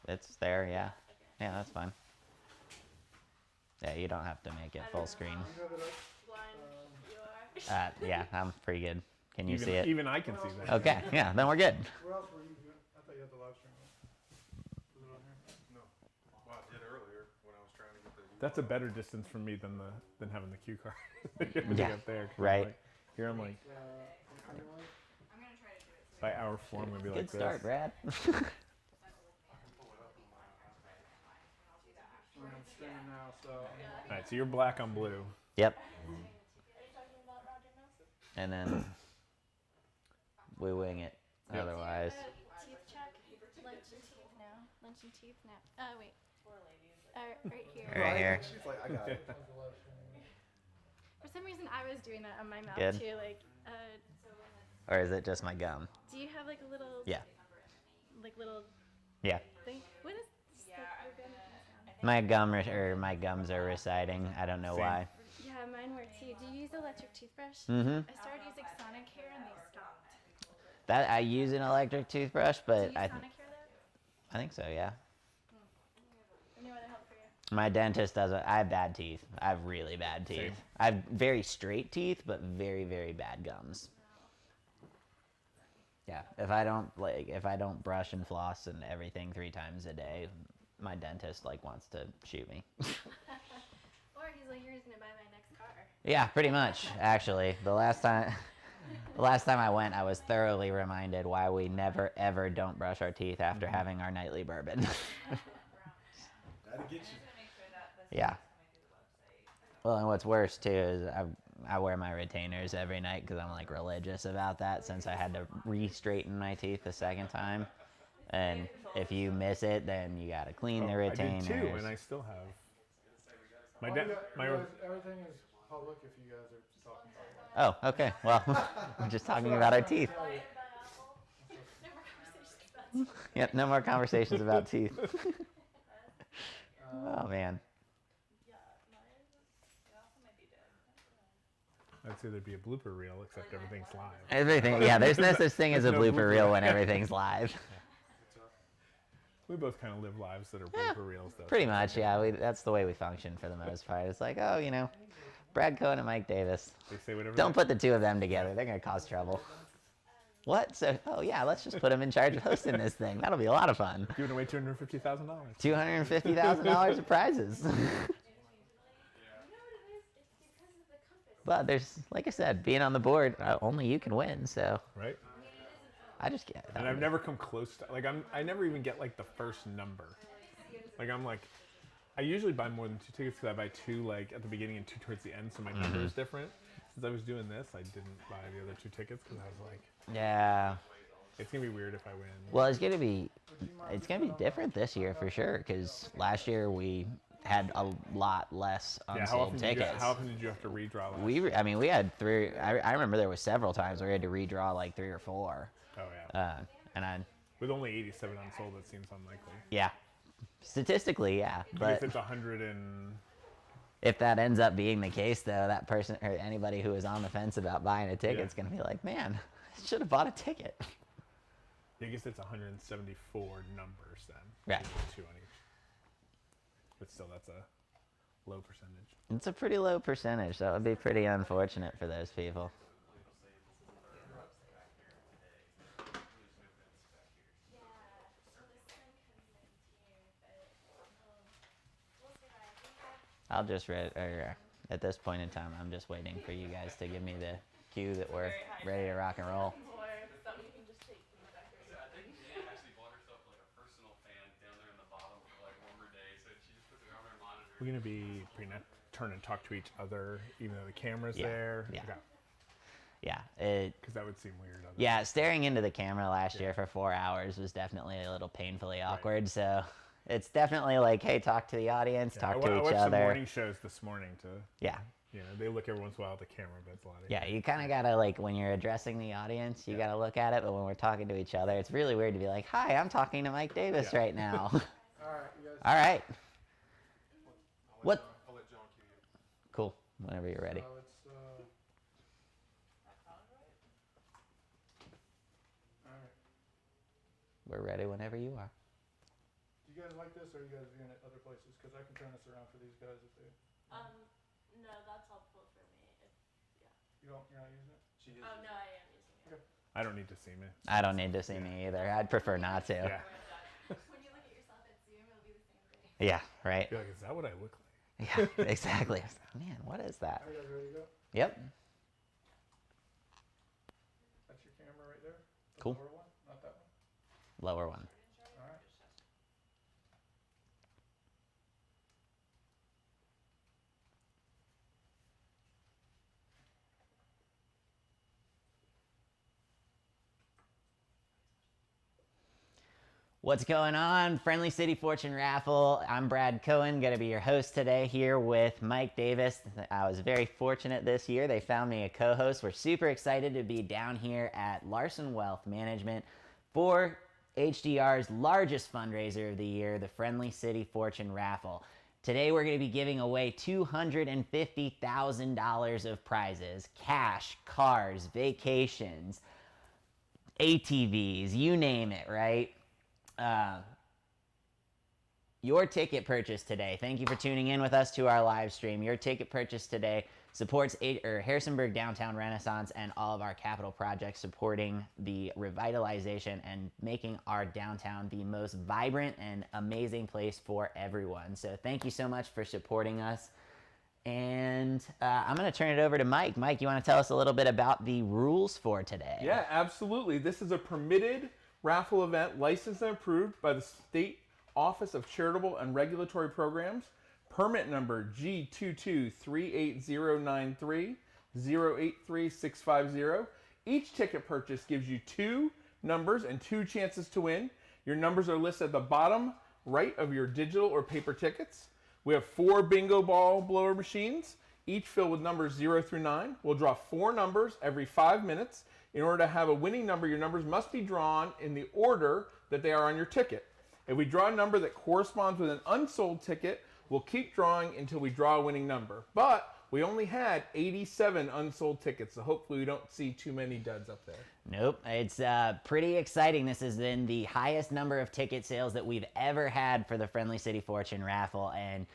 It's there, yeah. Yeah, that's fine. Yeah, you don't have to make it full screen. Yeah, I'm pretty good. Can you see it? Even I can see that. Okay, yeah, then we're good. Where else were you? I thought you had the live stream on. Was it on here? No. Well, I did earlier when I was trying to get the. That's a better distance from me than having the cue card. Yeah, up there. right. Here I'm like. I'm gonna try to do it. By our form, would be Good like this. start, Brad. I'm streaming now, so. All right, so you're black on blue. Yep. And then we wing it. Yep. Otherwise. Teeth check. Lunch and teeth now. Lunch and teeth now. Wait. Right here. Right here. She's like, I got it. For some reason, I was doing that on my mouth Good. too. Like, Or is it just my gum? do you have like a little? Yeah. Like little Yeah. thing. What is? This, My my gums are reciting. I don't know Same. why. Yeah, mine were too. Do you use electric toothbrush? Mm-hmm. I started using Sonic Hair and they stopped. That I use an electric toothbrush, Do but you use I Sonic Hair though? think so. Yeah. Any other help for you? My dentist doesn't. I have bad teeth. I have really bad teeth. Same. I have very straight teeth, but very, very bad gums. Yeah. If I don't brush and floss and everything 3 times a day, my dentist wants to shoot me. Or he's like, you're just gonna buy my next car. Yeah, pretty much. Actually, the last time I went, I was thoroughly reminded why we never ever don't brush our teeth after having our nightly bourbon. That'll get you. Yeah. Well, and what's worse too is I wear my retainers every night because I'm religious about that since I had to re-straighten my teeth the second time. And if you miss it, then you gotta clean the retainers. I did too, and I still have. My Everything is public if you guys are talking about it. Oh, okay. Well, I'm just talking about our teeth. Yep, no more conversations about teeth. Oh man. I'd say there'd be a blooper reel, except everything's live. Everything. Yeah, there's no such thing as a There's no blooper blooper. reel when everything's live. We both kind of live lives that are blooper reels, though. Pretty much, yeah. That's the way we function for the most part. It's like, oh, Brad Cohen and Mike Davis. They say whatever. Don't put the two of them together. They're going to cause trouble. What? So, yeah, let's just put them in charge of hosting this thing. That'll be a lot of fun. Giving away $250,000. $250,000 of prizes. But there's, like I said, being on the board, only you can win, so. Right? I just get it. And I've never come close to, I never even get the first number. I usually buy more than 2 tickets because I buy 2 at the beginning and 2 towards the end, so my number is different. Since I was doing this, I didn't buy the other 2 tickets because I was like, yeah. it's gonna be weird if I win. Well, it's gonna be different this year for sure because last year we had a lot less unsold tickets. How often did you have to redraw last? We had 3. I remember there was several times where we had to redraw 3 or 4. Oh yeah. With only 87 unsold, that seems unlikely. Yeah. Statistically, yeah. But if it's 100 and. If that ends up being the case, though, that person or anybody who is on the fence about buying a ticket is going to be like, man, I should have bought a ticket. I guess it's 174 numbers then. Right. 2 on each. But still, that's a low percentage. It's a pretty low percentage, so it would be pretty unfortunate for those people. I'll just at this point in time, I'm just waiting for you guys to give me the cue that we're ready to rock and roll. We're gonna be turn and talk to each other, even though the camera's Yeah, there. yeah. Okay. Yeah, Because that would seem weird. yeah, staring into the camera last year for 4 hours was definitely a little painfully awkward. So it's definitely hey, talk to the audience, talk to I each watched other. some morning shows this morning to. Yeah. They look every once in a while at the camera, but it's a lot of. Yeah, you kind of gotta when you're addressing the audience, you gotta look at it. But when we're talking to each other, it's really weird to be like, "Hi, I'm talking to Mike Davis right now." All right, you guys. All right. What? I'll let John cue you. Cool. Whenever you're ready. All right. We're ready whenever you are. Do you like this, or are you guys viewing it other places? Because I can turn this around for these guys if they. No, that's helpful for me. You're not using it. She is. Oh no, I am using it. I don't need to see me. I don't need to see me either. I'd prefer not to. Yeah. When you look at yourself at Zoom, it'll be the same thing. Yeah, right? Be like, is that what I look like? Yeah, exactly. Man, what is that? Are you guys ready to go? Yep. That's your camera right there. The Cool. lower one, not that one. Lower one. All right. What's going on? Friendly City Fortune Raffle. I'm Brad Cohen, going to be your host today here with Mike Davis. I was very fortunate this year. They found me a co-host. We're super excited to be down here at Larson Wealth Management for HDR's largest fundraiser of the year, the Friendly City Fortune Raffle. Today we're going to be giving away $250,000 of prizes, cash, cars, vacations, ATVs, you name it, right? Your ticket purchase today, thank you for tuning in with us to our live stream. Your ticket purchase today supports Harrisonburg Downtown Renaissance and all of our capital projects supporting the revitalization and making our downtown the most vibrant and amazing place for everyone. So thank you so much for supporting us. And I'm going to turn it over to Mike. Mike, you want to tell us a little bit about the rules for today? Yeah, absolutely. This is a permitted raffle event licensed and approved by the State Office of Charitable and Regulatory Programs. Permit number G2238093 083650. Each ticket purchase gives you 2 numbers and 2 chances to win. Your numbers are listed at the bottom right of your digital or paper tickets. We have 4 bingo ball blower machines, each filled with numbers 0 through 9. We'll draw 4 numbers every 5 minutes. In order to have a winning number, your numbers must be drawn in the order that they are on your ticket. If we draw a number that corresponds with an unsold ticket, we'll keep drawing until we draw a winning number. But we only had 87 unsold tickets, so hopefully we don't see too many duds up there. Nope, it's pretty exciting. This has been the highest number of ticket sales that we've ever had for the Friendly City Fortune Raffle, and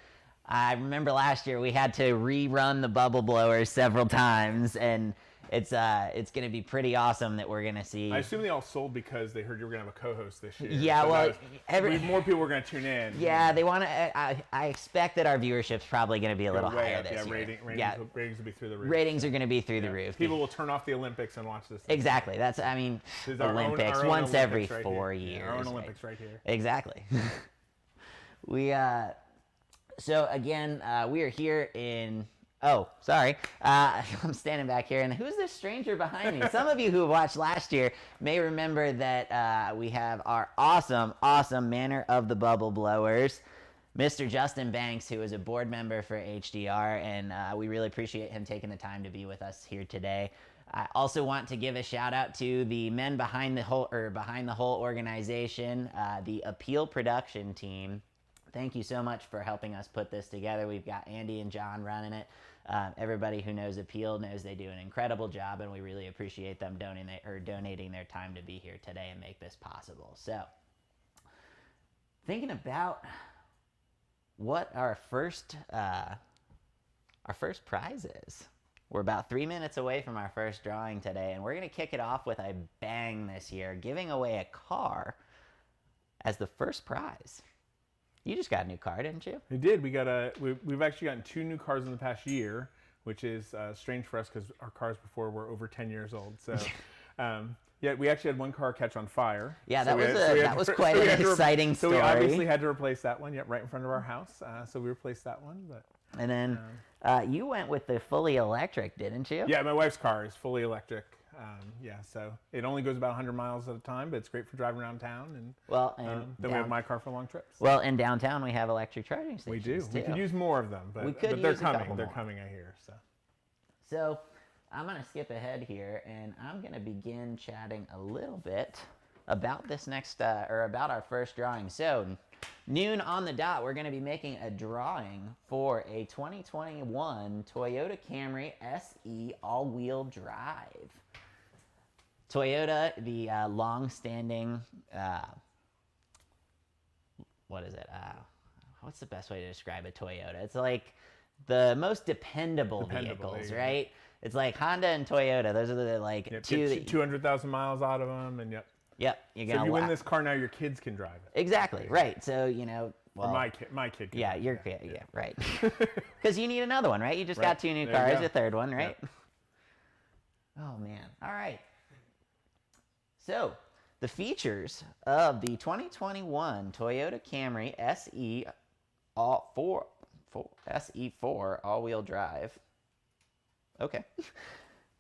I remember last year we had to rerun the bubble blowers several times, and it's going to be pretty awesome that we're going to see. I assume they all sold because they heard you were going to have a co-host this year. Yeah, so well, more people were going to tune in. Yeah, they want to. I expect that our viewership's probably going to be a little higher this year. Ratings will be through the roof. Ratings are going to be through the roof. People will turn off the Olympics and watch this. Exactly. That's, I mean, Olympics our own once every Olympics right 4 here. years. Yeah, our own right? Olympics right here. Exactly. So again, we are here in. Oh, sorry. I'm standing back here, and who's this stranger behind me? Some of you who watched last year may remember that we have our awesome Manor of the Bubble Blowers, Mr. Justin Banks, who is a board member for HDR, and we really appreciate him taking the time to be with us here today. I also want to give a shout out to the men behind the whole organization, the Appeal production team. Thank you so much for helping us put this together. We've got Andy and John running it. Everybody who knows Appeal knows they do an incredible job, and we really appreciate them donating their time to be here today and make this possible. So, thinking about what our first prize is. We're about 3 minutes away from our first drawing today, and we're going to kick it off with a bang this year, giving away a car as the first prize. You just got a new car, didn't you? We did. We've actually gotten 2 new cars in the past year, which is strange for us because our cars before were over 10 years old. So, yeah, we actually had one car catch on fire. Yeah, so that was quite an exciting story. So we obviously had to replace that one, right in front of our house. So we replaced that one. And then you went with the fully electric, didn't you? Yeah, my wife's car is fully electric. So it only goes about 100 miles at a time, but it's great for driving around town. And then we have my car for long trips. Well, in downtown we have electric charging stations. We do. Too. We could use more of them, but they're coming. They're coming, I hear. So I'm going to skip ahead here, and I'm going to begin chatting a little bit about this next, about our first drawing. So noon on the dot, we're going to be making a drawing for a 2021 Toyota Camry SE all-wheel drive. Toyota, the long-standing, what is it? What's the best way to describe a Toyota? It's like the most dependable vehicles, yeah. right? It's like Honda and Toyota. Those are the like Yep, two. get 200,000 miles out of them, and yep. Yep, you're So gonna. if you win this car now, your kids can drive it. Exactly right. So well, Or my kid. Can yeah, drive your it. kid. Yeah, right. Because you need another one, right? You just Right. got 2 new There you cars, go. a third one, right? Yep. Oh man. All right. So the features of the 2021 Toyota Camry SE SE4 all-wheel drive. Okay.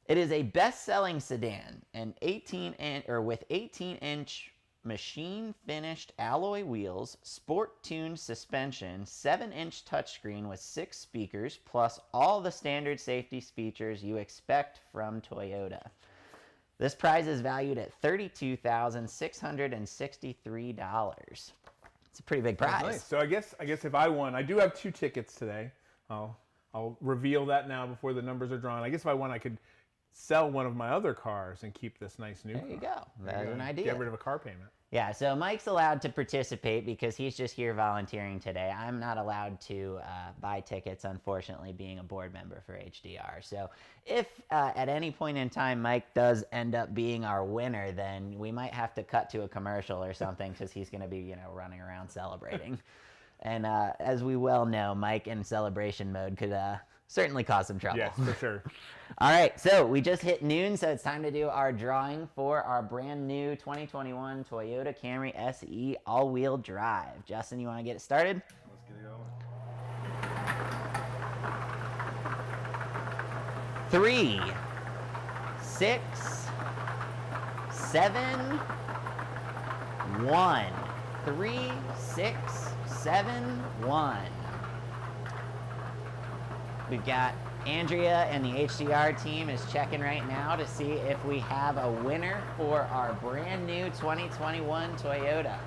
It is a best-selling sedan, with 18-inch machine-finished alloy wheels, sport-tuned suspension, 7-inch touchscreen with 6 speakers, plus all the standard safety features you expect from Toyota. This prize is valued at $32,663. It's a pretty big prize. Nice. So I guess if I won, I do have 2 tickets today. I'll reveal that now before the numbers are drawn. I guess if I won, I could sell one of my other cars and keep this nice new car. There you go. That's an idea. Get rid of a car payment. Yeah, so Mike's allowed to participate because he's just here volunteering today. I'm not allowed to buy tickets, unfortunately, being a board member for HDR. So if at any point in time Mike does end up being our winner, then we might have to cut to a commercial or something because he's going to be, running around celebrating. And as we well know, Mike in celebration mode could certainly cause some trouble. Yes, for sure. All right, so we just hit noon, so it's time to do our drawing for our brand new 2021 Toyota Camry SE all-wheel drive. Justin, you want to get it started? Let's get it going. 3, 6, 7, 1. 3, 6, 7, 1. We've got Andrea and the HDR team is checking right now to see if we have a winner for our brand new 2021 Toyota.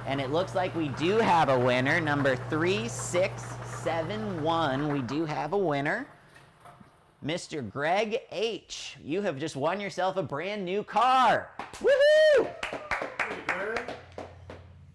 And it looks like we do have a winner, number 3671. We do have a winner. Mr. Greg H. You have just won yourself a brand new car. Woohoo!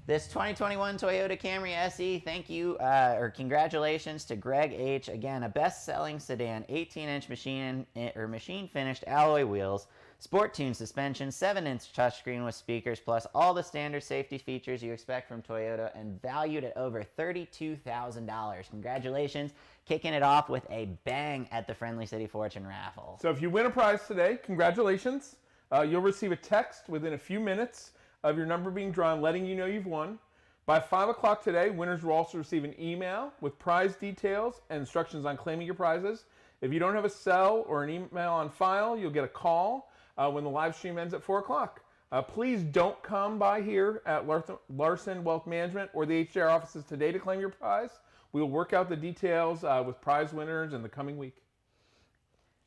This 2021 Toyota Camry SE, thank you, or congratulations to Greg H. Again, a best-selling sedan, 18-inch machine-finished alloy wheels, sport-tuned suspension, 7-inch touchscreen with speakers, plus all the standard safety features you expect from Toyota, and valued at over $32,000. Congratulations, kicking it off with a bang at the Friendly City Fortune raffle. So if you win a prize today, congratulations. You'll receive a text within a few minutes of your number being drawn, letting you know you've won. By 5 o'clock today, winners will also receive an email with prize details and instructions on claiming your prizes. If you don't have a cell or an email on file, you'll get a call when the live stream ends at 4 o'clock. Please don't come by here at Larson Wealth Management or the HDR offices today to claim your prize. We will work out the details with prize winners in the coming week.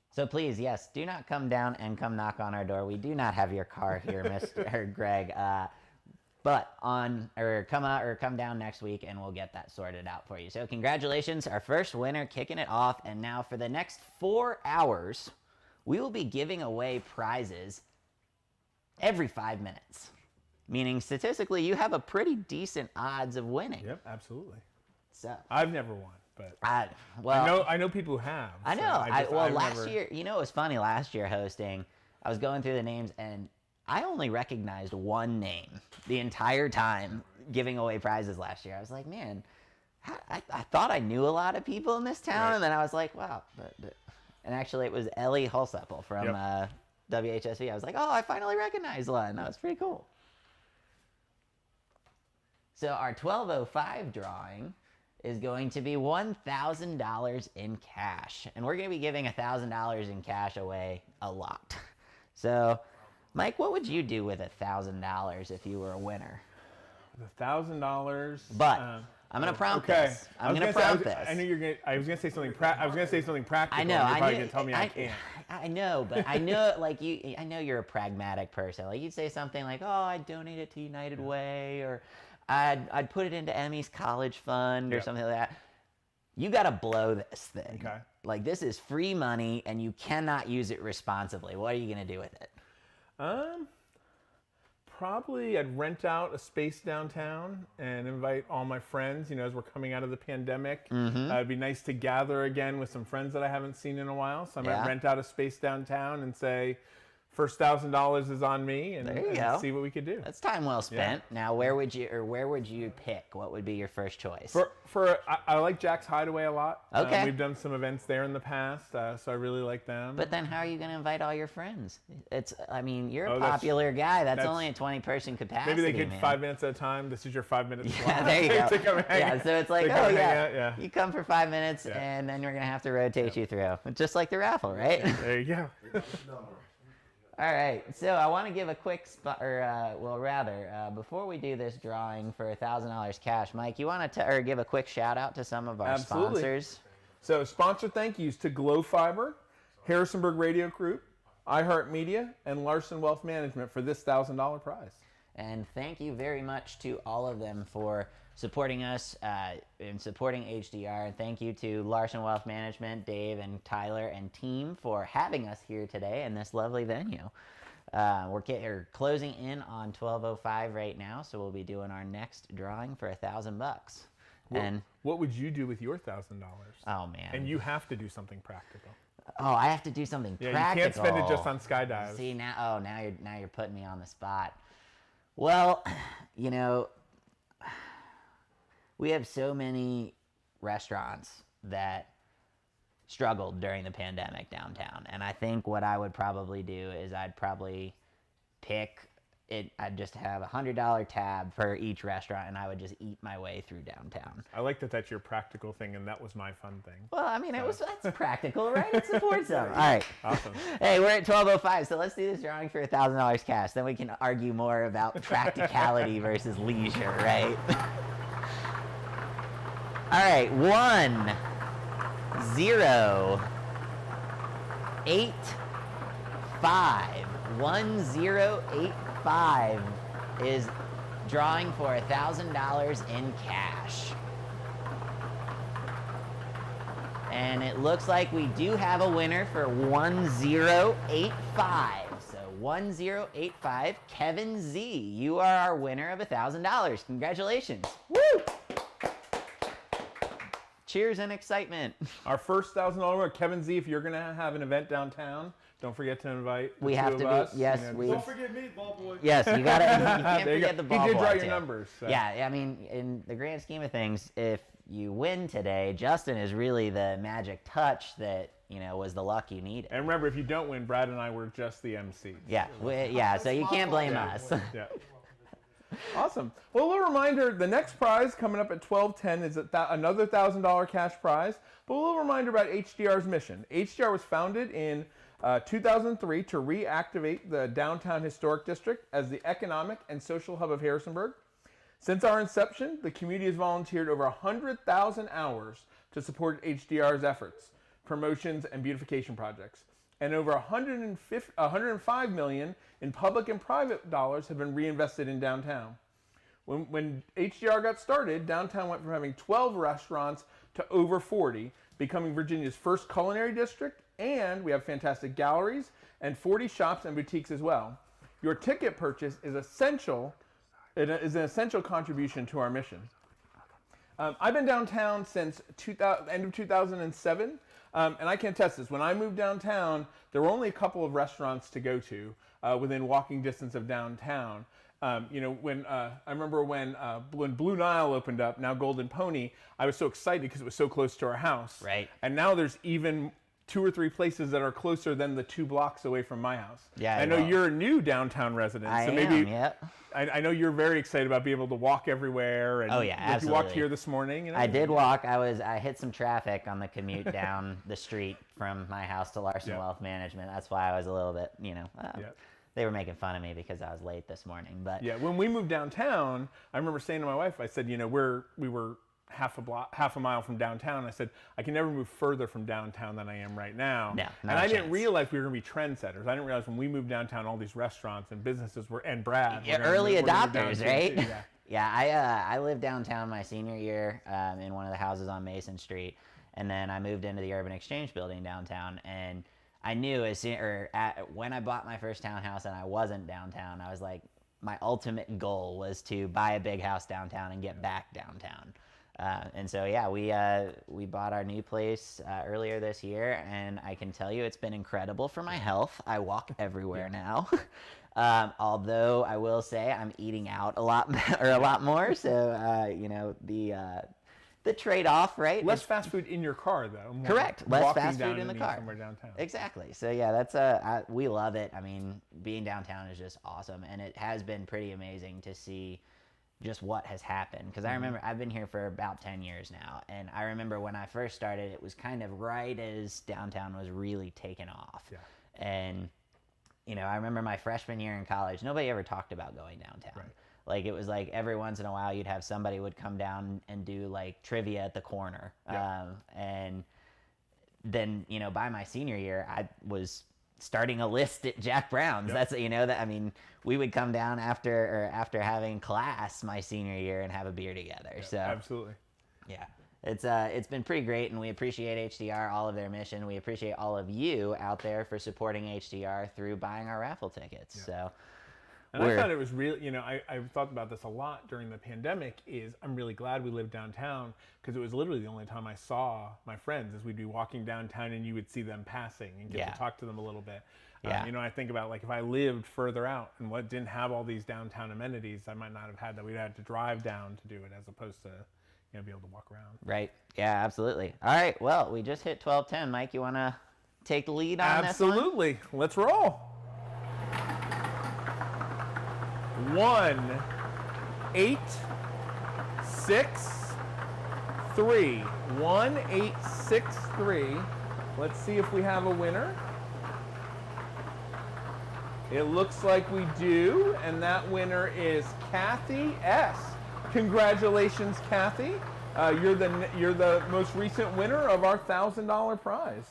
So please, yes, do not come down and come knock on our door. We do not have your car here, Mr. Greg. But come down next week and we'll get that sorted out for you. So congratulations, our first winner kicking it off. And now for the next 4 hours, we will be giving away prizes every 5 minutes. Meaning statistically, you have a pretty decent odds of winning. Yep, absolutely. So I've never won, but I know people who have. I so know. I've last never... year, it was funny. Last year hosting, I was going through the names and I only recognized one name the entire time giving away prizes last year. I was like, man, I thought I knew a lot of people in this town, Right. and then I was like, wow. And actually, it was Ellie Hulsapple from WHSV. I was like, oh, I finally recognized one. That was pretty cool. So our 1205 drawing is going to be $1,000 in cash. And we're going to be giving $1,000 in cash away a lot. So, Mike, what would you do with $1,000 if you were a winner? $1,000. But I'm going to prompt this. I'm going to prompt this. I knew you're going. I was going to say something. I was going to say something practical. I know. And you're probably I going to tell me I can't. I know, but I know, I know you're a pragmatic person. Like you'd say something like, "Oh, I'd donate it to United Way," or "I'd put it into Emmy's college fund," or something like that. You got to blow this thing. Okay. Like this is free money, and you cannot use it responsibly. What are you going to do with it? Probably I'd rent out a space downtown and invite all my friends, as we're coming out of the pandemic. It'd be nice to gather again with some friends that I haven't seen in a while. So I might rent out a space downtown and say, first $1,000 is on me, and see what we could do. That's time well spent. Now, where would you pick? What would be your first choice? I like Jack's Hideaway a lot. Okay. We've done some events there in the past, so I really like them. But then how are you going to invite all your friends? You're a popular guy. That's only a 20-person capacity. Maybe they could 5 minutes at a time. This is your 5 minutes. Yeah, there you go. To come hang so it's like, yeah. You come for 5 minutes, and then we're going to have to rotate you through. Just like the raffle, right? There you go. All right, so I want to give a quick before we do this drawing for $1,000 cash, Mike, you want to give a quick shout out to some of our sponsors? So sponsor thank yous to Glow Fiber, Harrisonburg Radio Group, iHeartMedia, and Larson Wealth Management for this $1,000 prize. And thank you very much to all of them for supporting us and supporting HDR. And thank you to Larson Wealth Management, Dave and Tyler and team for having us here today in this lovely venue. We're closing in on 12:05 right now, so we'll be doing our next drawing for $1,000. And what would you do with your $1,000? Oh man! And you have to do something practical. Oh, I have to do something practical. You can't spend it just on skydives. See now you're putting me on the spot. Well, we have so many restaurants that struggled during the pandemic downtown. And I think what I would probably do is I'd probably I'd just have a $100 tab for each restaurant, and I would just eat my way through downtown. I like that that's your practical thing, and that was my fun thing. Well, that's practical, right? It supports them. All right. Awesome. Hey, we're at 12:05, so let's do this drawing for $1,000 cash. Then we can argue more about practicality versus leisure, right? All right, 1 0 8 5 1085 is drawing for $1,000 in cash. And it looks like we do have a winner for 1085. So 1085, Kevin Z. You are our winner of $1,000. Congratulations. Woo! Cheers and excitement. Our first $1,000 winner, Kevin Z. If you're going to have an event downtown, don't forget to invite the we two have of to us. be, yes, Don't forget me, ball boy. Yes, you got to. You can't forget the ball boy. He did draw too. your numbers. So. Yeah, I mean, in the grand scheme of things, if you win today, Justin is really the magic touch that was the luck you needed. And remember, if you don't win, Brad and I were just the MCs. Yeah, so you can't blame us. Yeah. Awesome. Well, a little reminder, the next prize coming up at 12:10 is another $1,000 cash prize. But a little reminder about HDR's mission. HDR was founded in 2003 to reactivate the downtown historic district as the economic and social hub of Harrisonburg. Since our inception, the community has volunteered over 100,000 hours to support HDR's efforts, promotions, and beautification projects. And over $105 million in public and private dollars have been reinvested in downtown. When HDR got started, downtown went from having 12 restaurants to over 40, becoming Virginia's first culinary district, and we have fantastic galleries and 40 shops and boutiques as well. Your ticket purchase is essential. It is an essential contribution to our mission. I've been downtown since end of 2007. And I can attest this. When I moved downtown, there were only a couple of restaurants to go to within walking distance of downtown. I remember when Blue Nile opened up, now Golden Pony, I was so excited because it was so close to our house. Right. And now there's even 2 or 3 places that are closer than the 2 blocks away from my house. Yeah, I know you're a new downtown resident. I am, yep. I know you're very excited about being able to walk everywhere. And absolutely. You walked here this morning. I did walk. I hit some traffic on the commute down the street from my house to Larson Wealth Management. That's why I was a little bit, they were making fun of me because I was late this morning. But yeah, when we moved downtown, I remember saying to my wife, I said, we were half a mile from downtown. I said, I can never move further from downtown than I am right now. No, and I didn't realize we were going to be trendsetters. I didn't realize when we moved downtown, all these restaurants and businesses were, and Brad. Yeah, early adopters, right? Too, yeah. Yeah, I lived downtown my senior year in one of the houses on Mason Street. And then I moved into the Urban Exchange building downtown. And I knew when I bought my first townhouse and I wasn't downtown, I was like, my ultimate goal was to buy a big house downtown and get back downtown. And so, yeah, we bought our new place earlier this year, and I can tell you it's been incredible for my health. I walk everywhere now. Although I will say I'm eating out a lot more. So, the trade-off, right? Less fast food in your car, though. More Correct. Less walking fast down food in and the eating car. somewhere downtown. Exactly. So yeah, that's we love it. I mean, being downtown is just awesome, and it has been pretty amazing to see just what has happened. Because I remember I've been here for about 10 years now, and I remember when I first started, it was kind of right as downtown was really taking off. Yeah. And I remember my freshman year in college, nobody ever talked about going downtown. Right. Like, it was like every once in a while you'd have somebody would come down and do like trivia at the corner. Yeah. And then, by my senior year, I was starting a list at Jack Brown's. Yep. That's, we would come down after having class my senior year and have a beer together. Yeah, So absolutely. yeah, it's been pretty great, and we appreciate HDR, all of their mission. We appreciate all of you out there for supporting HDR through buying our raffle tickets. Yeah. So. And I thought it was really, I've thought about this a lot during the pandemic, is I'm really glad we lived downtown, because it was literally the only time I saw my friends, as we'd be walking downtown and you would see them passing and get to talk to them a little bit. Yeah. I think about, like, if I lived further out and didn't have all these downtown amenities, I might not have had that. We'd had to drive down to do it, as opposed to, be able to walk around. Right. Yeah, absolutely. All right. Well, we just hit 12:10. Mike, you want to take the lead on this one? Absolutely. Let's roll. 1, 8, 6, 3. 1, 8, 6, 3. Let's see if we have a winner. It looks like we do, and that winner is Kathy S. Congratulations, Kathy. You're the most recent winner of our $1,000 prize.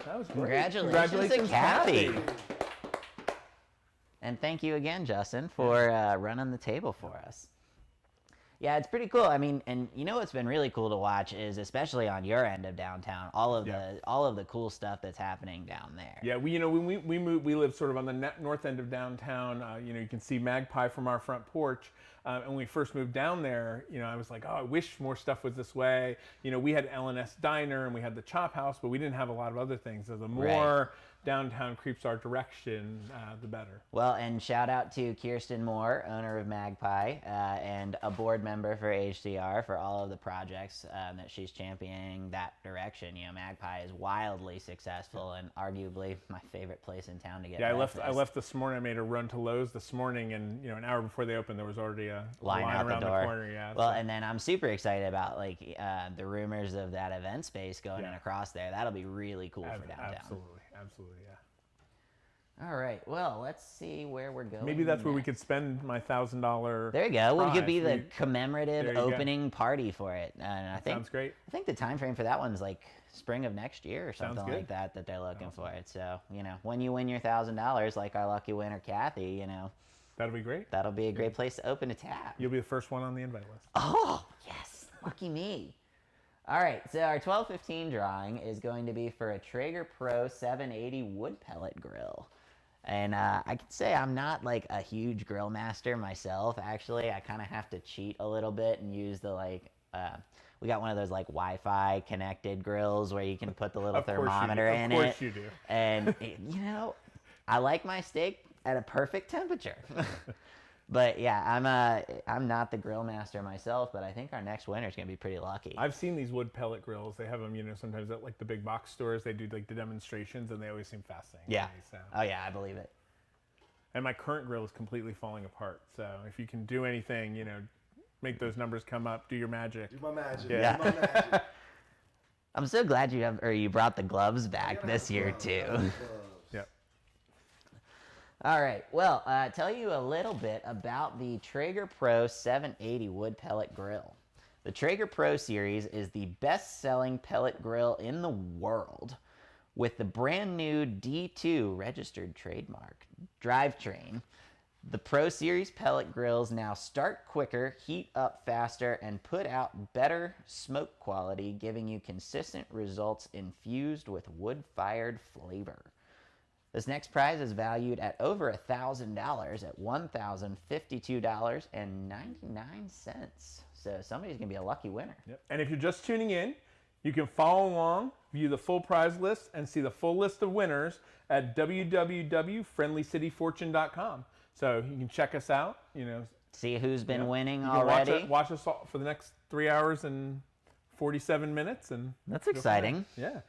That was great. Congratulations to Kathy. And thank you again, Justin, for running the table for us. Yeah, it's pretty cool. I mean, and what's been really cool to watch is, especially on your end of downtown, all of the cool stuff that's happening down there. Yeah, when we moved, we live sort of on the north end of downtown. You can see Magpie from our front porch. And when we first moved down there, I was like, oh, I wish more stuff was this way. We had L&S Diner and we had the Chop House, but we didn't have a lot of other things. So the more downtown creeps our direction, the better. Well, and shout out to Kirsten Moore, owner of Magpie, and a board member for HDR, for all of the projects that she's championing that direction. Magpie is wildly successful and arguably my favorite place in town to get breakfast. I left this morning. I made a run to Lowe's this morning, and an hour before they opened, there was already a line out around the door. corner. Yeah. Well, and then I'm super excited about the rumors of that event space going in across there. That'll be really cool for downtown. Absolutely, yeah. All right. Well, let's see where we're going. Maybe that's where we could spend my $1,000. There you go. We could be the There commemorative you opening party for it. And I think sounds great. I think the time frame for that one's like spring of next year or something Sounds good. like that they're looking for it. So, when you win your $1,000, like our lucky winner Kathy, That'll be great. that'll be a great place to open a tab. You'll be the first one on the invite list. Oh, yes. Lucky me. All right, so our 12-15 drawing is going to be for a Traeger Pro 780 wood pellet grill. And I can say I'm not like a huge grill master myself, actually. I kind of have to cheat a little bit and use the we got one of those like Wi-Fi connected grills where you can put the little thermometer in it. Of course you do. And, I like my steak at a perfect temperature. But yeah, I'm not the grill master myself, but I think our next winner is going to be pretty lucky. I've seen these wood pellet grills. They have them, sometimes at like the big box stores. They do like the demonstrations, and they always seem fascinating. Yeah. To me, so. Oh yeah, I believe it. And my current grill is completely falling apart. So if you can do anything, make those numbers come up, do your magic. Do my magic. Yeah. Do my magic. I'm so glad you brought the gloves back this year too. Yep. All right. Well, tell you a little bit about the Traeger Pro 780 wood pellet grill. The Traeger Pro series is the best-selling pellet grill in the world, with the brand new D2 registered trademark drivetrain. The Pro Series pellet grills now start quicker, heat up faster, and put out better smoke quality, giving you consistent results infused with wood-fired flavor. This next prize is valued at over $1,000 at $1,052.99. So somebody's going to be a lucky winner. Yep. And if you're just tuning in, you can follow along, view the full prize list, and see the full list of winners at www.friendlycityfortune.com. So you can check us out, See who's been winning You can already. watch us all for the next 3 hours and 47 minutes. And That's go from exciting. there.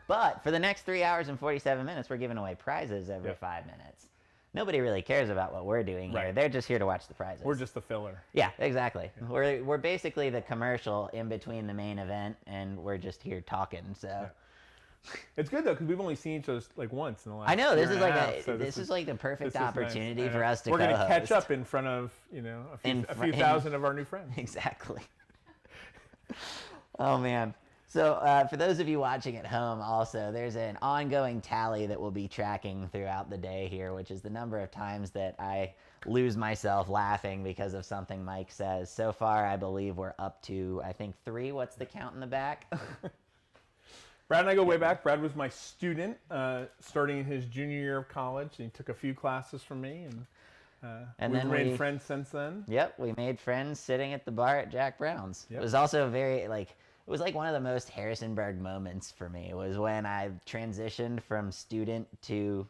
But for the next 3 hours and 47 minutes, we're giving away prizes every 5 minutes. Nobody really cares about what we're doing here. Right. They're just here to watch the prizes. We're just the filler. Yeah, exactly. Yeah. We're basically the commercial in between the main event, and we're just here talking. So Yeah. It's good though because we've only seen each other like once in the last. I know this year is and a like half, so this is like the perfect this is nice. opportunity I for know. us to. We're gonna co-host. catch up in front of a few thousand of our new friends. Exactly. Oh man. So for those of you watching at home, also there's an ongoing tally that we'll be tracking throughout the day here, which is the number of times that I lose myself laughing because of something Mike says. So far, I believe we're up to, I think, 3. What's the count in the back? Brad and I go way back. Brad was my student starting in his junior year of college. And he took a few classes from me, and we've then made friends since then. Yep, we made friends sitting at the bar at Jack Brown's. Yep. It was also very, it was like one of the most Harrisonburg moments for me. It was when I transitioned from student to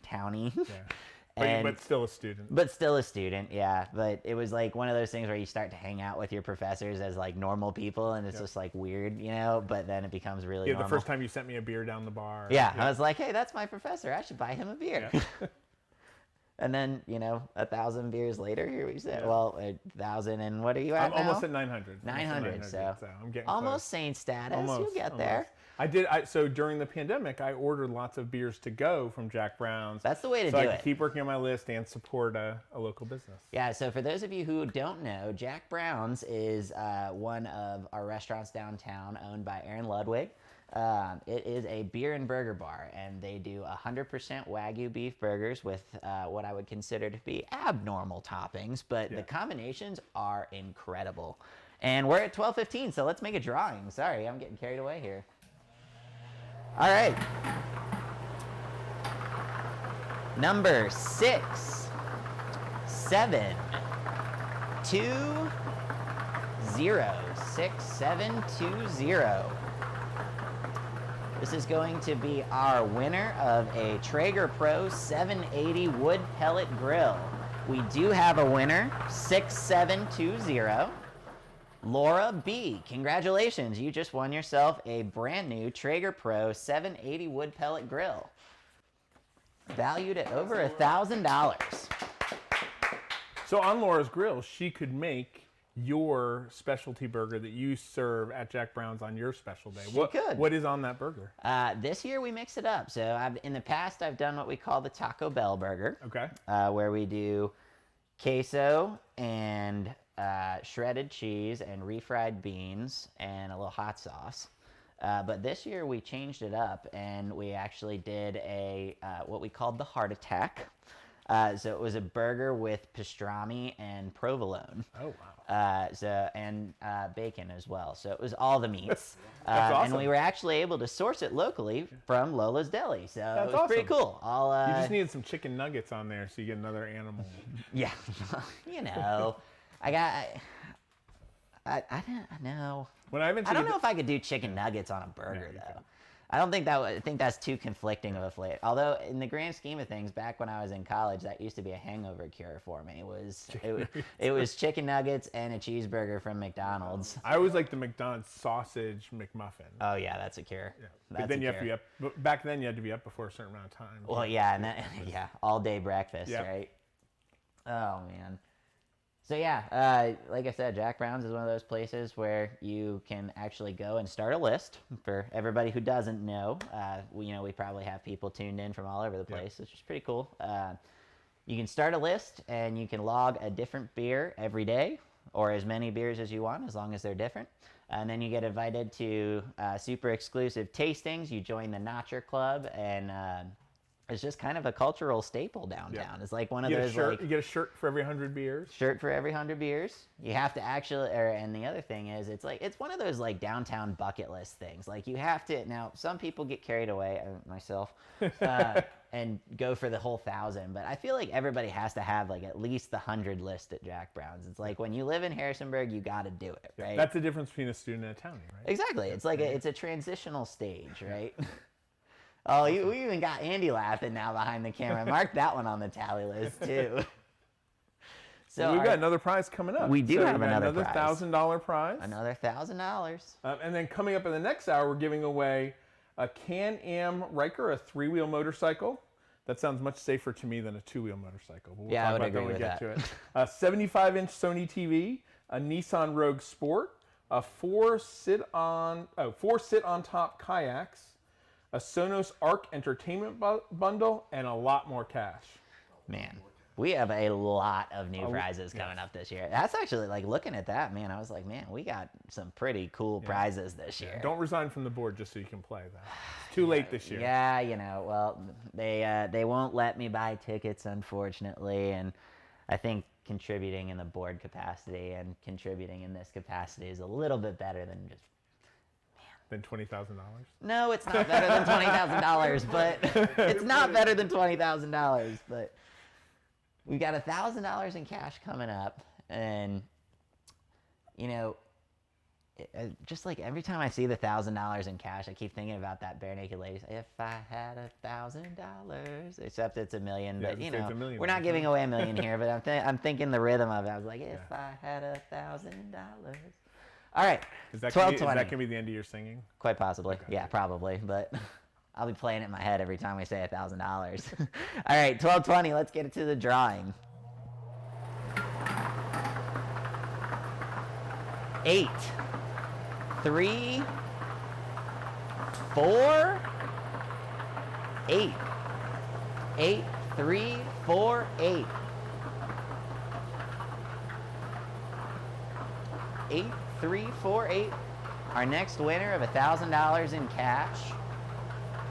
townie. Yeah. But still a student. But still a student, yeah. But it was like one of those things where you start to hang out with your professors as like normal people, and it's just like weird, But then it becomes really Yeah, normal. the first time you sent me a beer down the bar. Yeah, I was like, hey, that's my professor. I should buy him a beer. Yeah. And then, 1,000 beers later, here we sit. Well, 1,000, and what are you at I'm now? almost at 900. 900, so I'm getting almost close. saint status. Almost, You'll get almost. there. So during the pandemic, I ordered lots of beers to go from Jack Brown's. That's the way to so do I it. could keep working on my list and support a local business. Yeah, so for those of you who don't know, Jack Brown's is one of our restaurants downtown owned by Aaron Ludwig. It is a beer and burger bar, and they do 100% Wagyu beef burgers with what I would consider to be abnormal toppings, but the combinations are incredible. And we're at 12:15, so let's make a drawing. Sorry, I'm getting carried away here. All right. Number 6, 7, 2, 0. 6, 7, 2, 0. This is going to be our winner of a Traeger Pro 780 wood pellet grill. We do have a winner, 6720. Laura B, congratulations. You just won yourself a brand new Traeger Pro 780 wood pellet grill. Valued at over $1,000. So on Laura's grill, she could make your specialty burger that you serve at Jack Brown's on your special day. She could. What is on that burger? This year we mix it up. So in the past, I've done what we call the Taco Bell burger. Okay. Where we do queso and shredded cheese and refried beans and a little hot sauce. But this year we changed it up, and we actually did a what we called the heart attack. So it was a burger with pastrami and provolone. Oh, wow. And bacon as well. So it was all the meats. That's awesome. And we were actually able to source it locally from Lola's Deli. So it was pretty awesome. cool. You just needed some chicken nuggets on there so you get another animal. Yeah, I don't know. When I I don't know if I could do chicken nuggets on a burger though. I don't think I think that's too conflicting of a flavor. Although in the grand scheme of things, back when I was in college, that used to be a hangover cure for me. It was chicken nuggets and a cheeseburger from McDonald's. I always like the McDonald's sausage McMuffin. Oh yeah, that's a cure. Yeah. That's But then a you have to cure. be up. Back then, you had to be up before a certain amount of time. Well, yeah, and all day breakfast, Yeah. right? Oh man. So yeah, like I said, Jack Brown's is one of those places where you can actually go and start a list. For everybody who doesn't know, we probably have people tuned in from all over the place, which is pretty cool. You can start a list, and you can log a different beer every day, or as many beers as you want, as long as they're different. And then you get invited to super exclusive tastings. You join the Notcher Club, and it's just kind of a cultural staple downtown. Yeah. It's like one of You get a those shirt. like You get a shirt for every 100 beers. shirt for every 100 beers. You have to actually, and the other thing is, it's like it's one of those like downtown bucket list things. Like you have to. Now, some people get carried away, myself, and go for the whole 1,000. But I feel like everybody has to have like at least the 100 list at Jack Brown's. It's like when you live in Harrisonburg, you got to do it, right? That's the difference between a student and a townie, right? Exactly. It's like it's a transitional stage, right? Oh, we even got Andy laughing now behind the camera. Mark that one on the tally list too. So Well, we've got another prize coming up. We do So have we've got another prize. $1,000 prize. Another $1,000. And then coming up in the next hour, we're giving away a Can-Am Riker, a 3-wheel motorcycle. That sounds much safer to me than a 2-wheel motorcycle. But we'll Yeah, I talk would about that agree when we with get that. to it. A 75-inch Sony TV, a Nissan Rogue Sport, a 4 sit-on-top kayaks, a Sonos Arc Entertainment bundle, and a lot more cash. Man, we have a lot of new prizes coming up this year. That's actually like looking at that, man. I was like, man, we got some pretty cool prizes this year. Don't resign from the board just so you can play that. It's too late this year. Yeah, you know, well, they won't let me buy tickets, unfortunately, and I think contributing in the board capacity and contributing in this capacity is a little bit better than just. Than $20,000? No, it's not better than $20,000, but it's not better than $20,000. But we got $1,000 in cash coming up, and you know, just like every time I see the $1,000 in cash, I keep thinking about that Bare Naked Ladies. If I had $1,000, except it's $1 million. Yeah, But you it's know, $1 million. we're not giving away $1 million here. But I'm thinking the rhythm of it. I was like, if I had $1,000. All right, Is that 12:20. going to be the end of your singing? Quite possibly. Yeah, probably. But I'll be playing it in my head every time we say $1,000. All right, 12:20. Let's get it to the drawing. 8, 3, 4, 8. 8, 3, 4, 8. 8, 3, 4, 8. Our next winner of $1,000 in cash.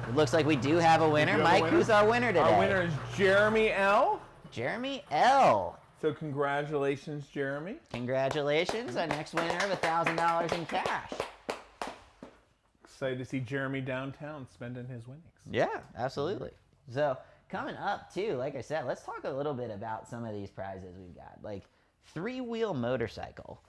It looks like we do have a winner. have a Mike, winner? who's our winner today? Our winner is Jeremy L. Jeremy L. So congratulations, Jeremy. Congratulations, our next winner of $1,000 in cash. Excited to see Jeremy downtown spending his winnings. Yeah, absolutely. So coming up too, like I said, let's talk a little bit about some of these prizes we've got. Like 3-wheel motorcycle.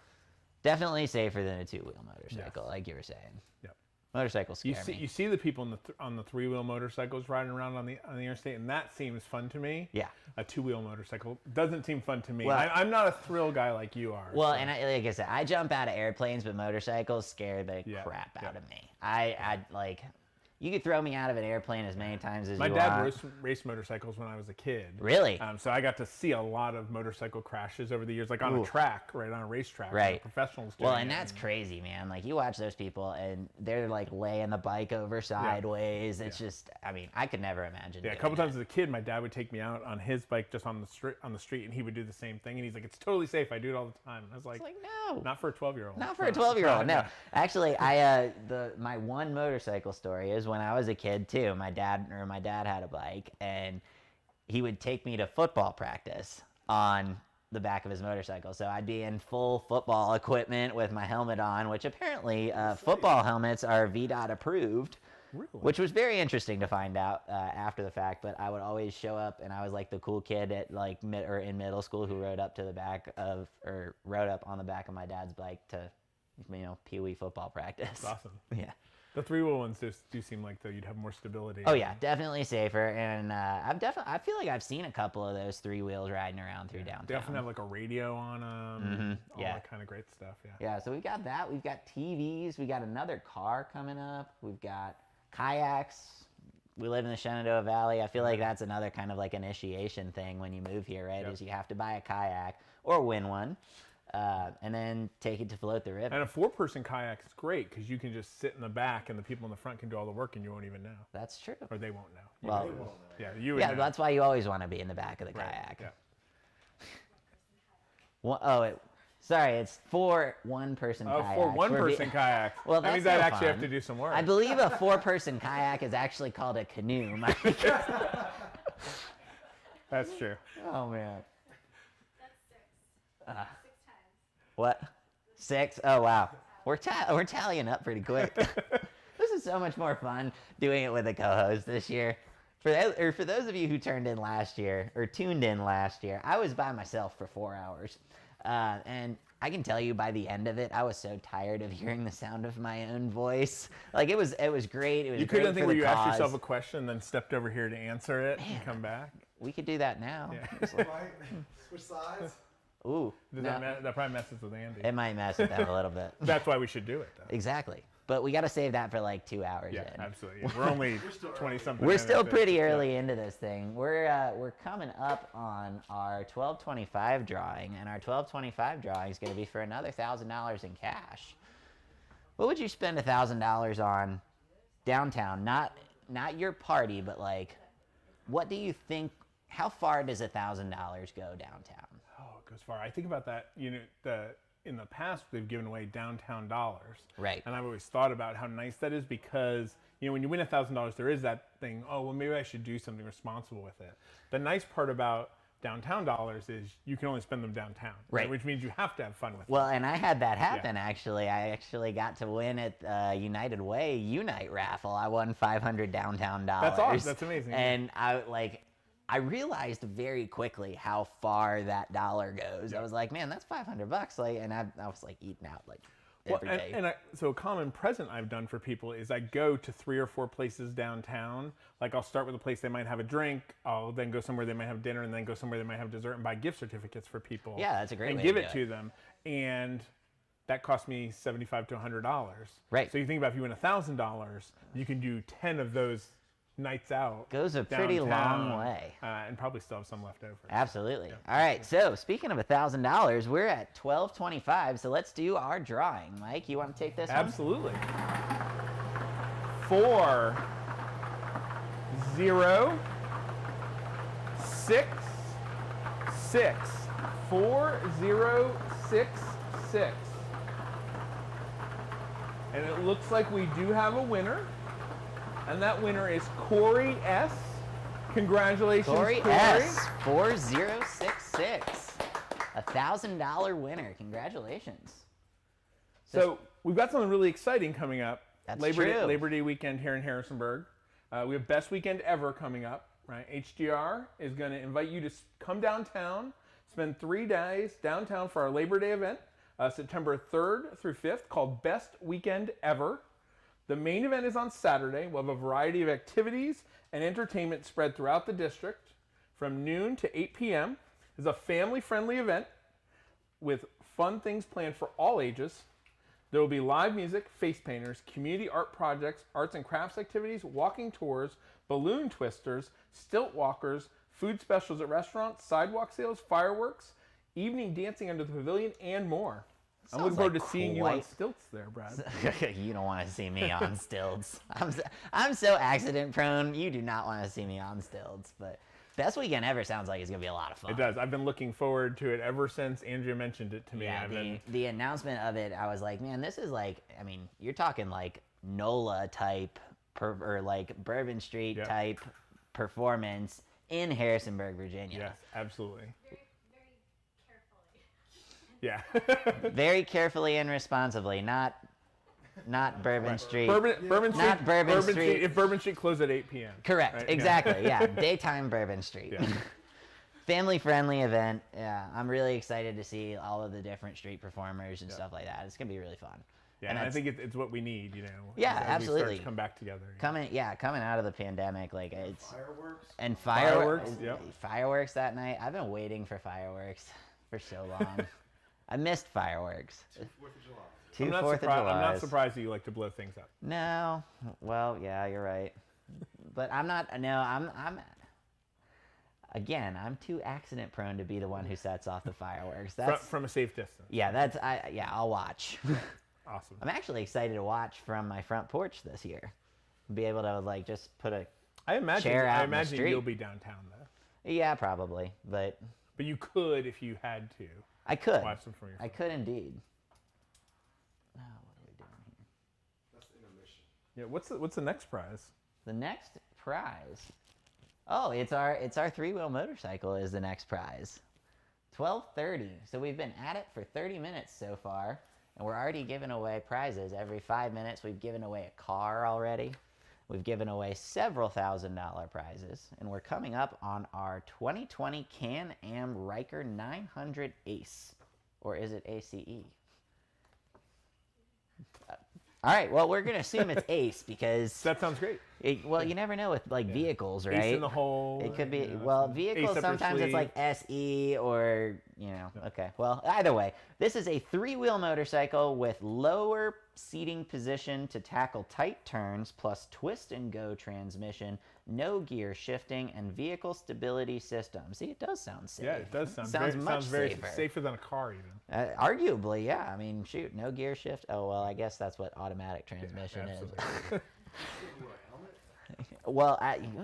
Definitely safer than a 2-wheel motorcycle, like you were saying. Yep. Motorcycles scare me. You see the people on the 3-wheel motorcycles riding around on the interstate, and that seems fun to me. Yeah. A 2-wheel motorcycle doesn't seem fun to me. Well- I'm not a thrill guy like you are. Well, so. and like I said, I jump out of airplanes, but motorcycles scare the Yeah, crap out yeah. of me. I like, you could throw me out of an airplane as many times as My you dad want. raced motorcycles when I was a kid. Really? So I got to see a lot of motorcycle crashes over the years, like on Ooh. a track, right on a racetrack. Right. Professionals. Well, doing and it. that's crazy, man. Like, you watch those people, and they're, like, laying the bike over sideways. It's just, I mean, I could never imagine Yeah, a doing couple that. times as a kid, my dad would take me out on his bike just on the street, and he would do the same thing. And he's like, "It's totally safe. I do it all the time." And I was like, It's like, no. "Not for a 12-year-old." Not for a 12-year-old, no. Actually, my one motorcycle story is when I was a kid too. My dad had a bike, and he would take me to football practice on the back of his motorcycle. So I'd be in full football equipment with my helmet on, which apparently football helmets are VDOT approved. Really? Which was very interesting to find out after the fact, but I would always show up, and I was like the cool kid at like in middle school who rode up on the back of my dad's bike to, Pee Wee football practice. That's awesome. Yeah. The 3-wheel ones do seem like though you'd have more stability. Oh yeah, definitely safer, and I feel like I've seen a couple of those 3-wheels riding around through downtown. They often have like a radio on them. All yeah. that kind of great stuff. Yeah. Yeah, so we've got that. We've got TVs. We got another car coming up. We've got kayaks. We live in the Shenandoah Valley. I feel like that's another kind of like initiation thing when you move here, right? Yep. Is you have to buy a kayak or win one, and then take it to float the river. And a 4-person kayak is great because you can just sit in the back, and the people in the front can do all the work, and you won't even know, That's true. or they won't know. Well, Yeah, you would yeah, know. that's why you always want to be in the back of the Right, kayak. Yeah. Well, Sorry, it's for one-person Oh, kayaks. for We're one-person kayaks. Well, that means that's I'd no actually have fun. to do some work. I believe a four-person kayak is actually called a canoe. Mike. That's true. Oh man. That's 6. 6 times. What? 6? Oh wow. We're tallying up pretty quick. This is so much more fun doing it with a co-host this year. For those of you who tuned in last year, I was by myself for 4 hours, and I can tell you by the end of it, I was so tired of hearing the sound of my own voice. Like it was great. It was You great couldn't think for where the you asked cause. yourself a question, then stepped over here to answer it and come back. We could do that now. Yeah. It's like, Right? Switch sides? ooh, Does no, that probably messes with Andy. it might mess with them a little bit. That's why we should do it, though. Exactly. But we got to save that for like 2 hours Yeah, in. absolutely. We're only 20-something. We're still pretty early into this thing. We're coming up on our 1225 drawing, and our 1225 drawing is going to be for another $1,000 in cash. What would you spend $1,000 on downtown? Not your party, but like, what do you think? How far does $1,000 go downtown? Oh, it goes far. I think about that. In the past, they've given away downtown dollars. Right. And I've always thought about how nice that is because, when you win $1,000, there is that thing, oh, well, maybe I should do something responsible with it. The nice part about downtown dollars is you can only spend them downtown. Right. Which means you have to have fun with Well, and I had that happen, actually. I actually got to win at United Way Unite raffle. I won $500 downtown dollars. That's awesome. That's amazing. And I realized very quickly how far that dollar goes. I was like, man, that's $500. Like, and I was like eating out like every day. So a common present I've done for people is I go to 3 or 4 places downtown. Like I'll start with a place they might have a drink. I'll then go somewhere they might have dinner, and then go somewhere they might have dessert, and buy gift certificates for people. Yeah, that's a great and way give to it do to them. And that cost me $75 to $100. Right. So you think about if you win $1,000, you can do 10 of those nights out. Goes a pretty downtown, long way. and probably still have some left over. Absolutely. All right. So speaking of $1,000, we're at 1225. So let's do our drawing. Mike, you want to take this one? Absolutely. 4 0 6 6 4 0 6 6. And it looks like we do have a winner. And that winner is Corey S. Congratulations, Corey S. 4066. $1,000 winner. Congratulations. So we've got something really exciting coming up. That's Labor true. Day weekend here in Harrisonburg. We have Best Weekend Ever coming up. Right? HGR is going to invite you to come downtown, spend 3 days downtown for our Labor Day event, September 3rd through 5th, called Best Weekend Ever. The main event is on Saturday. We'll have a variety of activities and entertainment spread throughout the district from noon to 8 p.m. It's a family-friendly event with fun things planned for all ages. There will be live music, face painters, community art projects, arts and crafts activities, walking tours, balloon twisters, stilt walkers, food specials at restaurants, sidewalk sales, fireworks, evening dancing under the pavilion, and more. I'm looking forward to seeing you on stilts there, Brad. You don't want to see me on stilts. I'm so accident prone. You do not want to see me on stilts. But Best Weekend Ever sounds like it's going to be a lot of fun. It does. I've been looking forward to it ever since Andrea mentioned it to me. Yeah, the announcement of it, I was like, man, this is like, I mean, you're talking like NOLA type or like Bourbon Street type performance in Harrisonburg, Virginia. Yes, absolutely. Very, very carefully. Yeah. Very carefully and responsibly, not Bourbon Street. Bourbon Street. Not Bourbon Street. If Bourbon Street closed at 8 p.m. Correct. Right? Exactly. Yeah. Daytime Bourbon Street. Yeah. Family-friendly event. Yeah. I'm really excited to see all of the different street performers and stuff like that. It's gonna be really fun. Yeah, and I think it's what we need, Yeah, as we absolutely. start to come back together. Coming out of the pandemic, like it's Fireworks? and Fireworks, yep. fireworks that night. I've been waiting for fireworks for so long. I missed fireworks. 4th of July. Two I'm not 4th of surprised. I'm not Julys. surprised that you like to blow things up. No, well, yeah, you're right. But I'm not. No, I'm. Again, I'm too accident prone to be the one who sets off the fireworks. That's From a safe distance. yeah. I'll watch. Awesome. I'm actually excited to watch from my front porch this year. Be able to like just put a I imagine chair out in the you'll street. be downtown though. Yeah, probably, but But you could if you had to. I could. watch them from your phone. I could indeed. Oh, what are we doing here? That's the intermission. Yeah, what's the next prize? The next prize. Oh, it's our three-wheel motorcycle is the next prize. 12:30. So we've been at it for 30 minutes so far, and we're already giving away prizes. Every 5 minutes, we've given away a car already. We've given away several $1,000 prizes, and we're coming up on our 2020 Can-Am Riker 900 Ace, or is it ACE? All right, well, we're going to assume it's Ace because... That sounds great. well, you never know with, like, vehicles, right? Ace in the hole. It could be, you know, well, ace vehicles, up your sometimes it's sleeve. like SE or, you know, okay. Well, either way, this is a three-wheel motorcycle with lower seating position to tackle tight turns, plus twist-and-go transmission, no gear shifting, and vehicle stability system. See, it does sound safe. Yeah, it does sound much very safer. safer than a car even. Arguably, yeah. I mean, shoot, no gear shift. Oh, well, I guess that's what automatic transmission is. Absolutely. Well,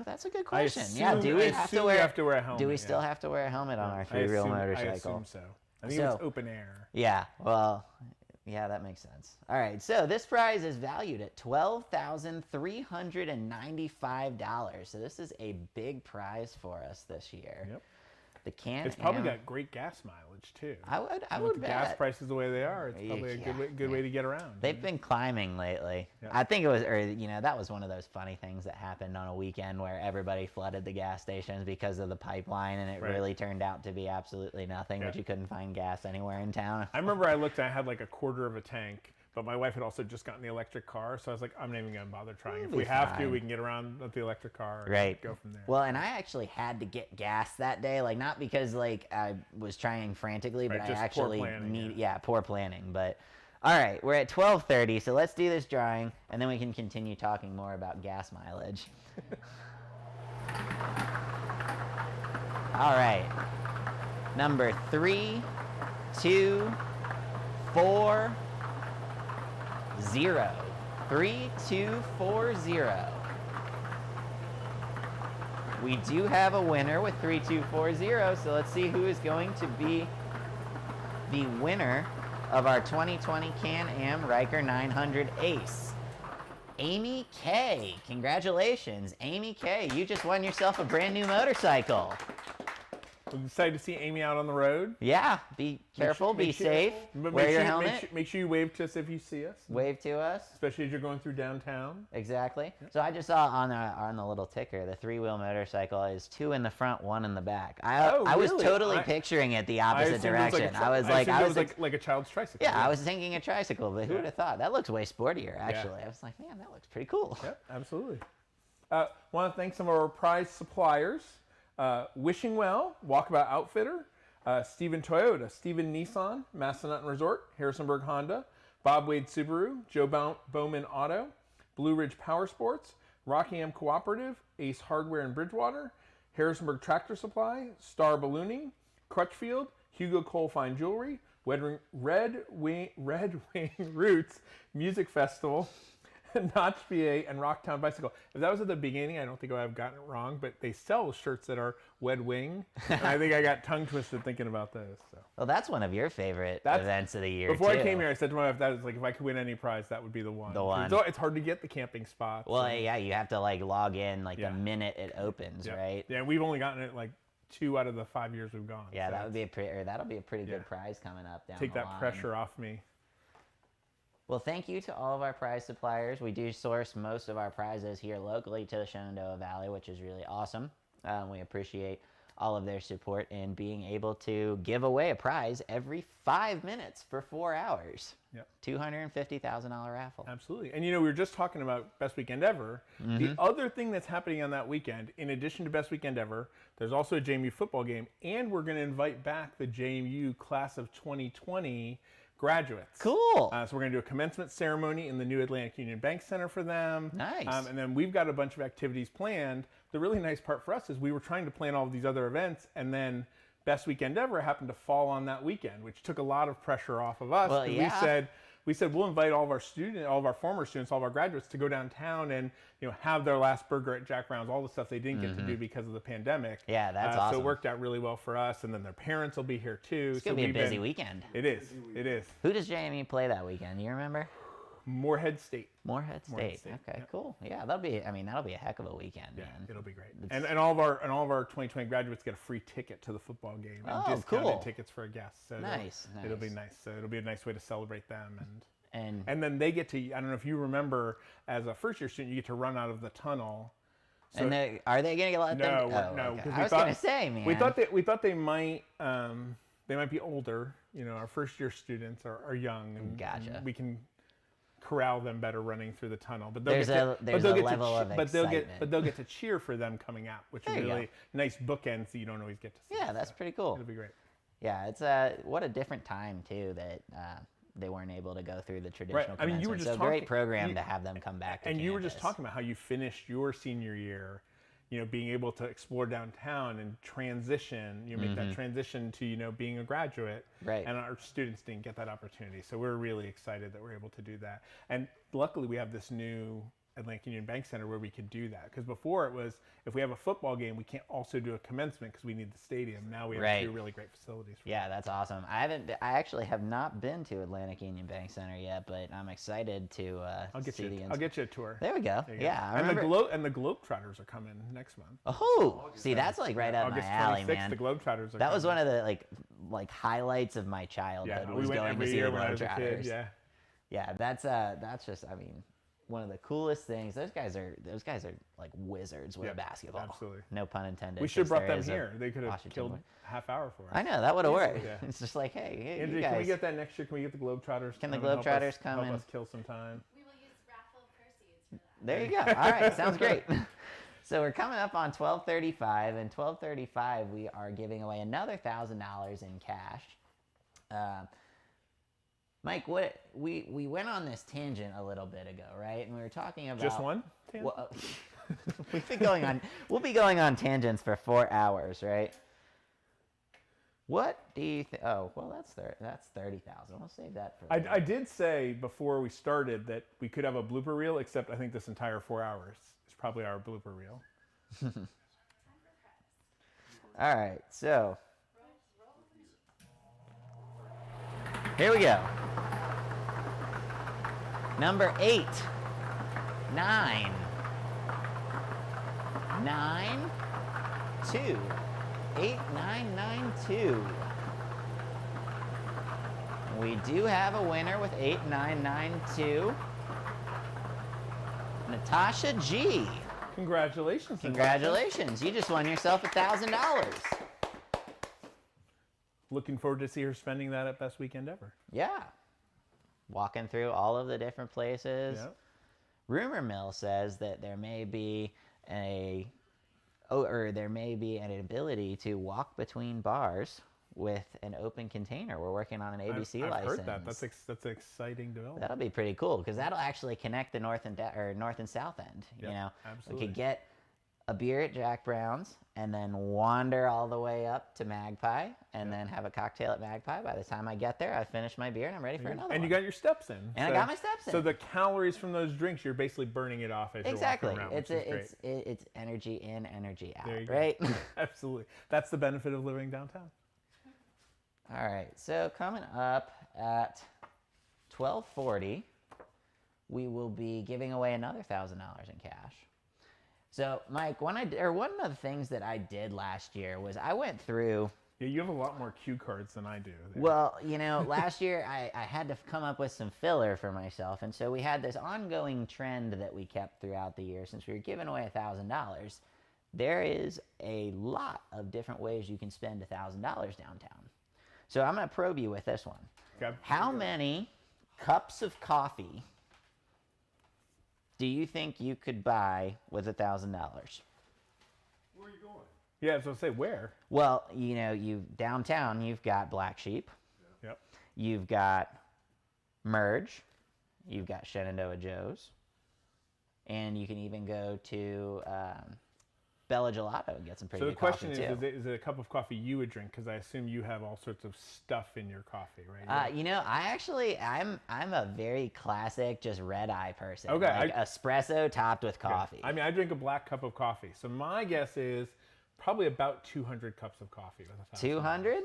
that's a good question. Yeah, assume- do we I have to assume wear? we have to wear a helmet, Do we yeah. still have to wear a helmet on our I three-wheel motorcycle? I assume so. I think So- it's open air. Yeah. Well, yeah, that makes sense. All right. So this prize is valued at $12,395. So this is a big prize for us this year. Yep. The Can-Am. It's probably got great gas mileage too. I would With the bet. gas prices the way they are, it's probably a good way to get around. They've been climbing lately. Yeah. I think it was, or that was one of those funny things that happened on a weekend where everybody flooded the gas stations because of the pipeline, and it Right. really turned out to be absolutely nothing. Yeah. But you couldn't find gas anywhere in town. I remember I looked and I had like a quarter of a tank, but my wife had also just gotten the electric car, so I was like, I'm not even gonna bother trying. It'll If we be have to, fine. we can get around with the electric car and Right. go from there. Well, and I actually had to get gas that day, like not because like I was trying frantically, but Right, I just poor actually planning, poor planning. But all right, we're at 12:30, so let's do this drawing, and then we can continue talking more about gas mileage. All right, number 3, 2, 4, 0. 3, 2, 4, 0. We do have a winner with 3240, so let's see who is going to be the winner of our 2020 Can-Am Riker 900 Ace. Amy K. Congratulations, Amy K. You just won yourself a brand new motorcycle. We're excited to see Amy out on the road. Yeah, be careful, be safe, But wear your helmet, Make sure you wave to us if you see us, wave to us. especially as you're going through downtown. Exactly. So I just saw on the little ticker, the three-wheel motorcycle is 2 in the front, 1 in the back. I was really? totally picturing it the opposite direction. I was like, like a child's tricycle. yeah, I was thinking a tricycle, but who would have thought? That looks way sportier, actually. I was like, man, that looks pretty cool. Yep, absolutely. Want to thank some of our prize suppliers. Wishing Well, Walkabout Outfitter, Stephen Toyota, Stephen Nissan, Massanutten Resort, Harrisonburg Honda, Bob Wade Subaru, Joe Bowman Auto, Blue Ridge Power Sports, Rockingham Cooperative, Ace Hardware in Bridgewater, Harrisonburg Tractor Supply, Star Ballooning, Crutchfield, Hugo Cole Fine Jewelry, Red Wing Roots Music Festival, Notch VA, and Rocktown Bicycle. If that was at the beginning, I don't think I would have gotten it wrong, but they sell shirts that are Wed Wing, and I think I got tongue twisted thinking about those. So. Well, that's one of your favorite events of the year, Before too. I came here, I said to my wife, that is like, if I could win any prize, that would be the one. The one. It's hard to get the camping spots. Well, yeah, you have to like log in like Yeah. the minute it opens, Yeah. right? Yeah, we've only gotten it like 2 out of the 5 years we've gone. Yeah, so that would be that'll be a pretty Yeah. good prize coming up down take the that line. pressure off me. Well, thank you to all of our prize suppliers. We do source most of our prizes here locally to the Shenandoah Valley, which is really awesome. We appreciate all of their support in being able to give away a prize every 5 minutes for 4 hours. Yep. $250,000 raffle. Absolutely. And we were just talking about Best Weekend Ever. The other thing that's happening on that weekend, in addition to Best Weekend Ever, there's also a JMU football game, and we're going to invite back the JMU class of 2020 graduates. Cool. So we're going to do a commencement ceremony in the new Atlantic Union Bank Center for them. Nice. And then we've got a bunch of activities planned. The really nice part for us is we were trying to plan all of these other events, and then Best Weekend Ever happened to fall on that weekend, which took a lot of pressure off of us. Well, And yeah. we said, we said we'll invite all of our former students, all of our graduates to go downtown and have their last burger at Jack Brown's, all the stuff they didn't get to do because of the pandemic. Yeah, that's awesome. So it worked out really well for us, and then their parents will be here too. It's gonna be a busy weekend. It is. It is. Who does JME play that weekend? You remember? Morehead State. Morehead State. Okay, cool. Yeah, that'll be a heck of a weekend, Yeah, man. it'll be great. And all of our 2020 graduates get a free ticket to the football game. And Oh, discounted cool. tickets for a guest. So Nice, It'll be nice. nice. So it'll be a nice way to celebrate them And and then they get to. I don't know if you remember, as a first year student, you get to run out of the tunnel. So are they gonna get let them? no, Oh, no. okay. 'Cause I was gonna say, man. We thought they might be older. Our first year students are young, and Gotcha. we can corral them better running through the tunnel. But There's a level of but they'll excitement. get to cheer for them coming out, which There is you really nice bookends that you don't always get to see. Yeah, that's pretty cool. It'll be great. Yeah, it's what a different time too that they weren't able to go through the traditional. I mean, you were commencement. just So great talking- program to have them come back to And you were just campus. talking about how you finished your senior year, being able to explore downtown and transition, make that transition to, being a graduate. Right. And our students didn't get that opportunity. So we're really excited that we're able to do that. And luckily we have this new Atlantic Union Bank Center where we could do that. Because before it was, if we have a football game, we can't also do a commencement because we need the stadium. Now we have Right. two really great facilities. For Yeah, that's awesome. I actually have not been to Atlantic Union Bank Center yet, but I'm excited to I'll get see I'll get you a tour. There we go. There you go. Yeah, I and remember. the Globetrotters are coming next month. Oh, see, that's like right up my August alley, 26th, man. the Globetrotters are That was coming. one of the like highlights of my childhood. Yeah, was we went going every to see year the when I was a Globetrotters. kid. Yeah. Yeah, that's just one of the coolest things. Those guys are like wizards with Yeah, basketball. absolutely. No pun intended. We should have 'cause brought there them is a here. They could have Washington killed one. a half hour for us. I know that would have worked. Yeah. It's just like, hey, Andrew, you guys. can we get that next year? Can we get the Globetrotters? Can the come and Globetrotters come help and- us kill some time? We will use raffle proceeds for that. There you go. All right, sounds great. So we're coming up on 12:35, and 12:35 we are giving away another $1,000 in cash. Mike, what we went on this tangent a little bit ago, right? And we were talking about Just one? Well, we'll be going on tangents for 4 hours, right? What do you think? Oh, well, that's 30,000. We'll save that for. I did say before we started that we could have a blooper reel, except I think this entire 4 hours is probably our blooper reel. All right, so here we go. Number 8, 9, 9, 2, 8992. We do have a winner with 8992. Natasha G. Congratulations. Congratulations. You just won yourself $1,000. Looking forward to see her spending that at Best Weekend Ever. Yeah. Walking through all of the different places. Yeah. Rumor mill says that there may be an ability to walk between bars with an open container. We're working on an ABC I've license. heard that. That's an exciting development. That'll be pretty cool because that'll actually connect the north and south end. Yep, You know, absolutely. we could get a beer at Jack Brown's and then wander all the way up to Magpie and then have a cocktail at Magpie. By the time I get there, I finish my beer and I'm ready for another And one. you got your steps in. And I got my steps in. So the calories from those drinks, you're basically burning it off as Exactly. you're walking around, which is great. It's energy in, energy out, There you go. right? Absolutely. That's the benefit of living downtown. All right. So coming up at 12:40, we will be giving away another $1,000 in cash. So, Mike, one of the things that I did last year was I went through. Yeah, you have a lot more cue cards than I do. there. Well, you know, last year I had to come up with some filler for myself, and so we had this ongoing trend that we kept throughout the year since we were giving away $1,000. There is a lot of different ways you can spend $1,000 downtown. So I'm going to probe you with this one. Okay. How many cups of coffee do you think you could buy with $1,000? Where are you going? Yeah, so say where? Well, you know, downtown you've got Black Sheep, Yep. you've got Merge, you've got Shenandoah Joe's, and you can even go to Bella Gelato gets some pretty So the good question coffee is, too. is it a cup of coffee you would drink? Because I assume you have all sorts of stuff in your coffee, right? You know, I'm a very classic, just red eye person. Okay, like espresso topped with coffee. I mean, I drink a black cup of coffee. So my guess is probably about 200 cups of coffee. 200?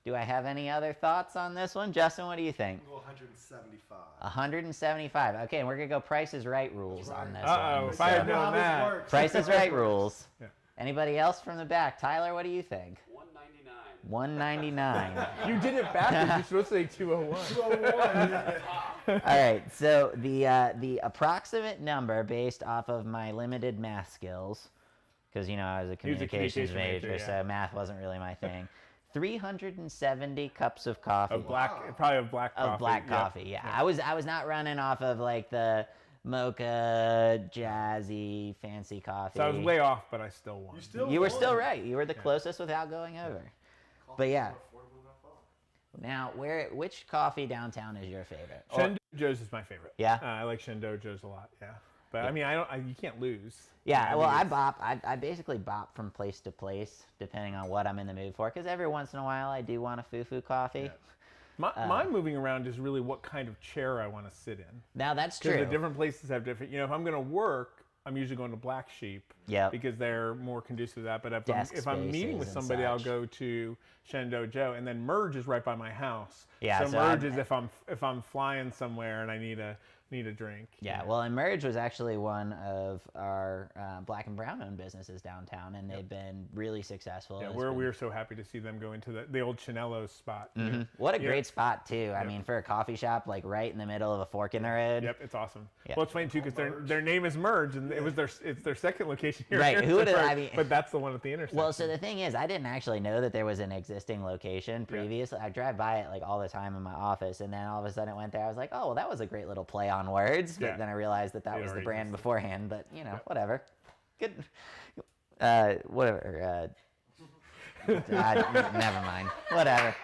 Do I have any other thoughts on this one? Justin, what do you think? I'll go 175. 175. Okay, and we're going to go Price is Right rules on this Uh-oh, one. if I had So, known that. Price is Right rules. Yeah. Anybody else from the back? Tyler, what do you think? 199. 199. You did it backwards. You're supposed to say 201. All right, so the approximate number based off of my limited math skills, because, you know, I was a communications major, yeah. so math wasn't really my thing. 370 cups of coffee. Probably of black coffee. Of black coffee, yeah. I was not running off of like the mocha, jazzy, fancy coffee. So I was way off, but I still won. You were still right. You were the closest without going over. But yeah. Now, which coffee downtown is your favorite? Shenandoah Joe's is my favorite. Yeah? I like Shenandoah Joe's a lot. Yeah. But I mean, you can't lose. Yeah, well, I basically bop from place to place depending on what I'm in the mood for. Because every once in a while, I do want a foo-foo coffee. Yeah. My moving around is really what kind of chair I want to sit in. Now, that's true. Because the different places have different. You know, if I'm going to work, I'm usually going to Black Sheep. Yep. Because they're more conducive to that. But if I'm meeting with spaces somebody, and I'll such. go to Shenandoah Joe, and then Merge is right by my house. Yeah, So Merge is if I'm flying somewhere and I need a drink. Yeah, well, and Merge was actually one of our black and brown owned businesses downtown, and they've been really successful. Yeah, It's we been- were so happy to see them go into the old Chinello's spot. Mhm. What a Yeah. great spot too. I mean, for a coffee shop, like right in the middle of a fork in the road. Yep, it's awesome. Yeah. Well, it's funny too because their name is Merge, and it's their second location here. Right, who would've- I mean- but that's the one at the intersection. Well, so the thing is, I didn't actually know that there was an existing location previously. I drive by it like all the time in my office, and then all of a sudden it went there. I was like, oh, well, that was a great little play on words. But Yeah. then I realized that It was the already brand existed. beforehand. But you know, whatever. Good. Whatever. Never mind. Whatever.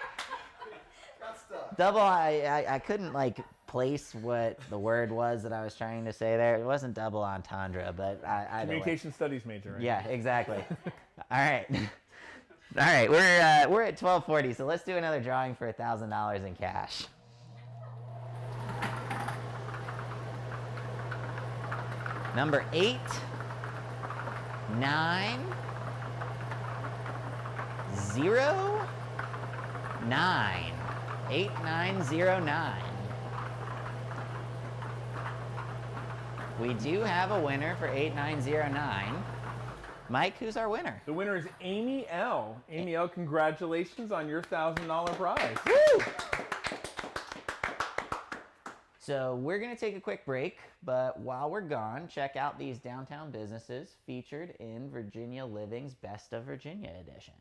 Double. I couldn't like place what the word was that I was trying to say there. It wasn't double entendre, but I Communication studies major. Right? Yeah, exactly. All right. All right, we're at 12:40, so let's do another drawing for $1,000 in cash. Number 8, 9, 0, 9. 8909. We do have a winner for 8909. Mike, who's our winner? The winner is Amy L. Amy L, congratulations on your $1,000 prize. Woo! So we're going to take a quick break, but while we're gone, check out these downtown businesses featured in Virginia Living's Best of Virginia edition.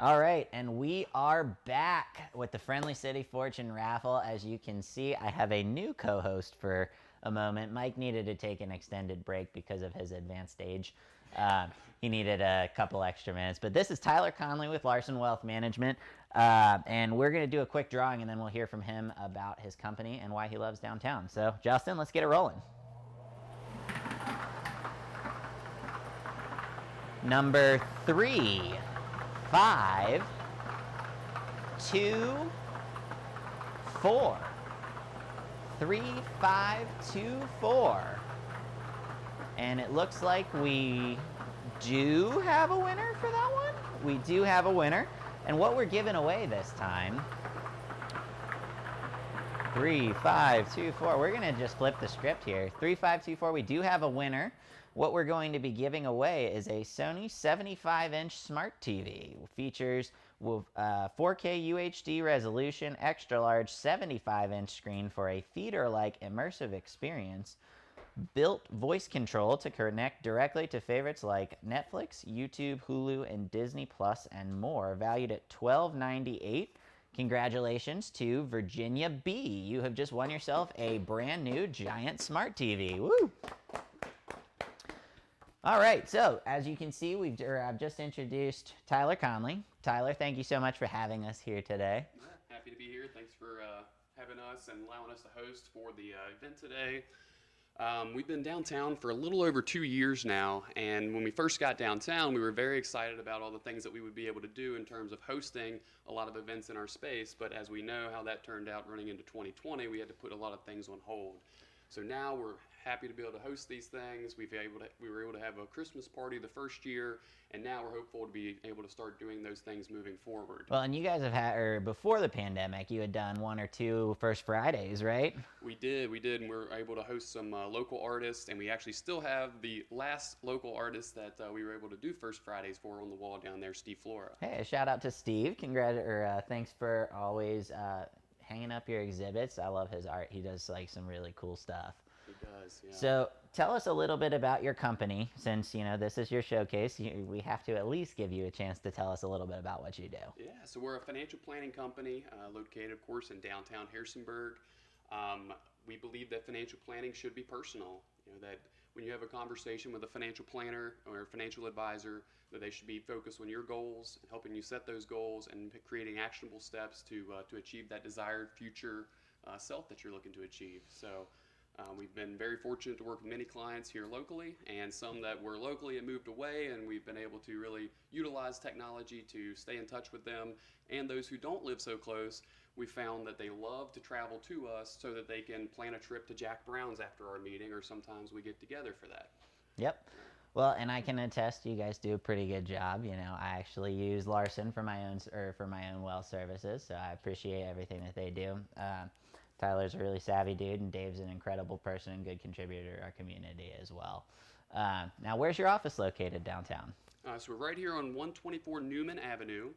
All right, and we are back with the Friendly City Fortune Raffle. As you can see, I have a new co-host for a moment. Mike needed to take an extended break because of his advanced age. He needed a couple extra minutes. But this is Tyler Conley with Larson Wealth Management, and we're going to do a quick drawing, and then we'll hear from him about his company and why he loves downtown. So, Justin, let's get it rolling. Number 3, 5, 2, 4. 3, 5, 2, 4. And it looks like we do have a winner for that one. We do have a winner. And what we're giving away this time, 3, 5, 2, 4. We're going to just flip the script here. 3, 5, 2, 4. We do have a winner. What we're going to be giving away is a Sony 75-inch smart TV. Features 4K UHD resolution, extra large 75-inch screen for a theater-like immersive experience, built voice control to connect directly to favorites like Netflix, YouTube, Hulu, and Disney Plus, and more, valued at $12.98. Congratulations to Virginia B. You have just won yourself a brand new giant smart TV. Woo! All right, so as you can see, I've just introduced Tyler Conley. Tyler, thank you so much for having us here today. Happy to be here. Thanks for having us and allowing us to host for the event today. We've been downtown for a little over 2 years now, and when we first got downtown, we were very excited about all the things that we would be able to do in terms of hosting a lot of events in our space, but as we know how that turned out running into 2020, we had to put a lot of things on hold. So now we're happy to be able to host these things. We were able to have a Christmas party the first year, and now we're hopeful to be able to start doing those things moving forward. Well, and you guys have had, or before the pandemic, you had done 1 or 2 First Fridays, right? We did, and we were able to host some local artists, and we actually still have the last local artist that we were able to do First Fridays for on the wall down there, Steve Flora. Hey, a shout out to Steve. Thanks for always hanging up your exhibits. I love his art. He does like some really cool stuff. He does, yeah. So tell us a little bit about your company. Since this is your showcase, we have to at least give you a chance to tell us a little bit about what you do. Yeah, so we're a financial planning company located, of course, in downtown Harrisonburg. We believe that financial planning should be personal. That when you have a conversation with a financial planner or a financial advisor, that they should be focused on your goals, helping you set those goals, and creating actionable steps to achieve that desired future self that you're looking to achieve. So we've been very fortunate to work with many clients here locally, and some that were locally and moved away, and we've been able to really utilize technology to stay in touch with them. And those who don't live so close, we found that they love to travel to us so that they can plan a trip to Jack Brown's after our meeting, or sometimes we get together for that. Yep. Well, and I can attest you guys do a pretty good job. I actually use Larson for my own well services, so I appreciate everything that they do. Tyler's a really savvy dude, and Dave's an incredible person and good contributor to our community as well. Now, where's your office located downtown? So we're right here on 124 Newman Avenue.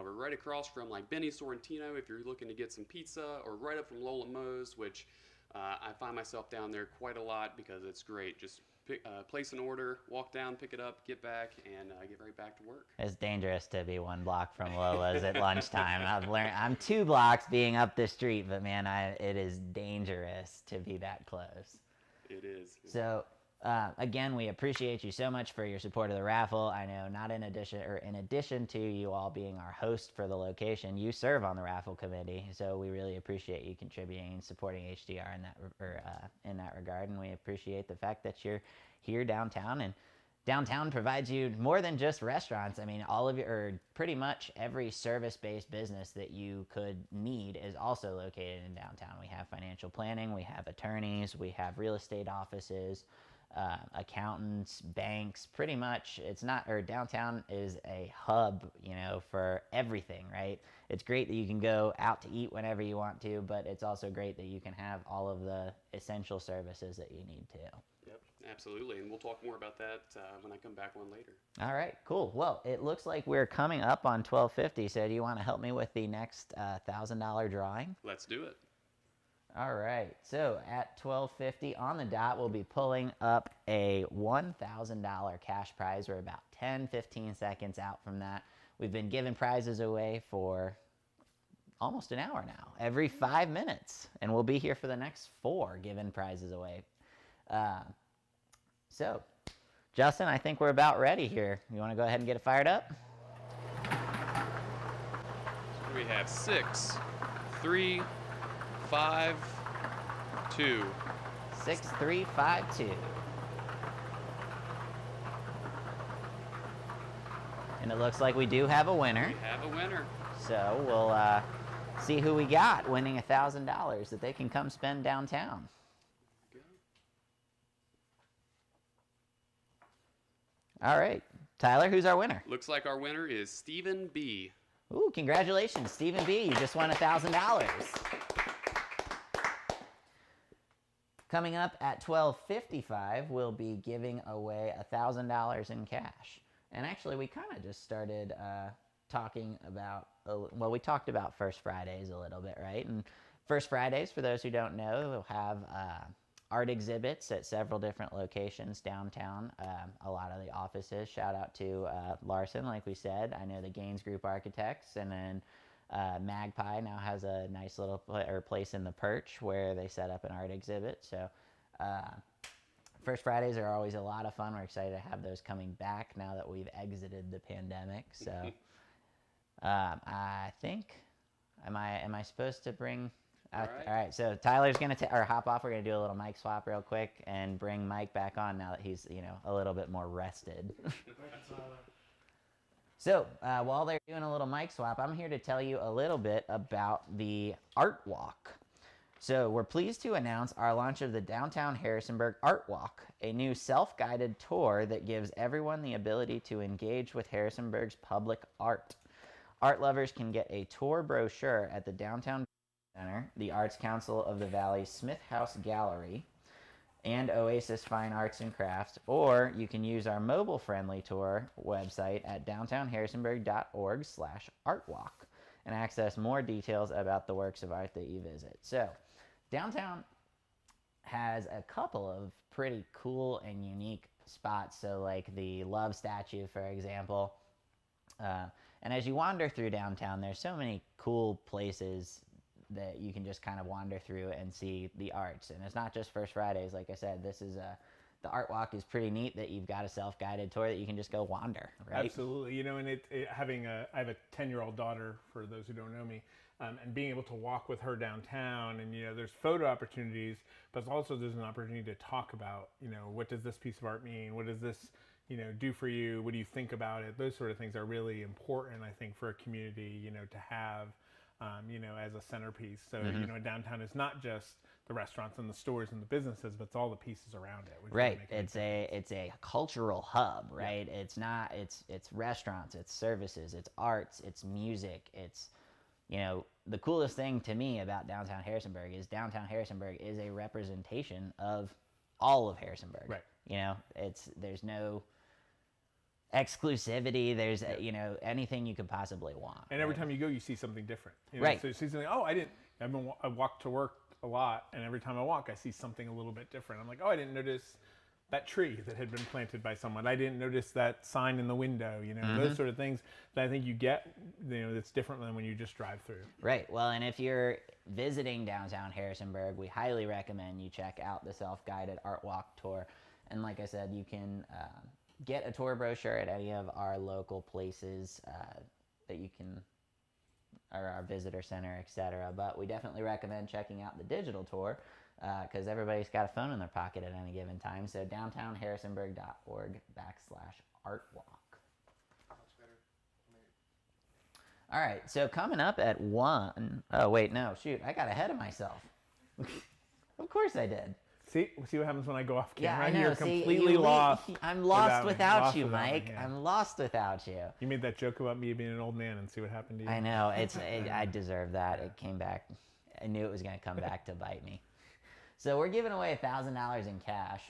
We're right across from like Benny Sorrentino if you're looking to get some pizza, or right up from Lola Mo's, which I find myself down there quite a lot because it's great. Just place an order, walk down, pick it up, get back, and get right back to work. It's dangerous to be 1 block from Lola's at lunchtime. I've learned I'm 2 blocks being up the street, but man, it is dangerous to be that close. It is. So again, we appreciate you so much for your support of the raffle. I know in addition to you all being our host for the location, you serve on the raffle committee. So we really appreciate you contributing and supporting HDR in that regard. And we appreciate the fact that you're here downtown, and downtown provides you more than just restaurants. I mean, pretty much every service-based business that you could need is also located in downtown. We have financial planning, we have attorneys, we have real estate offices, accountants, banks. Pretty much downtown is a hub, for everything, right? It's great that you can go out to eat whenever you want to, but it's also great that you can have all of the essential services that you need to. Yep, absolutely, and we'll talk more about that when I come back on later. All right, cool. Well, it looks like we're coming up on 12:50, so do you want to help me with the next $1,000 drawing? Let's do it. All right, so at 12:50 on the dot, we'll be pulling up a $1,000 cash prize. We're about 10-15 seconds out from that. we've been giving prizes away for almost an hour now, every 5 minutes, and we'll be here for the next 4 giving prizes away. So, Justin, I think we're about ready here. You want to go ahead and get it fired up? We have 6, 3, 5, 2. 6, 3, 5, 2. And it looks like we do have a winner. We have a winner. So we'll see who we got winning $1,000 that they can come spend downtown. All right. Tyler, who's our winner? Looks like our winner is Stephen B. Ooh, congratulations, Stephen B. You just won $1,000. Coming up at 12:55, we'll be giving away $1,000 in cash. And actually, we kind of just started talking about, well, we talked about First Fridays a little bit, right? And First Fridays, for those who don't know, we'll have art exhibits at several different locations downtown. A lot of the offices, shout out to Larson, like we said. I know the Gaines Group Architects, and then Magpie now has a nice little place in the Perch where they set up an art exhibit. So First Fridays are always a lot of fun. We're excited to have those coming back now that we've exited the pandemic. So I think, am I supposed to bring? All right. So Tyler's gonna hop off. We're gonna do a little mic swap real quick and bring Mike back on now that he's a little bit more rested. So while they're doing a little mic swap, I'm here to tell you a little bit about the Art Walk. So we're pleased to announce our launch of the Downtown Harrisonburg Art Walk, a new self-guided tour that gives everyone the ability to engage with Harrisonburg's public art. Art lovers can get a tour brochure at the Downtown Center, the Arts Council of the Valley Smith House Gallery, and Oasis Fine Arts and Crafts, or you can use our mobile-friendly tour website at downtownharrisonburg.org/artwalk and access more details about the works of art that you visit. So, downtown has a couple of pretty cool and unique spots. So like the Love statue, for example. And as you wander through downtown, there's so many cool places that you can just kind of wander through and see the arts. And it's not just First Fridays. Like I said, the Art Walk is pretty neat that you've got a self-guided tour that you can just go wander, right? Absolutely. And I have a 10-year-old daughter, for those who don't know me, and being able to walk with her downtown, and there's photo opportunities, but also there's an opportunity to talk about, what does this piece of art mean? What does this, do for you? What do you think about it? Those sort of things are really important, I think, for a community, to have, as a centerpiece. So, downtown is not just the restaurants and the stores and the businesses, but it's all the pieces around it. Right. It's a cultural hub, right? Yeah. It's restaurants, it's services, it's arts, it's music, it's, the coolest thing to me about downtown Harrisonburg is a representation of all of Harrisonburg. Right. There's no exclusivity. There's anything you could possibly want. And every time you go, you see something different. Right. So you see something. Oh, I walk to work a lot, and every time I walk, I see something a little bit different. I'm like, oh, I didn't notice that tree that had been planted by someone. I didn't notice that sign in the window. Those sort of things that I think you get. That's different than when you just drive through. Right. Well, and if you're visiting downtown Harrisonburg, we highly recommend you check out the self-guided Art Walk tour. And like I said, you can get a tour brochure at any of our local places that you can, or our visitor center, etc. But we definitely recommend checking out the digital tour because everybody's got a phone in their pocket at any given time. So downtownharrisonburg.org/artwalk. All right, so coming up at 1. Oh, wait, no, shoot. I got ahead of myself. Of course I did. See what happens when I go off camera? Yeah, I know. You're completely lost. I'm lost without you, Mike. Yeah. I'm lost without you. You made that joke about me being an old man, and see what happened to you. I know. I deserve that. It came back. I knew it was going to come back to bite me. So we're giving away $1,000 in cash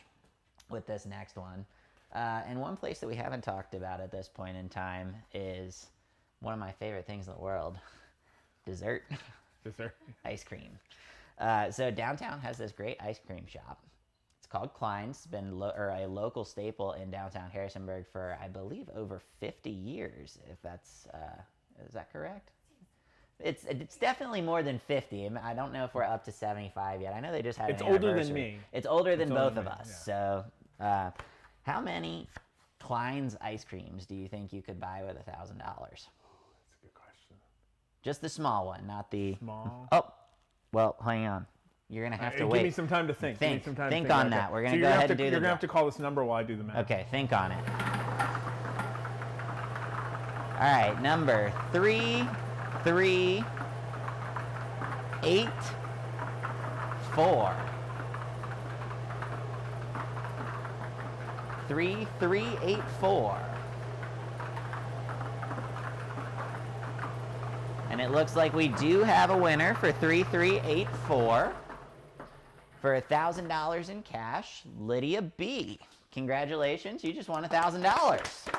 with this next one. And one place that we haven't talked about at this point in time is one of my favorite things in the world, dessert. Ice cream. So downtown has this great ice cream shop. It's called Klein's. It's been a local staple in downtown Harrisonburg for, I believe, over 50 years. If that's is that correct? It's definitely more than 50. I don't know if we're up to 75 yet. I know they just had. It's an older than anniversary. me. It's older than It's older both than of me, us. yeah. So, how many Klein's ice creams do you think you could buy with $1,000? That's a good question. Just the small one, not the Small. Oh, well, hang on. You're gonna have to wait. Give me some time to think. Give me Think. some time Think to on Okay. that. We're gonna So go you're ahead and do You're the gonna have to call this number while I do the math. Okay, think on it. All right, number 3, 3, 8, 4. 3, 3, 8, 4. And it looks like we do have a winner for 3384 for $1,000 in cash. Lydia B. Congratulations, you just won $1,000.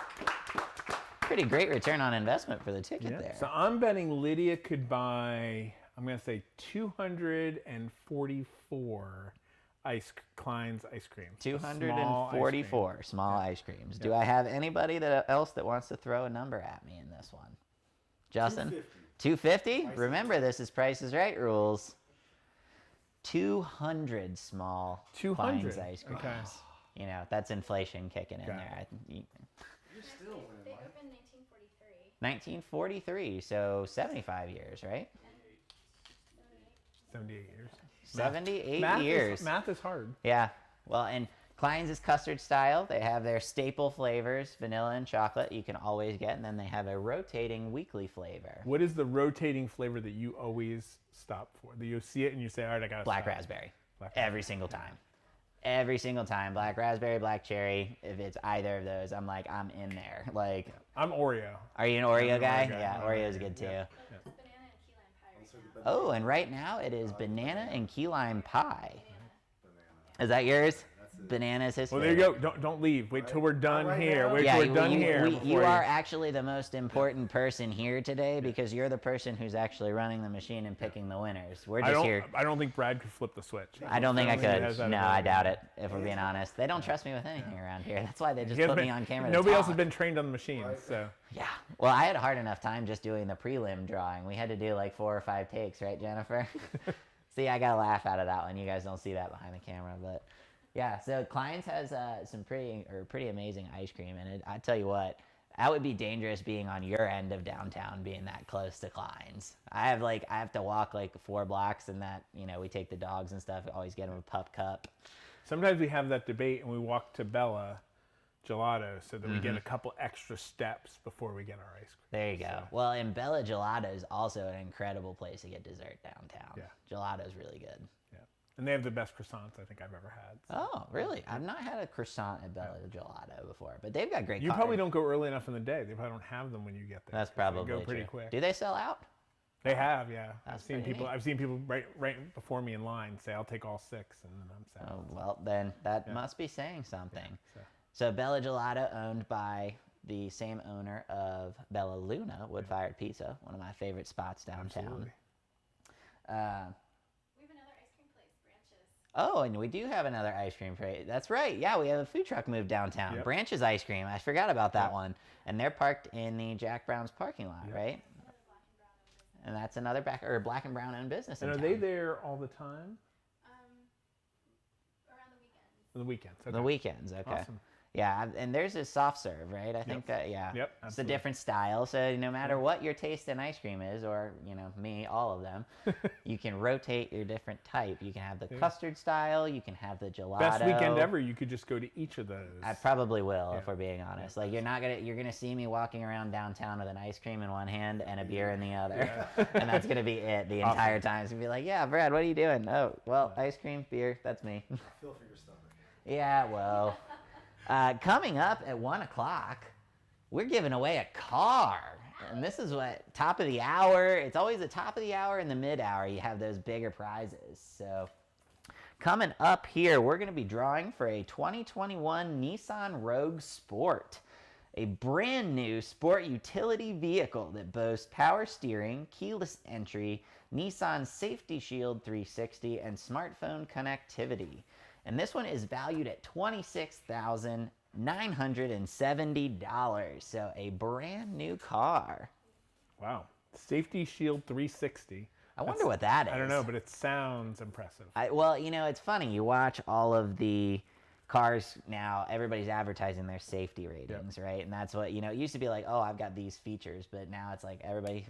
Pretty great return on investment for the ticket there. So I'm betting Lydia could buy, I'm going to say 244 Klein's ice cream. 244 small ice creams. Do I have anybody else that wants to throw a number at me in this one? Justin? 250? Remember, this is Price is Right rules. 200 small 200 Klein's ice creams. Okay. You know, that's inflation kicking in Got there. You're still winning, They Mike. opened 1943. 1943, so 75 years, right? 78 years. 78 Math years. Math is hard. Yeah. Well, and Klein's is custard style. They have their staple flavors, vanilla and chocolate, you can always get, and then they have a rotating weekly flavor. What is the rotating flavor that you always stop for? That you see it and you say, all right, I got to Black raspberry. Black Every single time. Every single time. Black raspberry, black cherry. If it's either of those, I'm like, I'm in there. Like, I'm Oreo. are you an Oreo guy? guy. Yeah, I'm an Oreo's Oreo good too. guy. Banana and key lime pie right Also now. the banana. Oh, and right now it is banana and key lime pie. Banana. Is that yours? That's it. Bananas his Well, there you favorite. go. Don't leave. Wait till we're done right here. now? Wait Yeah, till we're done here. you before are actually the most important person here today because you're the person who's actually running the machine and picking the winners. We're just here. I don't think Brad could flip the switch. I don't think I he has could. that No, I ability. doubt it, if we're being honest. They don't trust me with anything around here. That's why they just He hasn't put me been- on camera to Nobody else has talk. been trained on the machines, so Yeah. Well, I had a hard enough time just doing the prelim drawing. We had to do like 4 or 5 takes, right, Jennifer? See, I got a laugh out of that one. You guys don't see that behind the camera, but yeah. So Klein's has some pretty amazing ice cream, and I tell you what, that would be dangerous being on your end of downtown, being that close to Klein's. I have to walk like 4 blocks, and that we take the dogs and stuff. Always get them a pup cup. sometimes we have that debate and we walk to Bella Gelato so that we get a couple extra steps before we get our ice cream. There you go. Well, and Bella Gelato is also an incredible place to get dessert downtown. Yeah. Gelato's really good. Yeah, and they have the best croissants I think I've ever had. So. Oh, really? I've not had a croissant at Bella Gelato before, but they've got great You coffee. probably don't go early enough in the day. They probably don't have them when you get there. That's 'cause they probably go pretty true. quick. Do they sell out? They have, yeah. That's I've seen pretty people. neat. I've seen people right before me in line say, "I'll take all 6," and then I'm sad. Oh, well, then that Yeah. must be saying something. So. So Bella Gelato, owned by the same owner of Bella Luna, Wood-Fired Pizza, one of my favorite spots downtown. Absolutely. We have another ice cream place, Branches. Oh, and we do have another ice cream place. That's right. Yeah, we have a food truck moved downtown. Yep. Branches Ice Cream. I forgot about that Yep. one. And they're parked in the Jack Brown's parking lot, Yep. right? And that's another black and brown owned business. And in are they town. there all the time? Around the weekends. On the weekends. Okay. The weekends, okay. Awesome. Yeah, and theirs is soft serve, right? I think that, yeah. Yep, It's a absolutely. different style, so no matter what your taste in ice cream is, or, me, all of them, you can rotate your different type. You can have the custard style, you can have the gelato. Best weekend ever. You could just go to each of those. I probably will, if Yeah. we're being honest. Like, you're gonna see me walking around downtown with an ice cream in one hand and a beer in the other. And that's gonna be it the entire time. It's gonna be like, yeah, Brad, what are you doing? Oh, well, ice cream, beer, that's me. Feel for your stomach. Yeah, well. Coming up at 1 o'clock, we're giving away a car. And this is what, top of the hour. It's always the top of the hour and the mid hour. You have those bigger prizes. So coming up here, we're going to be drawing for a 2021 Nissan Rogue Sport. A brand new sport utility vehicle that boasts power steering, keyless entry, Nissan Safety Shield 360, and smartphone connectivity. And this one is valued at $26,970. So a brand new car. Wow. Safety Shield 360. I wonder what that is. I don't know, but it sounds impressive. Well, you know, it's funny. You watch all of the cars now, everybody's advertising their safety ratings, right? And that's what, you know, it used to be like, oh, I've got these features, but now it's like everybody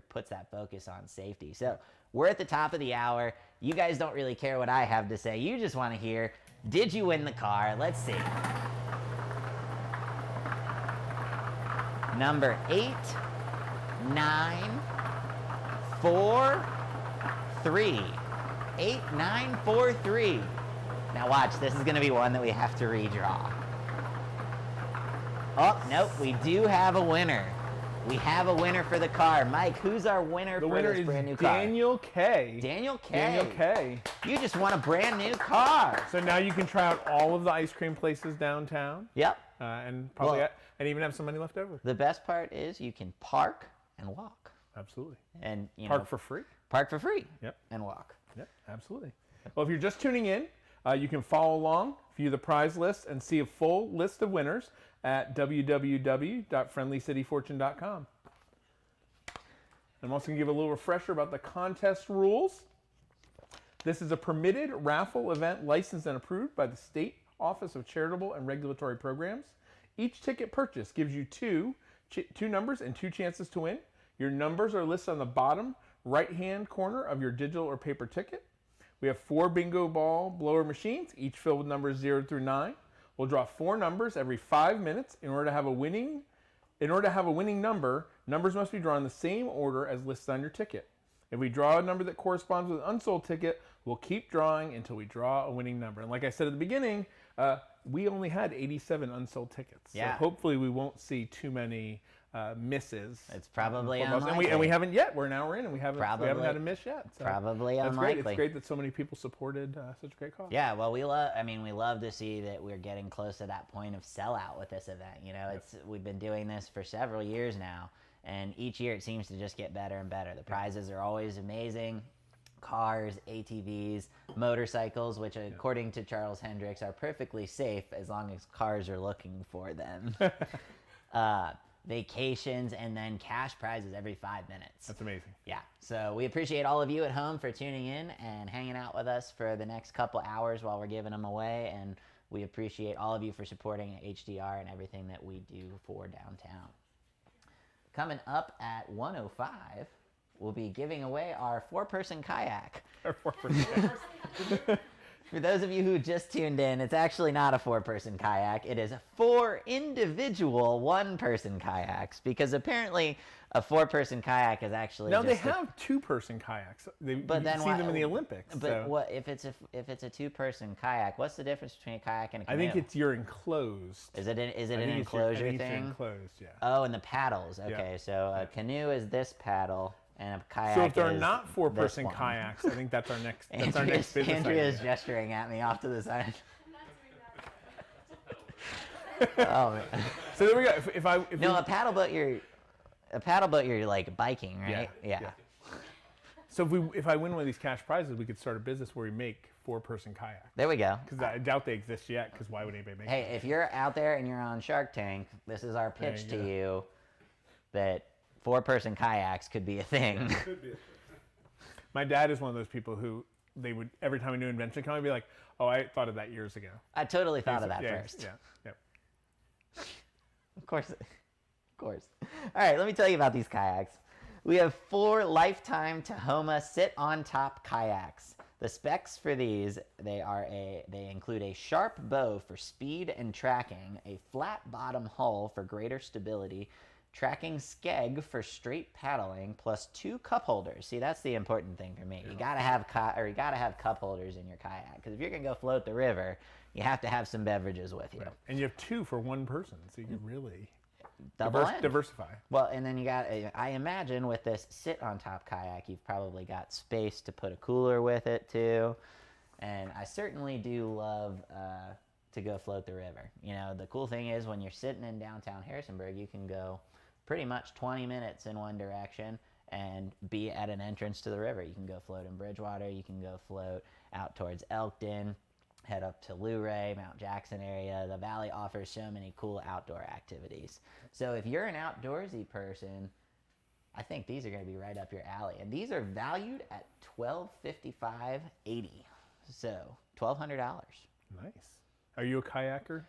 puts that focus on safety. So we're at the top of the hour. You guys don't really care what I have to say. You just want to hear, did you win the car? Let's see. Number 8, 9, 4, 3. 8, 9, 4, 3. Now watch, this is going to be one that we have to redraw. Oh, nope, we do have a winner. We have a winner for the car. Mike, who's our winner for this brand new car? Daniel K. Daniel K. Daniel K. You just won a brand new car. So now you can try out all of the ice cream places downtown. Yep. And probably Well, and even have some money left over. The best part is you can park and walk. Absolutely. And you Park know, for free. park for free. Yep. And walk. Yep, absolutely. Well, if you're just tuning in, you can follow along, view the prize list, and see a full list of winners at www.friendlycityfortune.com. I'm also going to give a little refresher about the contest rules. This is a permitted raffle event licensed and approved by the State Office of Charitable and Regulatory Programs. Each ticket purchase gives you two numbers and 2 chances to win. Your numbers are listed on the bottom right-hand corner of your digital or paper ticket. We have 4 bingo ball blower machines, each filled with numbers 0 through 9. We'll draw 4 numbers every 5 minutes. In order to have a winning number, numbers must be drawn in the same order as listed on your ticket. If we draw a number that corresponds with an unsold ticket, we'll keep drawing until we draw a winning number. And like I said at the beginning, we only had 87 unsold tickets. Yeah. So hopefully we won't see too many misses. It's probably and unlikely. we haven't yet. We're an hour in and we haven't had a miss yet. So Probably that's unlikely. great. It's great that so many people supported such a great cause. Yeah, well, we love to see that we're getting close to that point of sellout with this event. You know, we've been doing this for several years now, and each year it seems to just get better and better. The prizes are always amazing. Cars, ATVs, motorcycles, which according to Charles Hendricks are perfectly safe as long as cars are looking for them. Vacations, and then cash prizes every 5 minutes. That's amazing. Yeah, so we appreciate all of you at home for tuning in and hanging out with us for the next couple hours while we're giving them away, and we appreciate all of you for supporting HDR and everything that we do for downtown. Coming up at 1:05, we'll be giving away our 4-person kayak. Or 4%. For those of you who just tuned in, it's actually not a 4-person kayak. It is 4 individual 1-person kayaks, because apparently a 4-person kayak is actually Now just they have 2-person kayaks. But you then see why, them in the Olympics. But so. what if it's a 2-person kayak? What's the difference between a kayak and a I canoe? think you're enclosed. Is it an I think enclosure I think thing? You're enclosed, yeah. Oh, and the paddles. Okay, so a canoe is this paddle, and a kayak. So if they're is not 4-person this one. kayaks, I think that's our next. That's our next business Andrea's idea. gesturing at me off to the side. Oh man. So there we go. A paddle boat. You're like biking, right? Yeah. So if I win one of these cash prizes, we could start a business where we make 4-person kayaks. There we go. Because I doubt they exist yet. Because why would anybody make? Hey, if you're out there and you're on Shark Tank, this is our pitch to you that 4-person kayaks could be a thing. Could be a thing. My dad is one of those people who they would every time a new invention come, I'd be like, "Oh, I thought of that years ago." I totally thought of that Yeah, first. Yeah. Of course. All right, let me tell you about these kayaks. We have 4 Lifetime Tahoma sit-on-top kayaks. The specs for these, they include a sharp bow for speed and tracking, a flat bottom hull for greater stability, tracking skeg for straight paddling, plus 2 cup holders. See, that's the important thing for me. You gotta have cup holders in your kayak, because if you're gonna go float the river, you have to have some beverages with you. Right. And you have 2 for 1 person, so you can really Diversify. diversify. Well, and then you got, I imagine with this sit-on-top kayak, you've probably got space to put a cooler with it too. And I certainly do love to go float the river. You know, the cool thing is when you're sitting in downtown Harrisonburg, you can go pretty much 20 minutes in one direction and be at an entrance to the river. You can go float in Bridgewater. You can go float out towards Elkton. head up to Luray, Mount Jackson area. The Valley offers so many cool outdoor activities. So if you're an outdoorsy person, I think these are going to be right up your alley. And these are valued at $1,255.80. So $1,200. Nice. Are you a kayaker?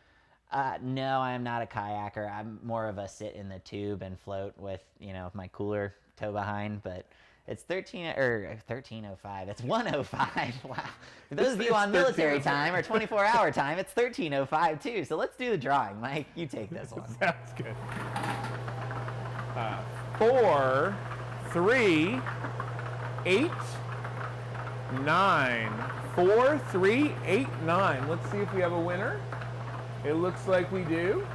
No, I'm not a kayaker. I'm more of a sit in the tube and float with, my cooler tow behind. But it's 1305. It's 105. Wow. For those of you on military time or 24-hour time, it's 1305 too. So let's do the drawing. Mike, you take this one. Sounds good. 4, 3, 8, 9. 4, 3, 8, 9. Let's see if we have a winner. It looks like we do.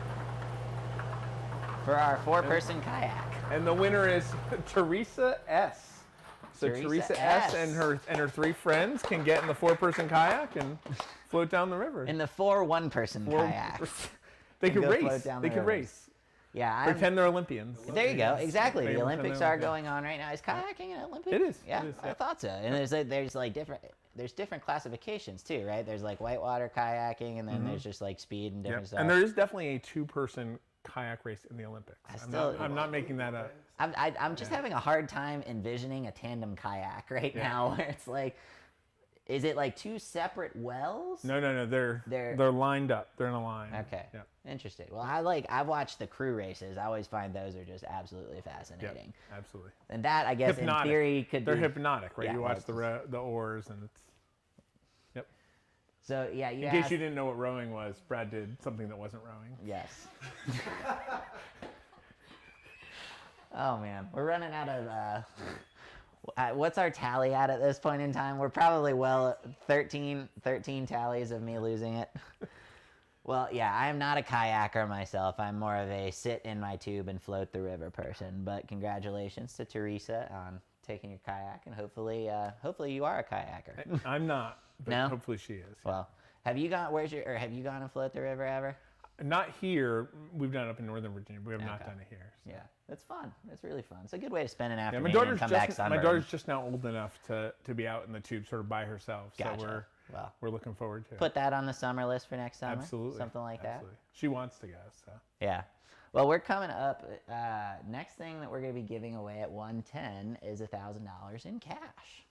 For our 4-person kayak. And the winner is Teresa S. So Teresa Teresa S. S. and her 3 friends can get in the 4-person kayak and float down the river. In the 4 one-person kayaks. They could go race. float down They the could rivers. race. Yeah, Pretend they're Olympians. there you go. Exactly. They The pretend Olympics they're are Olympians. going on right now. Is kayaking an Olympic? It is. Yeah, It is, I yeah. thought so. And there's like different classifications too, right? There's like whitewater kayaking, and then there's just like speed and Yep. different stuff. And there is definitely a 2-person kayak race in the Olympics. I'm not making that up. I'm just having a hard time envisioning a tandem kayak right now, where it's like, is it like 2 separate wells? No. They're lined up. They're in a line. Okay. Yeah. Interesting. Well, I've watched the crew races. I always find those are just absolutely Yeah. fascinating. Absolutely. And that, I guess, Hypnotic. in theory, could They're be. hypnotic, right? Yeah, You watch that's the oars, and it's. Yep. So yeah, you In case asked- you didn't know what rowing was, Brad did something that wasn't rowing. Yes. Oh man, we're running out of. What's our tally at this point in time? We're probably 13 tallies of me losing it. Well, yeah, I am not a kayaker myself. I'm more of a sit in my tube and float the river person. But congratulations to Teresa on taking your kayak, and hopefully you are a kayaker. I'm not, but No? hopefully she is. Well, have you gone and float the river ever? Not here. We've done it up in Northern Virginia. But we have not Okay. done it here. So. Yeah, it's fun. It's really fun. It's a good way to spend an Yeah, afternoon and come back my sunburned. daughter's just now old enough to be out in the tube sort of by herself. Gotcha. So Well, we're looking forward to it. put that on the summer list for next summer. Absolutely. Something like Absolutely. She wants to go, so. that. Yeah. Well, we're coming up. Next thing that we're going to be giving away at 110 is $1,000 in cash.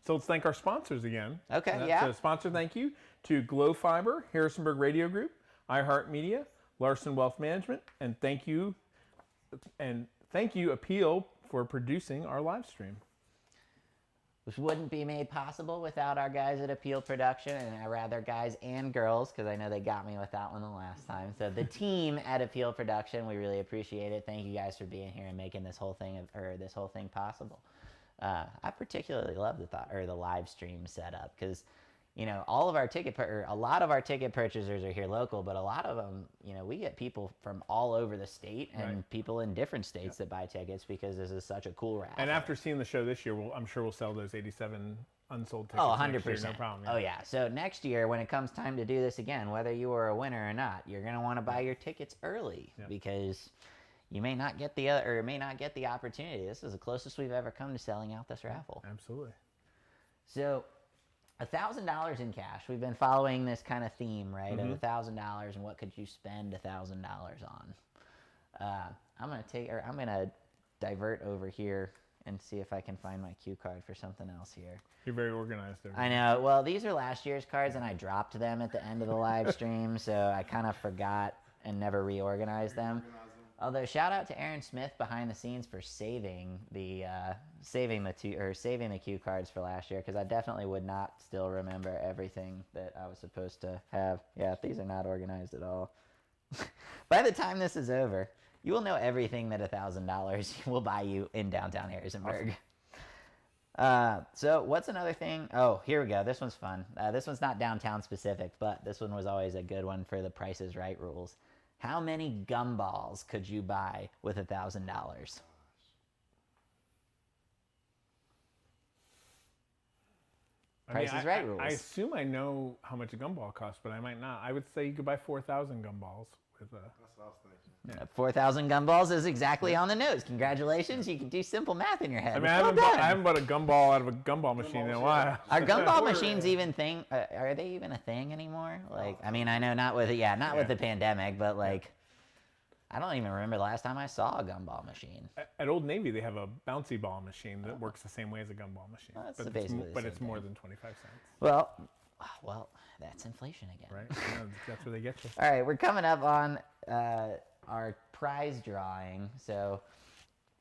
So let's thank our sponsors again. Okay, yeah. So sponsor thank you to Glow Fiber, Harrisonburg Radio Group, iHeartMedia, Larson Wealth Management, and thank you Appeal for producing our live stream. Which wouldn't be made possible without our guys at Appeal Production, and rather guys and girls, because I know they got me with that one the last time. So the team at Appeal Production, we really appreciate it. Thank you guys for being here and making this whole thing possible. I particularly love the live stream setup, because a lot of our ticket purchasers are here local, but a lot of them, we get people from all over the state and Right. people in different states that buy tickets because this is such a cool raffle. And after seeing the show this year, I'm sure we'll sell those 87 unsold tickets. Oh, next 100%. year, no problem. Oh, yeah. So next year, when it comes time to do this again, whether you are a winner or not, you're going to want to buy your tickets early because you may not get the opportunity. This is the closest we've ever come to selling out this raffle. Absolutely. So $1,000 in cash. We've been following this kind of theme, right? Of $1,000 and what could you spend $1,000 on? I'm gonna divert over here and see if I can find my cue card for something else here. You're very organized there. I know. Well, these are last year's cards, and I dropped them at the end of the live stream, so I kind of forgot and never reorganized them. Although shout out to Aaron Smith behind the scenes for saving the cue cards for last year, because I definitely would not still remember everything that I was supposed to have. Yeah, these are not organized at all. By the time this is over, you will know everything that $1,000 will buy you in downtown Harrisonburg. So what's another thing? Oh, here we go. This one's fun. This one's not downtown specific, but this one was always a good one for the Price is Right rules. How many gumballs could you buy with $1,000? Price is Right rules. I assume I know how much a gumball costs, but I might not. I would say you could buy 4,000 gumballs with That's what I was thinking. 4,000 gumballs is exactly on the nose. Congratulations, you can do simple math in your head. I mean, Well done. I haven't bought a gumball out of a gumball machine in a while. Are gumball machines even thing? Are they even a thing anymore? Like, I mean, I know not with with the pandemic, but like, I don't even remember the last time I saw a gumball machine. At Old Navy, they have a bouncy ball machine that works the same way as a gumball machine, Well, that's but basically the same it's more thing. than 25 cents. Well, that's inflation again. Right? Yeah, that's where they get you. All right, we're coming up on our prize drawing. So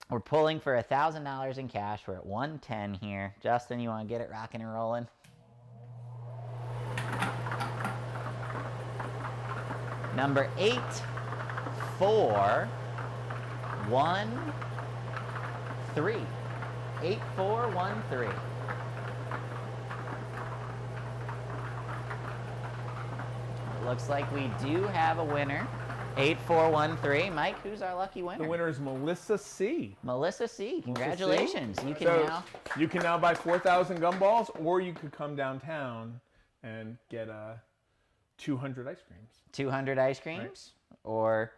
we're pulling for $1,000 in cash. We're at 110 here. Justin, you want to get it rocking and rolling? Number 8413. 8413. Looks like we do have a winner. 8413. Mike, who's our lucky winner? The winner is Melissa C. Melissa C. Congratulations. You can So now. you can now buy 4,000 gumballs, or you could come downtown and get 200 ice creams. 200 ice creams, or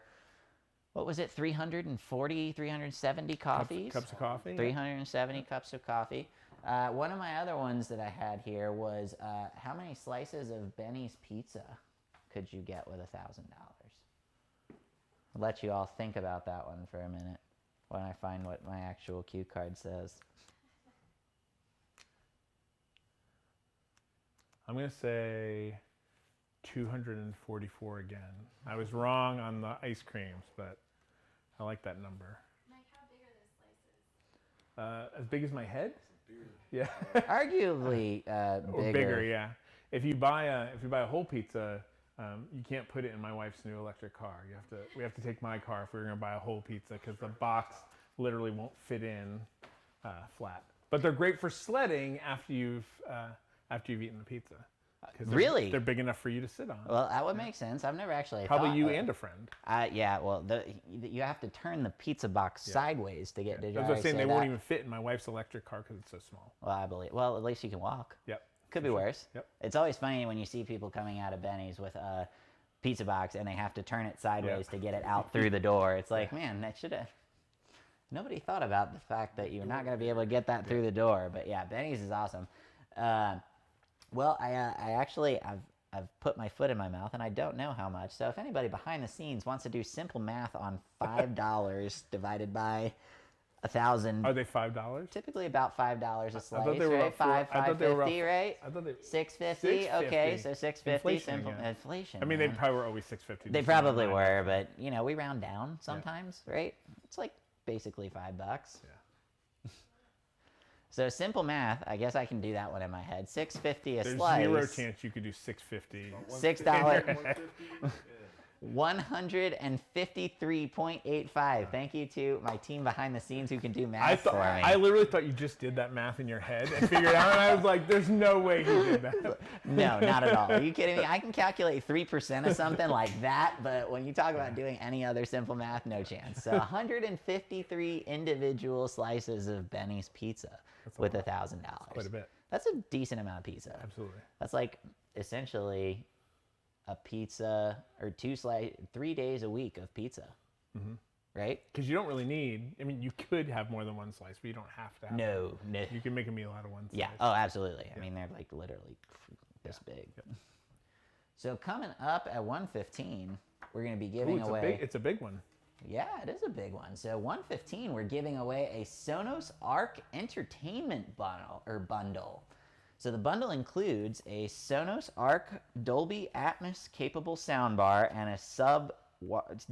what was it, 370 coffees? Cups of coffee. yeah. 370 cups of coffee. One of my other ones that I had here was how many slices of Benny's pizza could you get with $1,000? I'll let you all think about that one for a minute when I find what my actual cue card says. I'm going to say 244 again. I was wrong on the ice creams, but I like that number. Mike, how big are those slices? As big as my head? Yeah. Arguably Or bigger, yeah. If you buy a whole pizza, you can't put it in my wife's new electric car. We have to take my car if we're going to buy a whole pizza, because the box literally won't fit in flat. But they're great for sledding after you've eaten the pizza. 'Cause Really? They're big enough for you to sit on. Well, that would make sense. I've never actually Probably thought you of- and a friend. Yeah, well, you have to turn the pizza box sideways to get. Did you As I was already saying, say they won't that? even fit in my wife's electric car because it's so small. Well, I believe. Well, at least you can walk. Yep. Could be worse. Yep. It's always funny when you see people coming out of Benny's with a pizza box and they have to turn it sideways to get it out through the door. It's like, man, that should have. Nobody thought about the fact that you're not going to be able to get that through the door. But yeah, Benny's is awesome. Well, I've put my foot in my mouth, and I don't know how much. So if anybody behind the scenes wants to do simple math on $5 divided by 1,000, Are they $5? typically about $5 a slice, thought they were right? about I thought they were $5.50, right? I thought they. 650. Okay, so 650. Inflation Simple again. inflation. I mean, they man. probably were always $6.50. They just probably not were, but we round down sometimes, right? It's like basically $5. Yeah. So simple math, I guess I can do that one in my head. $6.50 a There's slice. zero chance you could do $6.50. $6. 153.85. Thank you to my team behind the scenes who can do math for me. I literally thought you just did that math in your head and figured it out, and I was like, "There's no way he did that." No, not at all. Are you kidding me? I can calculate 3% of something like that, but when you talk about doing any other simple math, no chance. So 153 individual slices of Benny's pizza with $1,000. Quite a bit. That's a decent amount of pizza. Absolutely. That's like essentially a pizza or 3 days a week of pizza, right? Because you don't really need. I mean, you could have more than one slice, but you don't have to have. No. You can make a meal out of one slice. Yeah. Oh, absolutely. I mean, they're like literally this big. So coming up at 1:15, we're going to be giving Ooh, away. it's a big one. Yeah, it is a big one. So 1:15, we're giving away a Sonos Arc Entertainment bundle. So the bundle includes a Sonos Arc Dolby Atmos capable soundbar and a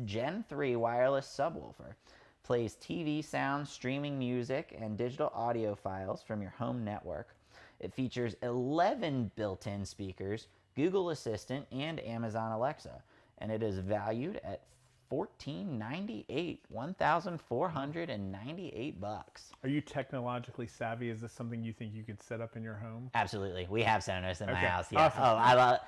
Gen 3 wireless subwoofer. Plays TV sound, streaming music, and digital audio files from your home network. It features 11 built-in speakers, Google Assistant, and Amazon Alexa, and it is valued at $1,498. Are you technologically savvy? Is this something you think you could set up in your home? Absolutely, we have Sonos in my Okay, house. Yeah. awesome. Oh, I love.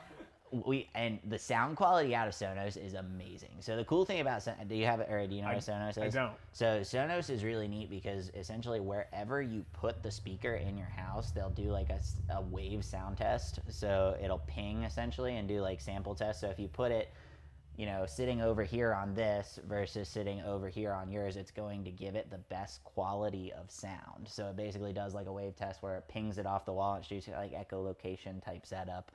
And the sound quality out of Sonos is amazing. So the cool thing about do you have it, or do you know what Sonos is? I don't. So Sonos is really neat because essentially wherever you put the speaker in your house, they'll do like a wave sound test. So it'll ping essentially and do like sample tests. So if you put it sitting over here on this versus sitting over here on yours, it's going to give it the best quality of sound. So it basically does like a wave test where it pings it off the wall and shoots like echolocation type setup.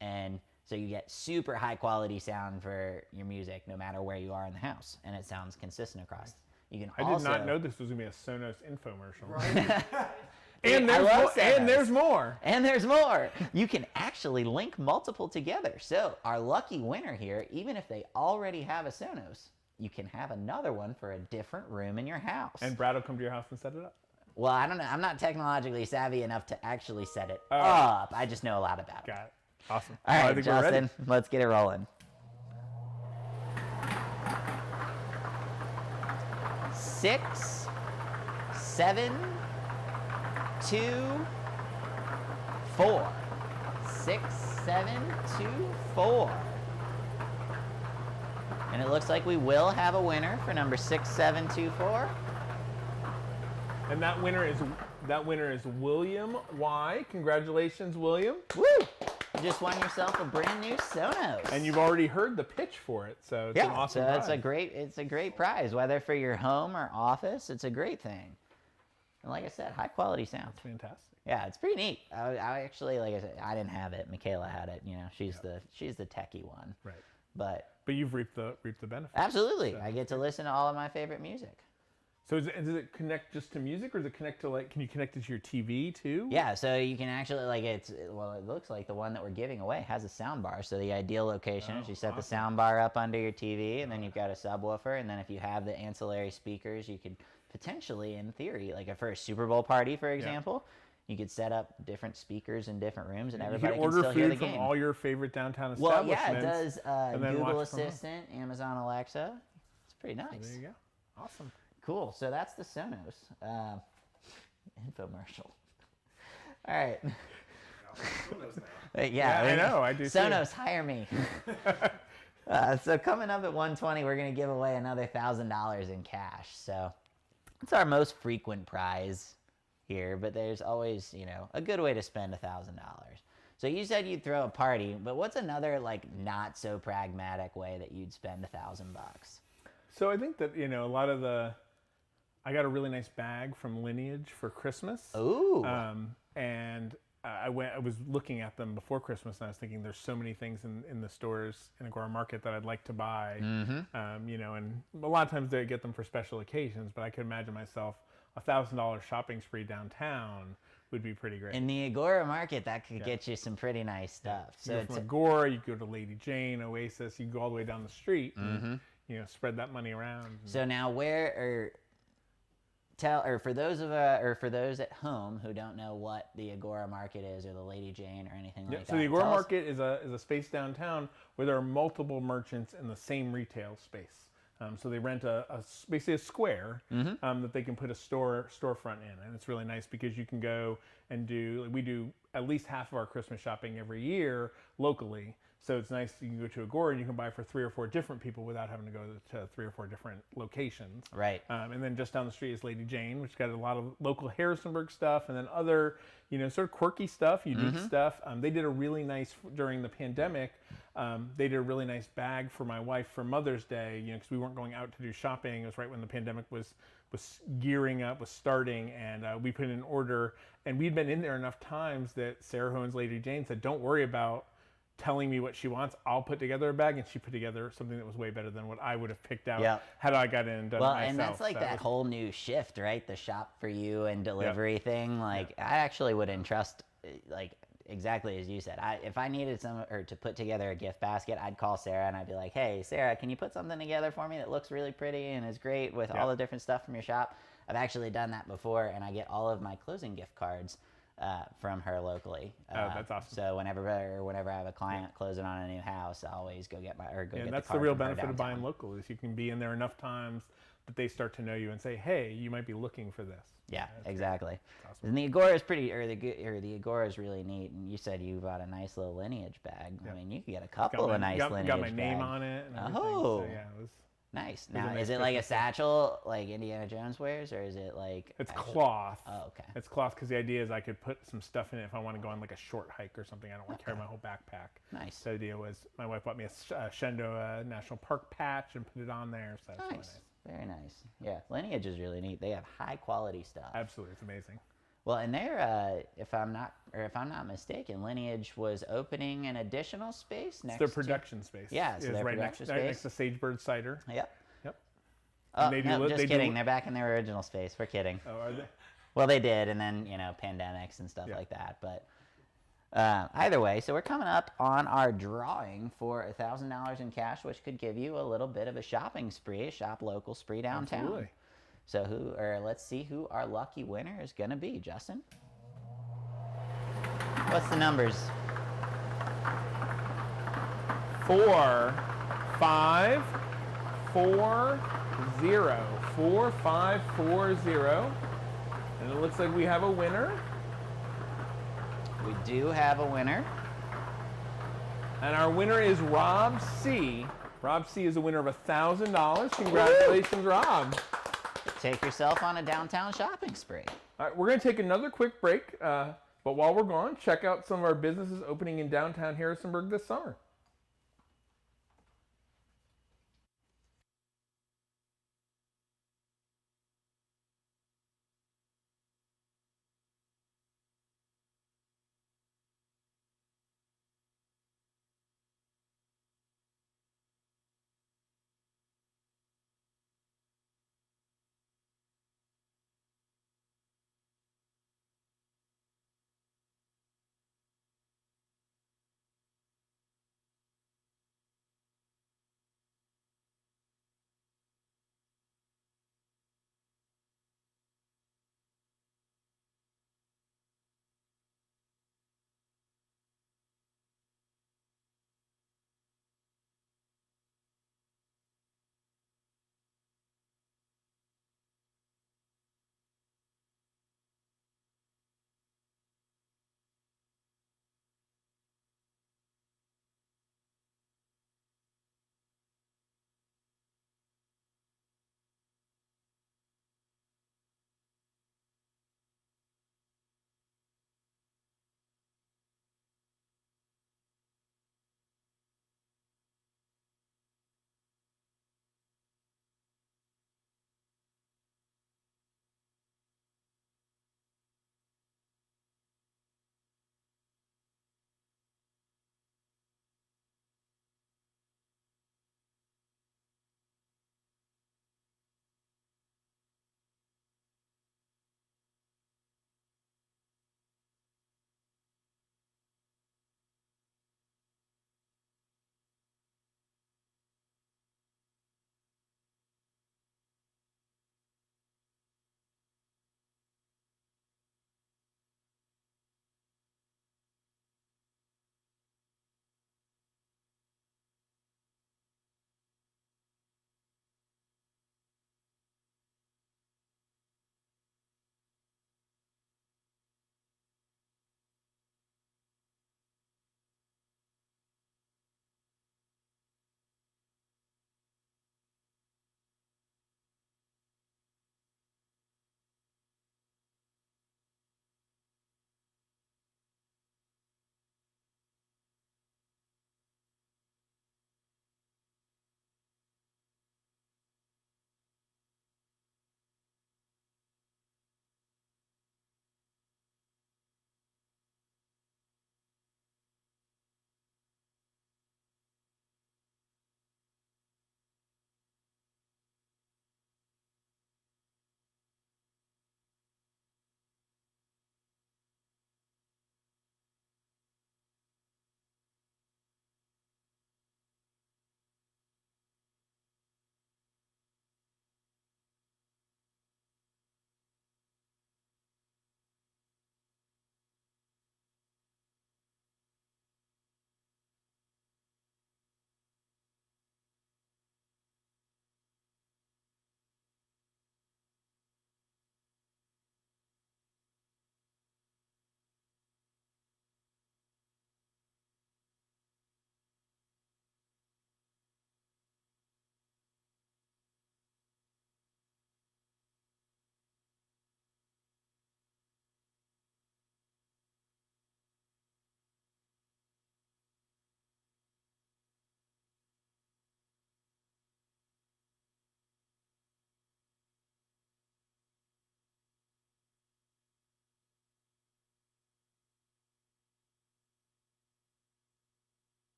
And so you get super high quality sound for your music no matter where you are in the house. And it sounds consistent across. You can I did not know this was going to be a Sonos infomercial. Right? And there's more. And there's more. You can actually link multiple together. So our lucky winner here, even if they already have a Sonos, you can have another one for a different room in your house. And Brad will come to your house and set it up. Well, I don't know. I'm not technologically savvy enough to actually set it up. I just know a lot about it. Got it. Awesome. All Well, I right, think we're ready. Justin, let's get it rolling. 6, 7, 2, 4. 6, 7, 2, 4. And it looks like we will have a winner for number 6724. And that winner is William Y. Congratulations, William. Woo! You just won yourself a brand new Sonos. And you've already heard the pitch for it, so it's an awesome so prize. it's a great prize, whether for your home or office. It's a great thing. And like I said, high quality sound. Fantastic. Yeah, it's pretty neat. I actually, like I said, I didn't have it. Michaela had it. She's the techie one. Right. But you've reaped the benefits. absolutely, So. I get to listen to all of my favorite music. So does it connect just to music, or does it connect to can you connect it to your TV too? Yeah, so you can actually it looks like the one that we're giving away has a sound bar. So the ideal location is you set the sound bar up under your TV, and then you've got a subwoofer, and then if you have the ancillary speakers, you could potentially, in theory, like for a Super Bowl party, for example, you could set up different speakers in different rooms, and everybody you can can order still hear the food from game. all your favorite downtown Well, establishments. yeah, it does. and then Google watch from home. Assistant, Amazon Alexa. It's pretty nice. There you go. Awesome. Cool. So that's the Sonos infomercial. All right. Yeah, I know. I do too. Sonos, hire me. So coming up at 120, we're going to give away another $1,000 in cash. So it's our most frequent prize here, but there's always, a good way to spend $1,000. So you said you'd throw a party, but what's another not so pragmatic way that you'd spend $1,000? So I think that a lot of I got a really nice bag from Lineage for Christmas. Ooh. And I was looking at them before Christmas, and I was thinking there's so many things in the stores in Agora Market that I'd like to buy. And a lot of times they get them for special occasions, but I could imagine myself $1,000 shopping spree downtown would be pretty great. In the Agora Market, that could get you some pretty nice stuff. So So you go from Agora, you go to Lady Jane, Oasis, you go all the way down the street, and, spread that money around. So now for those at home who don't know what the Agora Market is or the Lady Jane or anything like that. So the Agora tell us- Market is a space downtown where there are multiple merchants in the same retail space. So they rent basically a square that they can put a storefront in, and it's really nice because you can go and we do at least half of our Christmas shopping every year locally. So it's nice you can go to Agora and you can buy for 3 or 4 different people without having to go to 3 or 4 different locations. Right. And then just down the street is Lady Jane, which got a lot of local Harrisonburg stuff, and then other, sort of quirky stuff, unique stuff. They did a really nice, during the pandemic, they did a really nice bag for my wife for Mother's Day, because we weren't going out to do shopping. It was right when the pandemic was gearing up, was starting, and we put in an order, and we'd been in there enough times that Sarah Hohen's Lady Jane said, don't worry about telling me what she wants. I'll put together a bag, and she put together something that was way better than what I would have picked out had I got in and done it myself. And that's that whole new shift, right? The shop for you and delivery thing. I actually would entrust, exactly as you said. If I needed to put together a gift basket, I'd call Sarah and I'd be like, hey, Sarah, can you put something together for me that looks really pretty and is great with all the different stuff from your shop? I've actually done that before, and I get all of my closing gift cards from her locally. That's awesome. So whenever I have a client closing on a new house, I always go get and that's the real benefit of buying local, is you can be in there enough times that they start to know you and say, hey, you might be looking for this. Yeah, exactly. Awesome. And the Agora is the Agora is really neat. And you said you bought a nice little Lineage bag. I mean, you could get a couple of nice Lineage bags. Got my name on it and everything. Oh. So, yeah, Nice. a Now, nice is it like a Christmas gift. satchel like Indiana Jones wears, or is it like? It's actual- cloth. Oh, okay. It's cloth because the idea is I could put some stuff in it if I want to go on like a short hike or something. I don't want to carry my whole backpack. Nice. So the idea was my wife bought me a Shenandoah National Park patch and put it on there. So it's really Nice. nice. Very nice. Yeah, Lineage is really neat. They have high quality stuff. Absolutely, it's amazing. Well, and they're if I'm not mistaken, Lineage was opening an additional space next It's their to production space. Yeah, so It's their right production next, right next space. to Sagebird Cider. Yep. Yep. Oh, And they do no, li- just they do kidding. li- They're back in their original space. We're kidding. Oh, are they? Well, they did, and then pandemics and stuff Yeah. like that. But either way, so we're coming up on our drawing for $1,000 in cash, which could give you a little bit of a shopping spree, a shop local spree downtown. Absolutely. So let's see who our lucky winner is gonna be, Justin. What's the numbers? 4, 5, 4, 0. 4, 5, 4, 0. And it looks like we have a winner. We do have a winner. And our winner is Rob C. Rob C is a winner of $1,000. Congratulations, Rob. Take yourself on a downtown shopping spree. All right, we're going to take another quick break. But while we're gone, check out some of our businesses opening in downtown Harrisonburg this summer.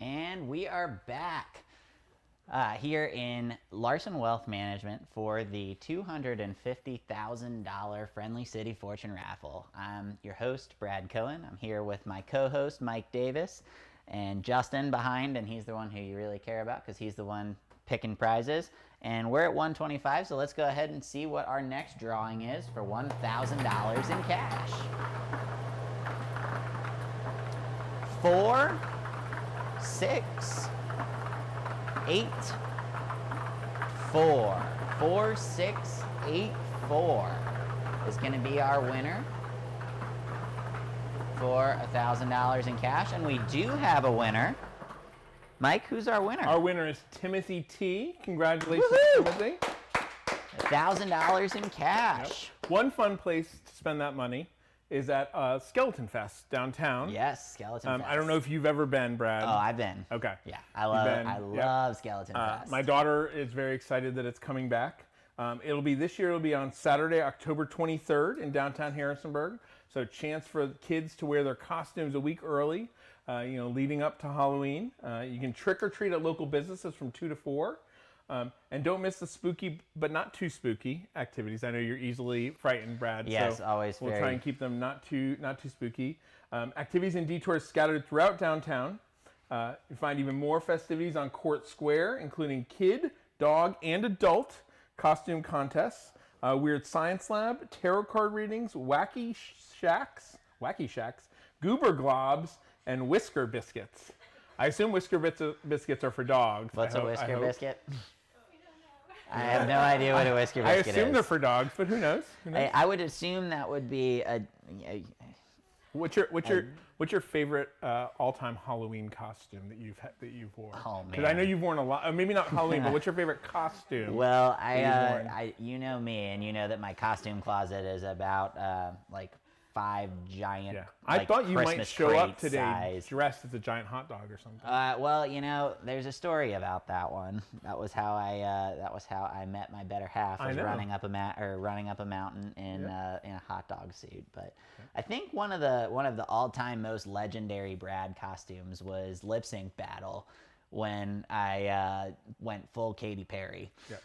And we are back here in Larson Wealth Management for the $250,000 Friendly City Fortune Raffle. I'm your host, Brad Cohen. I'm here with my co-host, Mike Davis, and Justin behind, and he's the one who you really care about because he's the one picking prizes. And we're at 125, so let's go ahead and see what our next drawing is for $1,000 in cash. 4, 6, 8, 4. 4, 6, 8, 4 is going to be our winner for $1,000 in cash. And we do have a winner. Mike, who's our winner? Our winner is Timothy T. Congratulations, Timothy. $1,000 in cash. Yep. One fun place to spend that money is at Skeleton Fest downtown. Yes, Skeleton Fest. I don't know if you've ever been, Brad. Oh, I've been. Okay. Yeah, I love Skeleton Fest. My daughter is very excited that it's coming back. This year it'll be on Saturday, October 23rd in downtown Harrisonburg. So chance for kids to wear their costumes a week early, leading up to Halloween. You can trick or treat at local businesses from 2 to 4. And don't miss the spooky, but not too spooky activities. I know you're easily frightened, Brad. Yes, so always. We'll try and keep them not too spooky. Activities and detours scattered throughout downtown. You find even more festivities on Court Square, including kid, dog, and adult costume contests, weird science lab, tarot card readings, wacky shacks, goober globs, and whisker biscuits. I assume whisker biscuits are for dogs. What's a whisker biscuit? I have no idea what a whisker biscuit is. I assume they're for dogs, but who knows? I would assume that would be a What's your favorite all-time Halloween costume that you've worn? Oh man! Because I know you've worn a lot. Maybe not Halloween, but what's your favorite costume? Well, you know me, and you know that my costume closet is about like 5 giant. Yeah. I like, thought you Christmas might show up today size. dressed as a giant hot dog or something. Well, there's a story about that one. That was how I met my better half. Was running up a mountain in a hot dog suit. But I think one of the all-time most legendary Brad costumes was Lip Sync Battle, when I went full Katy Perry. Yep.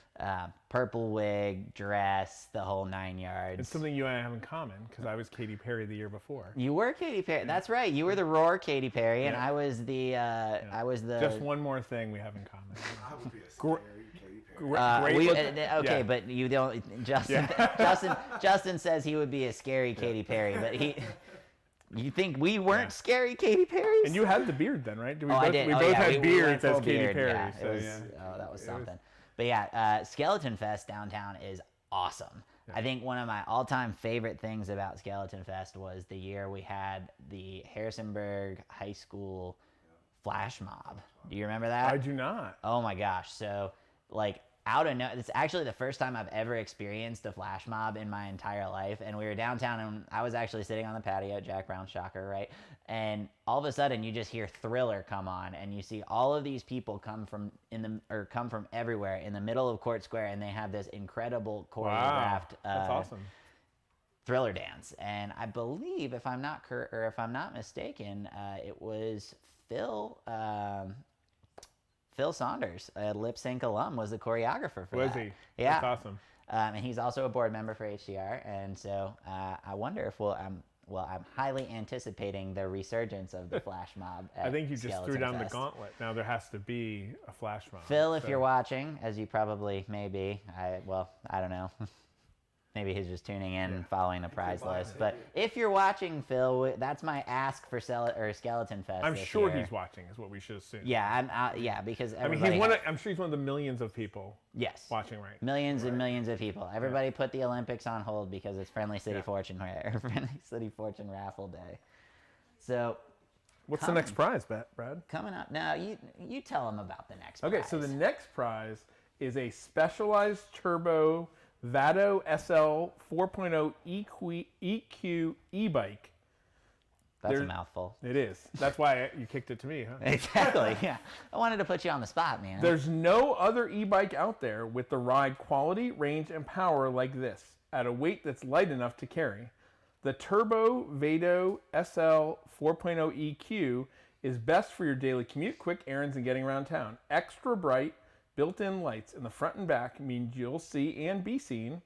Purple wig, dress, the whole 9 yards. It's something you and I have in common, because I was Katy Perry the year before. You were Katy Perry. That's right. You were the Roar Katy Perry, and I was the Just one more thing we have in common. I would be a scary Katy Perry. Okay, but you don't. Justin, Justin says he would be a scary Katy Perry, but he. You think we weren't scary Katy Perrys? And you had the beard then, right? I did. We both had beards as Katy beard. Perry. Yeah, So, that was something. But yeah, Skeleton Fest downtown is awesome. Yeah. I think one of my all-time favorite things about Skeleton Fest was the year we had the Harrisonburg High School flash mob. Do you remember that? I do not. Oh my gosh. So it's actually the first time I've ever experienced a flash mob in my entire life. And we were downtown, and I was actually sitting on the patio at Jack Brown's, shocker, right? And all of a sudden you just hear Thriller come on, and you see all of these people come from everywhere in the middle of Court Square, and they have this incredible choreographed that's awesome. Thriller dance. And I believe, if I'm not mistaken, it was Phil Saunders, a Lip Sync alum, was the choreographer for that. Was he? Yeah. That's awesome. And he's also a board member for HCR. And so I wonder if I'm highly anticipating the resurgence of the flash mob at I think you just Skeleton threw down Fest. the gauntlet. Now there has to be a flash mob. Phil, if you're watching, as you probably may be, I don't know. Maybe he's just tuning in and following the prize list. But if you're watching, Phil, that's my ask for Skeleton Fest. I'm sure year. He's watching, is what we should assume. Yeah, because I'm sure he's one of the millions of people. Yes. Watching right. Millions and millions of people. Everybody put the Olympics on hold because it's Friendly City Fortune Raffle Day. So. What's the next prize, Brad? Coming up now, you tell them about the next prize. Okay, so the next prize is a specialized turbo Vado SL 4.0 EQ e-bike. That's a mouthful. It is. That's why you kicked it to me, huh? Exactly, yeah. I wanted to put you on the spot, man. There's no other e-bike out there with the ride quality, range, and power like this at a weight that's light enough to carry. The Turbo Vado SL 4.0 EQ is best for your daily commute, quick errands, and getting around town. Extra bright, built-in lights in the front and back means you'll see and be seen.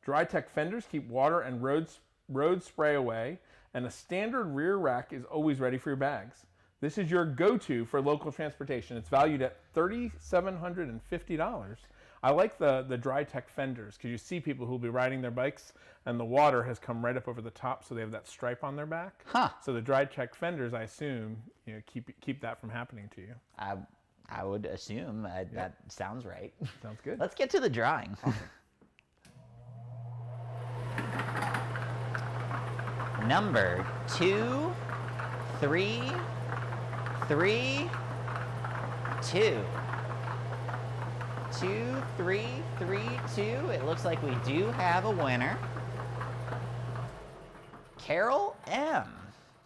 Dry-Tech fenders keep water and road spray away, and a standard rear rack is always ready for your bags. This is your go-to for local transportation. It's valued at $3,750. I like the Dry-Tech fenders because you see people who will be riding their bikes and the water has come right up over the top, so they have that stripe on their back. Huh. So the Dry-Tech fenders, I assume, keep that from happening to you. I would assume that sounds right. Sounds good. Let's get to the drawing. Number 2, 3, 3, 2. 2, 3, 3, 2. It looks like we do have a winner. Carol M.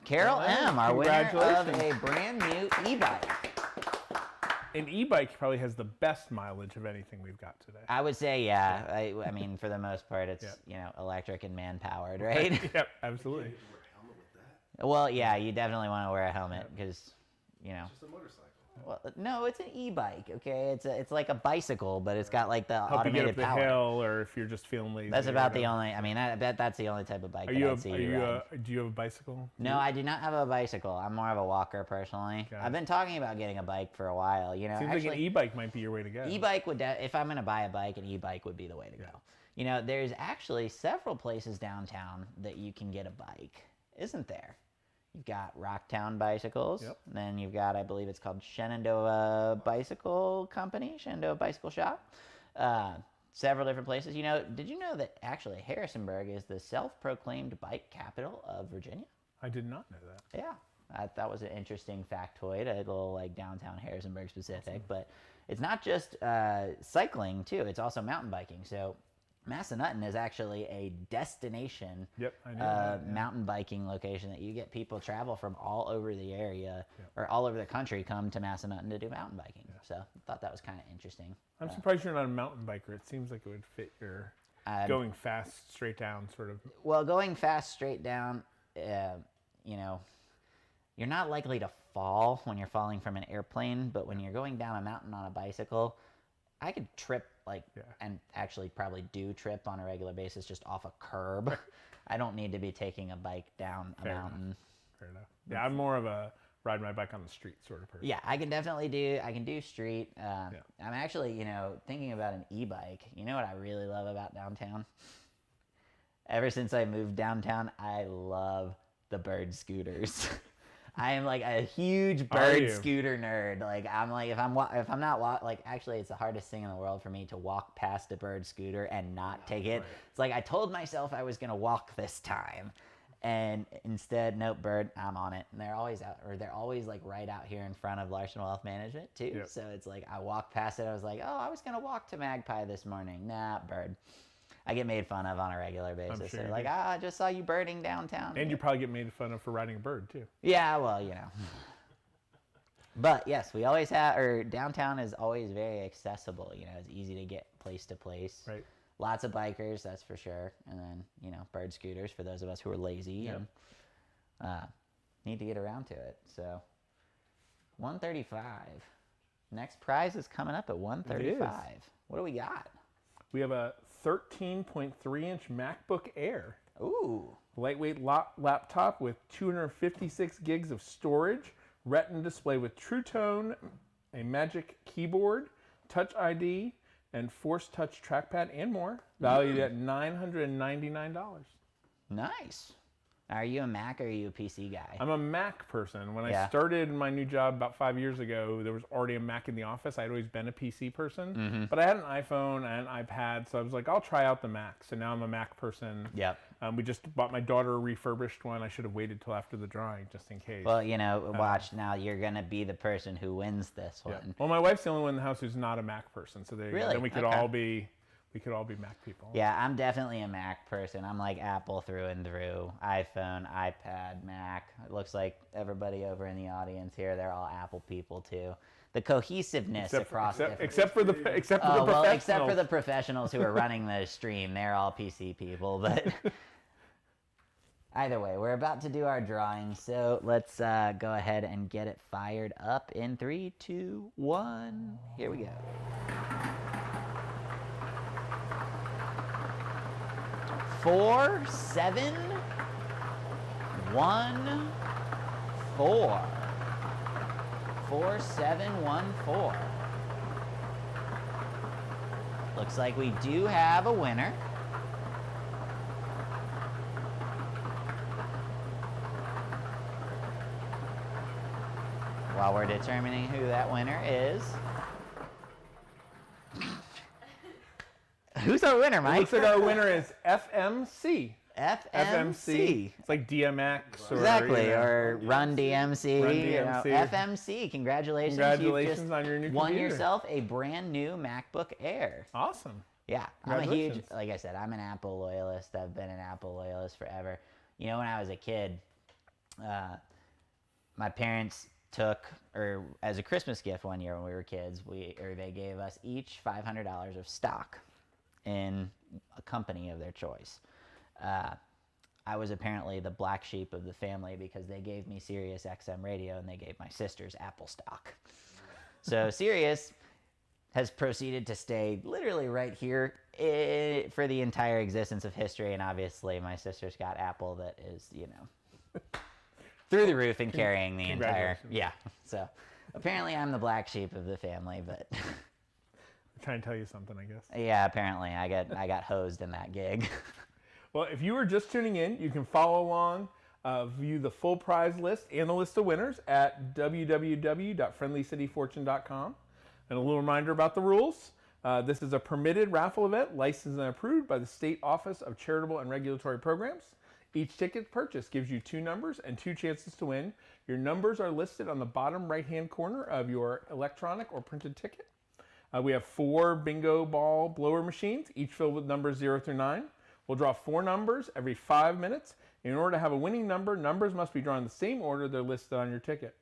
Carol M, our winner of a brand new e-bike. An e-bike probably has the best mileage of anything we've got today. I would say, yeah. I mean, for the most part, it's electric and man-powered, right? Yep, absolutely. Well, yeah, you definitely want to wear a helmet because, It's just a motorcycle. Well, no, it's an e-bike. Okay, it's like a bicycle, but it's got like the Help you automated get up the power. hill, or if you're just feeling lazy. That's about the only. I mean, I bet that's the only type of bike Are that you I'd see do you ride. you have a bicycle? No, I do not have a bicycle. I'm more of a walker personally. Okay. I've been talking about getting a bike for a while. Seems actually, like an e-bike might be your way to go. e-bike would. If I'm gonna buy a bike, an e-bike would be the way to go. There's actually several places downtown that you can get a bike, isn't there? You've got Rocktown Bicycles. Yep. Then you've got, I believe it's called Shenandoah Bicycle Company, Shenandoah Bicycle Shop. Several different places. Did you know that actually Harrisonburg is the self-proclaimed bike capital of Virginia? I did not know that. Yeah. I thought was an interesting factoid, a little like downtown Harrisonburg specific. Awesome. But it's not just cycling, too. It's also mountain biking. So Massanutten is actually a destination mountain biking location that you get people travel from all over the area or all over the country come to Massanutten to do mountain biking. So I thought that was kind of interesting. I'm surprised you're not a mountain biker. It seems like it would fit your going fast, straight down sort of. Well, going fast, straight down, you're not likely to fall when you're falling from an airplane, but when you're going down a mountain on a bicycle, I could trip and actually probably do trip on a regular basis just off a curb. I don't need to be taking a bike down a mountain. Fair enough. Yeah, I'm more of a ride my bike on the street sort of person. Yeah, I can definitely do street. I'm actually, thinking about an e-bike. You know what I really love about downtown? Ever since I moved downtown, I love the bird scooters. I am like a huge bird scooter nerd. Like I'm like if I'm not actually it's the hardest thing in the world for me to walk past a bird scooter and not take it. It's like I told myself I was gonna walk this time, and instead, nope, bird, I'm on it. And they're always out, or they're always like right out here in front of Larson Wealth Management too. Yep. So it's like I walked past it. I was like, oh, I was gonna walk to Magpie this morning. Nah, bird. I get made fun of on a regular basis. Sure They're like, I just saw you birding downtown. And you probably get made fun of for riding a bird, too. Yeah, well, But, yes, we always have, or downtown is always very accessible. It's easy to get place to place. Right. Lots of bikers, that's for sure. And then, bird scooters for those of us who are lazy and need to get around to it. So, 135. Next prize is coming up at 135. What do we got? We have a 13.3-inch MacBook Air. Ooh. Lightweight laptop with 256 gigs of storage, Retina display with True Tone, a Magic Keyboard, Touch ID, and Force Touch trackpad, and more. Valued at $999. Nice. Are you a Mac or are you a PC guy? I'm a Mac person. When I started my new job about 5 years ago, there was already a Mac in the office. I'd always been a PC person, but I had an iPhone and an iPad, so I was like, I'll try out the Mac. So now I'm a Mac person. Yep. We just bought my daughter a refurbished one. I should have waited till after the drawing just in case. Well, watch now. You're going to be the person who wins this one. Yeah. Well, my wife's the only one in the house who's not a Mac person, so there you go. Then we could all be Mac people. Yeah, I'm definitely a Mac person. I'm like Apple through and through. iPhone, iPad, Mac. It looks like everybody over in the audience here, they're all Apple people too. The cohesiveness except for the professionals. Except for the professionals who are running the stream, they're all PC people. But Either way, we're about to do our drawing, so let's go ahead and get it fired up in 3, 2, 1. Here we go. Four, 7, 1, 4. 4, 7, 1, 4. Looks like we do have a winner. While we're determining who that winner is. Who's our winner, Mike? Looks like our winner is FMC. FMC. It's like DMX or Exactly, or Run DMC. Run You know, DMC. FMC. Congratulations. Congratulations You've just on your new won computer. yourself a brand new MacBook Air. Awesome. Yeah, I'm a huge, Congratulations. like I said, I'm an Apple loyalist. I've been an Apple loyalist forever. You know, when I was a kid, my parents took, or as a Christmas gift one year when we were kids, they gave us each $500 of stock in a company of their choice. I was apparently the black sheep of the family because they gave me Sirius XM radio and they gave my sisters Apple stock. So Sirius has proceeded to stay literally right here for the entire existence of history, and obviously my sister's got Apple that is, you know, through the roof and carrying the entire, yeah. So apparently I'm the black sheep of the family, but I'm trying to tell you something, I guess. yeah, apparently I got hosed in that gig. Well, if you were just tuning in, you can follow along, view the full prize list and the list of winners at www.friendlycityfortune.com. And a little reminder about the rules. This is a permitted raffle event, licensed and approved by the State Office of Charitable and Regulatory Programs. Each ticket purchase gives you 2 numbers and 2 chances to win. Your numbers are listed on the bottom right-hand corner of your electronic or printed ticket. We have 4 bingo ball blower machines, each filled with numbers 0 through 9. We'll draw 4 numbers every 5 minutes. In order to have a winning number, numbers must be drawn in the same order they're listed on your ticket.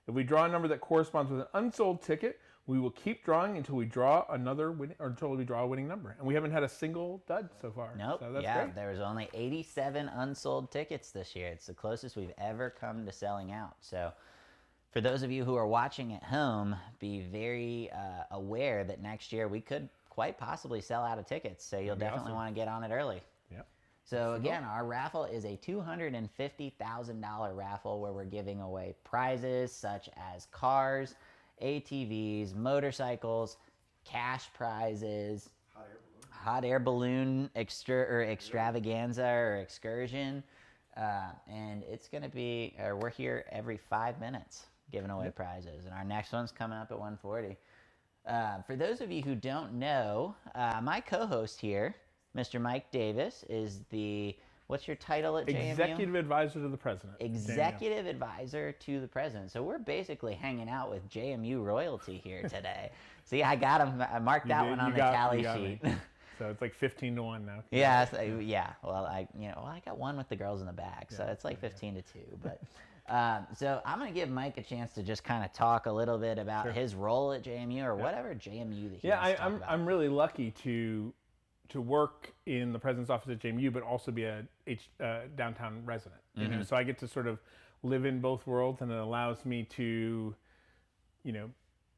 If we draw a number that corresponds with an unsold ticket, we will keep drawing until we draw until we draw a winning number. And we haven't had a single dud so far. Nope. So that's yeah, great. there was only 87 unsold tickets this year. It's the closest we've ever come to selling out. So for those of you who are watching at home, be very aware that next year we could quite possibly sell out of tickets. So you'll definitely want to get on it early. Yep. So again, our raffle is a $250,000 raffle where we're giving away prizes such as cars, ATVs, motorcycles, cash prizes, hot air balloon extravaganza or excursion, and it's going to be. We're here every 5 minutes giving away prizes, and our next one's coming up at 1:40. For those of you who don't know, my co-host here, Mr. Mike Davis, is the. What's your title at JMU? Executive Advisor to the President. Executive Advisor to the President. So we're basically hanging out with JMU royalty here today. See, I got him. I marked that one on the tally sheet. So it's like 15-1 now. Yeah, yeah. Well, I got one with the girls in the back, so it's like 15-2. But so I'm gonna give Mike a chance to just kind of talk a little bit about his role at JMU or whatever JMU that he wants to talk about. I'm really lucky to work in the president's office at JMU, but also be a downtown resident. You know, so I get to sort of live in both worlds, and it allows me to, you know,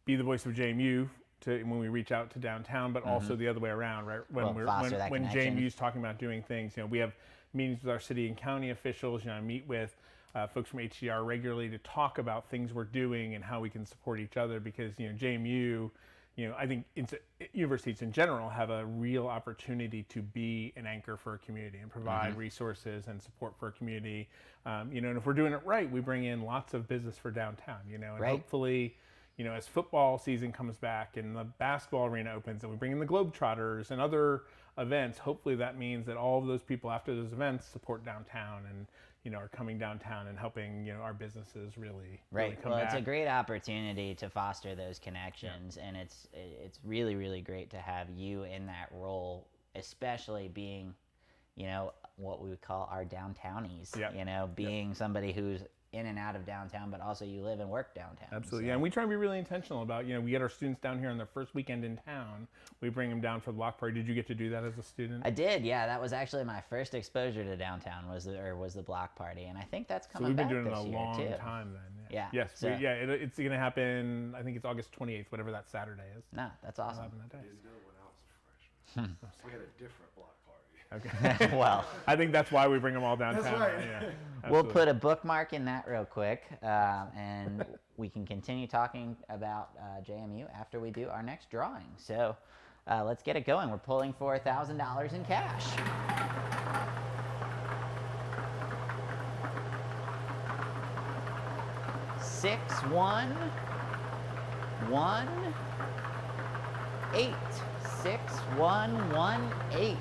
be the voice of JMU when we reach out to downtown, but also the other way around, right? When when JMU's talking about doing things, you know, we have meetings with our city and county officials. You know, I meet with folks from HCR regularly to talk about things we're doing and how we can support each other, because, you know, JMU, you know, I think universities in general have a real opportunity to be an anchor for a community and provide resources and support for a community. You know, and if we're doing it right, we bring in lots of business for downtown, you know, and hopefully, you know, as football season comes back and the basketball arena opens and we bring in the Globetrotters and other events, hopefully that means that all of those people after those events support downtown and, you know, are coming downtown and helping, you know, our businesses really come back. It's a great opportunity to foster those connections, and it's really, really great to have you in that role, especially being, you know, what we would call our downtownies. You know, being somebody who's in and out of downtown, but also you live and work downtown. Absolutely, So- yeah. And we try to be really intentional about, we get our students down here on their first weekend in town. We bring them down for the block party. Did you get to do that as a student? I did, yeah. That was actually my first exposure to downtown was the block party, and I think that's So coming we've been back doing it this a year long too. time then. Yeah, Yes. so- It's going to happen. I think it's August 28th, whatever that Saturday is. No, that's It'll awesome. happen that day. Didn't know when I was a freshman. We had a different block party. Okay. Well, I think that's why we bring them all downtown. That's right. Yeah, we'll absolutely. put a bookmark in that real quick, and we can continue talking about JMU after we do our next drawing. So let's get it going. We're pulling for $1,000 in cash. Six, 1, 1, 8. 6, 1, 1, 8.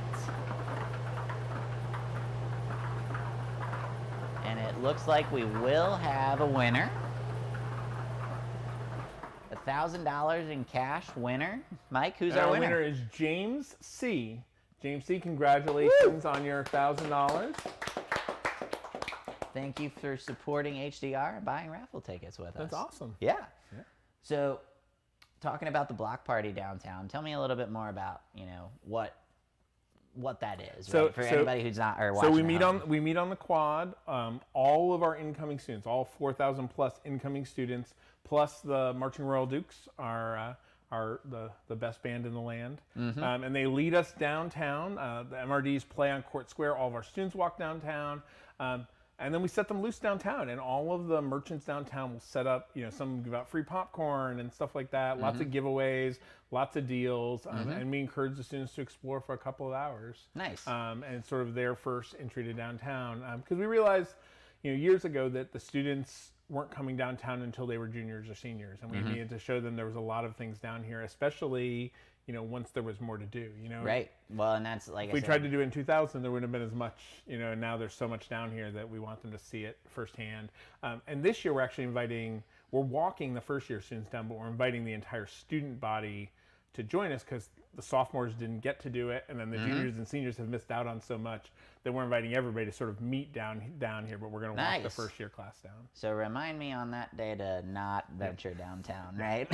And it looks like we will have a winner. $1,000 in cash winner. Mike, who's And our our winner? winner is James C. James C, congratulations on your $1,000. Thank you for supporting HDR and buying raffle tickets with us. That's awesome. Yeah. So, talking about the block party downtown, tell me a little bit more about, what that is, So- right? For so- anybody who's not or watching So we at meet home. on the quad. All of our incoming students, all 4,000 plus incoming students, plus the Marching Royal Dukes are the best band in the land, and they lead us downtown. The MRDs play on Court Square. All of our students walk downtown. And then we set them loose downtown, and all of the merchants downtown will set up, some give out free popcorn and stuff like that, lots of giveaways, lots of deals, and we encourage the students to explore for a couple of hours. Nice. And it's sort of their first entry to downtown. Because we realized, years ago that the students weren't coming downtown until they were juniors or seniors, and we needed to show them there was a lot of things down here, especially, once there was more to do, Right. Well, and that's like If we tried to do it in 2000, there wouldn't have been as much, and now there's so much down here that we want them to see it firsthand. And this year we're actually we're walking the first year students down, but we're inviting the entire student body to join us because the sophomores didn't get to do it, and then the juniors and seniors have missed out on so much that we're inviting everybody to sort of meet down here, but we're going to walk the Nice. first year class down. So remind me on that day to not venture downtown, right?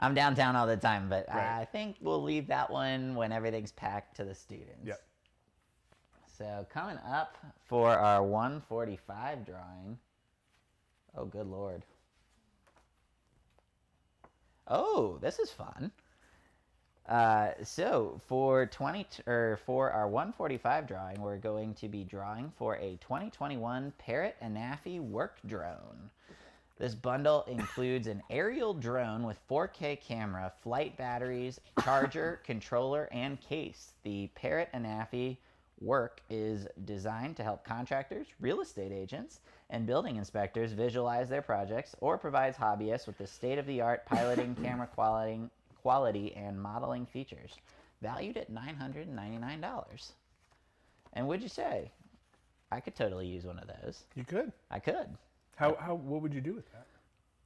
I'm downtown all the time, but Right. I think we'll leave that one when everything's packed to the students. Yep. So coming up for our 145 drawing. Oh, good Lord. Oh, this is fun. So for for our 145 drawing, we're going to be drawing for a 2021 Parrot Anafi work drone. This bundle includes an aerial drone with 4K camera, flight batteries, charger, controller, and case. The Parrot Anafi work is designed to help contractors, real estate agents, and building inspectors visualize their projects or provides hobbyists with the state-of-the-art piloting, camera quality, and modeling features. Valued at $999. And would you say, I could totally use one of those. You could. I could. What would you do with that?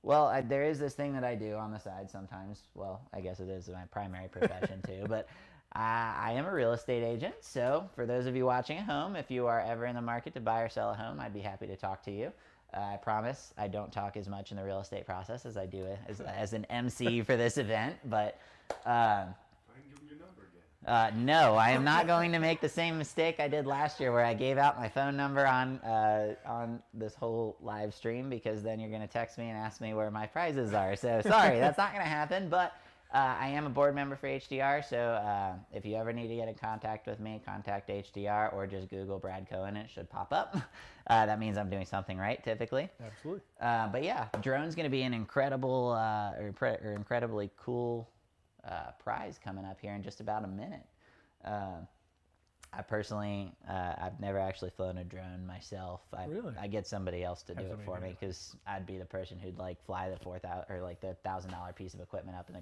Well, there is this thing that I do on the side sometimes. Well, I guess it is my primary profession too, but I am a real estate agent. So for those of you watching at home, if you are ever in the market to buy or sell a home, I'd be happy to talk to you. I promise I don't talk as much in the real estate process as I do as an MC for this event, but I can give them your number again. no, I am not going to make the same mistake I did last year where I gave out my phone number on this whole live stream, because then you're going to text me and ask me where my prizes are. So sorry, that's not going to happen, but I am a board member for HDR, so if you ever need to get in contact with me, contact HDR or just Google Brad Cohen. It should pop up. That means I'm doing something right, typically. Absolutely. But yeah, drone's going to be an incredibly cool prize coming up here in just about a minute. I personally, I've never actually flown a drone myself. Really? I get somebody else to do it somebody for do me it. because I'd be the person who'd fly the the $1,000 piece of equipment up in the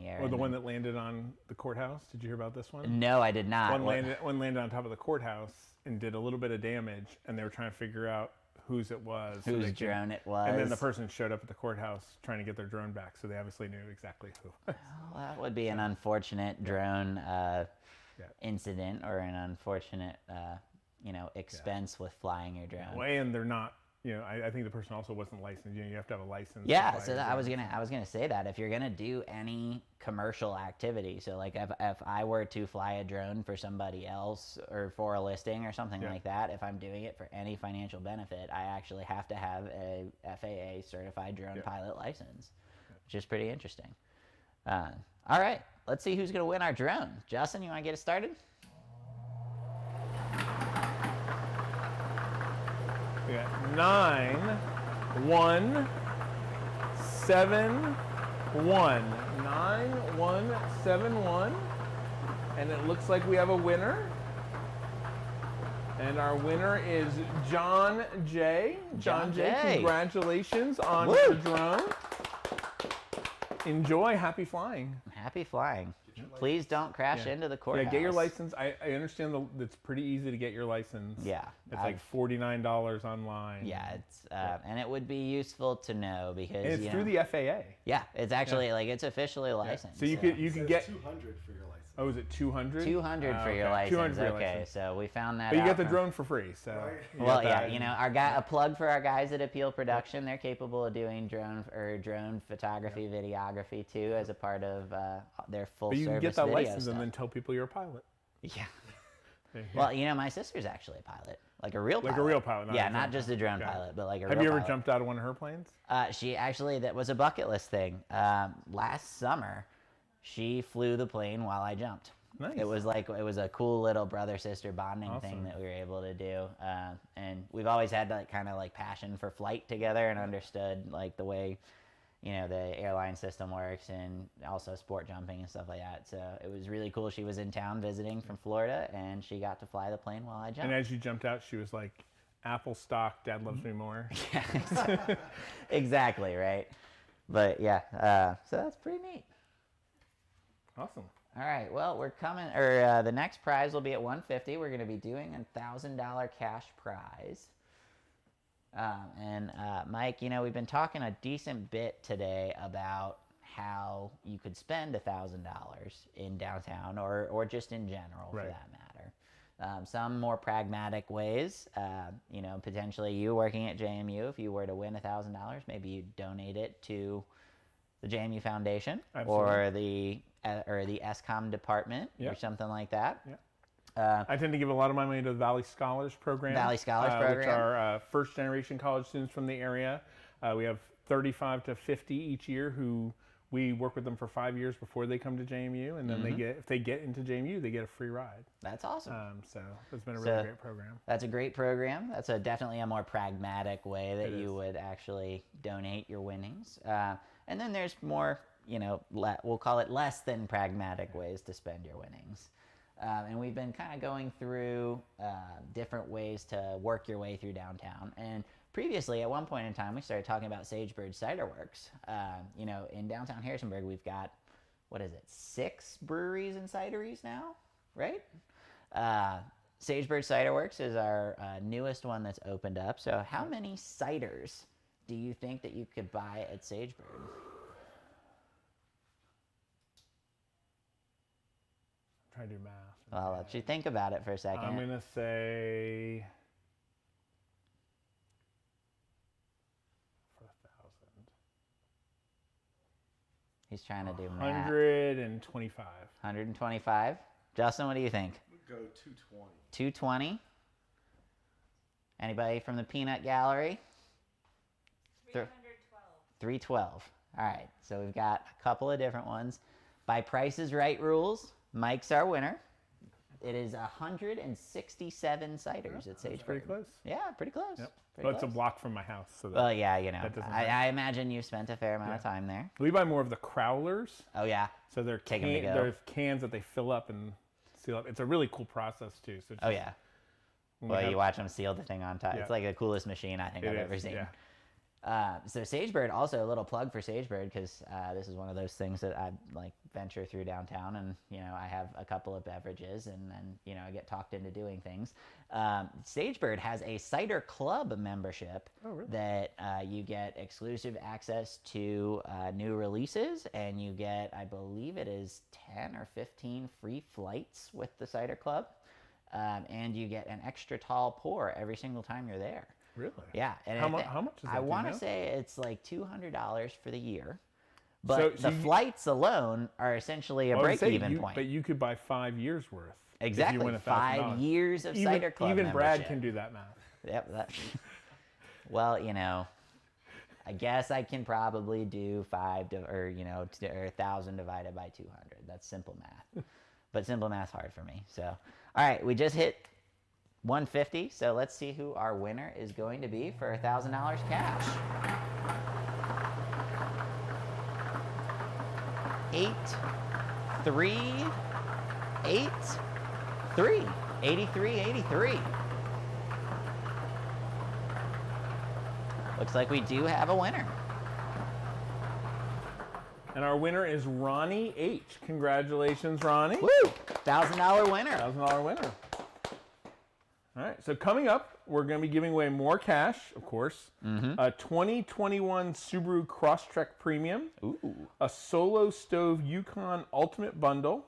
air. Or the and one then- that landed on the courthouse. Did you hear about this one? No, I did not. One landed on top of the courthouse and did a little bit of damage, and they were trying to figure out whose it was. so Whose they could- drone it was? And then the person showed up at the courthouse trying to get their drone back, so they obviously knew exactly who. Well, that would be an unfortunate drone Yeah. incident, or an unfortunate expense with flying your drone. And they're not I think the person also wasn't licensed. You have to have a license. Yeah, so I was gonna say that if you're gonna do any commercial activity, so like if I were to fly a drone for somebody else or for a listing or something like that, if I'm doing it for any financial benefit, I actually have to have a FAA certified drone pilot license, which is pretty interesting. All right, let's see who's gonna win our drone. Justin, you want to get it started? We got 9, 1, 7, 1. 9, 1, 7, 1. And it looks like we have a winner. And our winner is John J. John J. Congratulations on your drone. Enjoy. Happy flying. Happy flying. Please don't crash into the courthouse. Yeah, get your license. I understand it's pretty easy to get your license. Yeah. It's like $49 online. Yeah, it's and it would be useful to know because and it's through the FAA. Yeah, it's actually like it's officially licensed. So you could get 200 for your license. Oh, is it 200? 200 for your license. 200 for your okay, license. so we found that. But you out get the from- drone for free. So Right. Well, yeah, our guy, a plug for our guys at Appeal Production. They're capable of doing drone photography, videography too, as a part of their full But you can service get that video license stuff. and then tell people you're a pilot. Yeah. Well, my sister's actually a pilot, like a real pilot. Like a real pilot. Yeah, not just a drone pilot, but like a real Have you ever pilot. jumped out of one of her planes? She actually, that was a bucket list thing. Last summer, she flew the plane while I jumped. Nice. It was a cool little brother-sister bonding thing that we were able to do. And we've always had like kind of like passion for flight together and understood like the way, the airline system works and also sport jumping and stuff like that. So it was really cool. She was in town visiting from Florida and she got to fly the plane while I jumped. And as you jumped out, she was like, Apple stock, Dad loves me more. Yeah, exactly, right? But yeah, so that's pretty neat. Awesome. All right, well, we're coming, or the next prize will be at $150. We're going to be doing a $1,000 cash prize. And Mike, we've been talking a decent bit today about how you could spend $1,000 in downtown or just in general for that matter. Some more pragmatic ways, potentially you working at JMU, if you were to win $1,000, maybe you donate it to the JMU Foundation or the SCOM department or something like that. Yeah. I tend to give a lot of my money to the Valley Scholars Program. Which are first-generation college students from the area. We have 35 to 50 each year who we work with them for 5 years before they come to JMU, and then if they get into JMU, they get a free ride. That's awesome. So it's been a really great program. That's a great program. That's definitely a more pragmatic way that you would actually donate your winnings. And then there's more, we'll call it less than pragmatic ways to spend your winnings. And we've been kind of going through different ways to work your way through downtown. And previously, at one point in time, we started talking about Sagebird Cider Works. In downtown Harrisonburg, we've got, 6 breweries and cideries now, right? Sagebird Cider Works is our newest one that's opened up. So how many ciders do you think that you could buy at Sagebird? I'm trying to do math. Well, I'll let you think about it for a second. I'm going to say for 1,000. He's trying to do math. 125. 125. Justin, what do you think? Go 220. 220. Anybody from the Peanut Gallery? 312. All right, so we've got a couple of different ones. By Price is Right rules, Mike's our winner. It is 167 ciders at Sagebird. Pretty close. Yeah, pretty close. Yep. Pretty It's a close. block from my house. So Well, yeah, that doesn't I imagine you've spent a fair amount of time there. we buy more of the crowlers. Oh, yeah. So they're Take 'em to go. they're cans that they fill up and seal up. It's a really cool process too. So Oh, yeah. Well, you watch them seal the thing on top. Yeah. It's like the coolest machine I think I've ever seen. Yeah. So Sagebird, also a little plug for Sagebird, because this is one of those things that I venture through downtown, and I have a couple of beverages, and then I get talked into doing things. Sagebird has a cider club membership that you get exclusive access to new releases, and you get, I believe it is 10 or 15 free flights with the cider club, and you get an extra tall pour every single time you're there. Really? Yeah. And How much is that? I do you want to know? say it's like $200 for the year. But So the you- flights alone are essentially a I was gonna say, break-even point. But you could buy 5 years worth. If you Exactly. win $1,000. 5 years of cider club Even Brad membership. can do that math. Yep. Well, I guess I can probably do 1,000 divided by 200. That's simple math. But simple math's hard for me. So, all right, we just hit 150. So let's see who our winner is going to be for $1,000 cash. 8, 3, 8, 3. 8383. Looks like we do have a winner. And our winner is Ronnie H. Congratulations, Ronnie. Woo! $1,000 winner. $1,000 winner. All right, so coming up, we're going to be giving away more cash, of course. A 2021 Subaru Crosstrek Premium. Ooh. A Solo Stove Yukon Ultimate Bundle.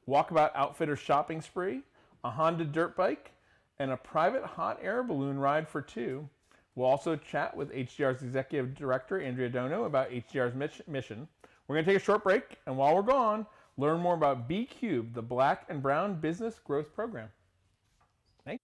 Walkabout Outfitter Shopping Spree. A Honda Dirt Bike. And a private hot air balloon ride for 2. We'll also chat with HDR's Executive Director, Andrea Dono, about HDR's mission. We're going to take a short break, and while we're gone, learn more about B Cube, the Black and Brown Business Growth Program. Thanks.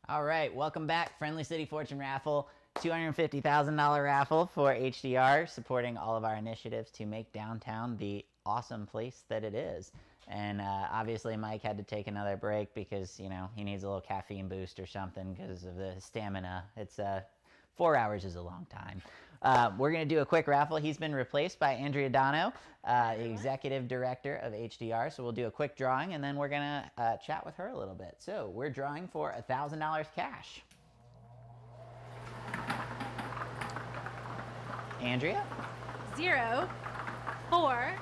All right, welcome back. Friendly City Fortune Raffle, $250,000 raffle for HDR, supporting all of our initiatives to make downtown the awesome place that it is. And obviously Mike had to take another break because, you know, he needs a little caffeine boost or something because of the stamina. It's 4 hours is a long time. We're going to do a quick raffle. He's been replaced by Andrea Dono, the executive director of HDR. So we'll do a quick drawing, and then we're going to chat with her a little bit. So we're drawing for $1,000 cash. Andrea? 0, 4,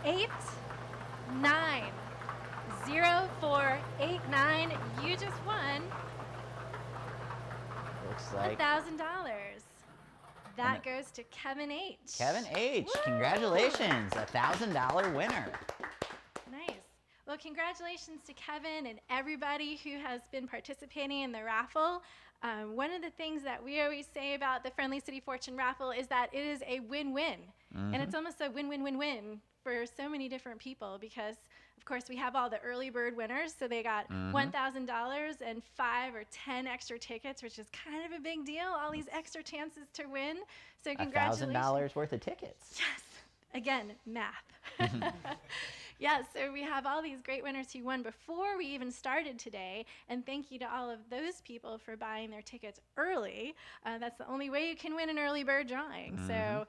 8, 9. 0, 4, 8, 9. You just won Looks like $1,000. That goes to Kevin H. Kevin H. Woo! Congratulations, $1,000 winner. Nice. Well, congratulations to Kevin and everybody who has been participating in the raffle. One of the things that we always say about the Friendly City Fortune raffle is that it is a win-win. And it's almost a win-win-win-win for so many different people because, of course, we have all the early bird winners. So they got $1,000 and 5 or 10 extra tickets, which is kind of a big deal, all these extra chances to win. So congratulations. $1,000 worth of tickets. Yes. Again, math. Yes, so we have all these great winners who won before we even started today, and thank you to all of those people for buying their tickets early. That's the only way you can win an early bird drawing. So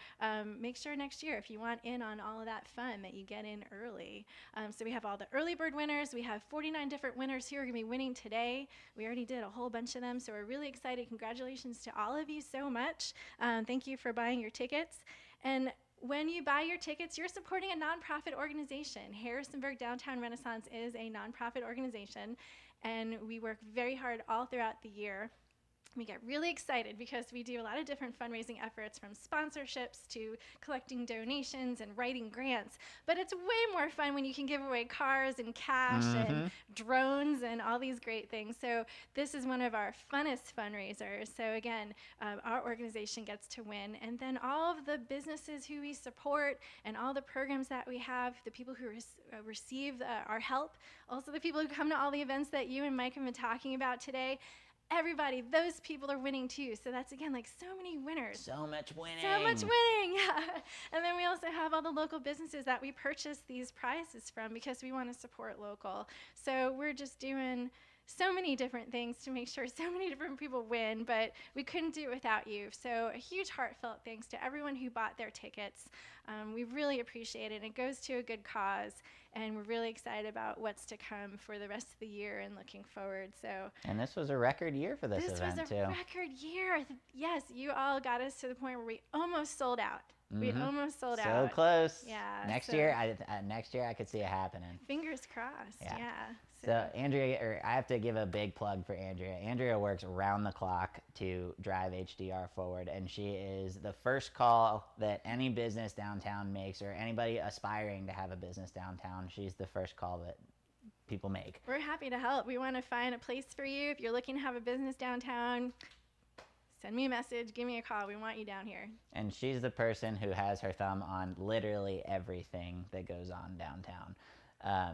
make sure next year, if you want in on all of that fun, that you get in early. So we have all the early bird winners. We have 49 different winners who are going to be winning today. We already did a whole bunch of them, so we're really excited. Congratulations to all of you so much. Thank you for buying your tickets. And when you buy your tickets, you're supporting a nonprofit organization. Harrisonburg Downtown Renaissance is a nonprofit organization, and we work very hard all throughout the year. We get really excited because we do a lot of different fundraising efforts, from sponsorships to collecting donations and writing grants. But it's way more fun when you can give away cars and cash and drones and all these great things. So this is one of our funnest fundraisers. So again, our organization gets to win. And then all of the businesses who we support and all the programs that we have, the people who receive our help, also the people who come to all the events that you and Mike have been talking about today, everybody, those people are winning too. So that's, again, like so many winners. So much winning. So much winning, yeah. And then we also have all the local businesses that we purchase these prizes from because we want to support local. So we're just doing so many different things to make sure so many different people win, but we couldn't do it without you. So a huge heartfelt thanks to everyone who bought their tickets. We really appreciate it. It goes to a good cause, and we're really excited about what's to come for the rest of the year and looking forward. So, and this was a record year for this event, was too. a record year. Yes, you all got us to the point where we almost sold out. We almost sold out. So close. Yeah. Next year, I could see it happening. Fingers crossed. Yeah. So Andrea, I have to give a big plug for Andrea. Andrea works around the clock to drive HDR forward, and she is the first call that any business downtown makes, or anybody aspiring to have a business downtown. She's the first call that people make. We're happy to help. We want to find a place for you. If you're looking to have a business downtown, send me a message, give me a call. We want you down here. And she's the person who has her thumb on literally everything that goes on downtown.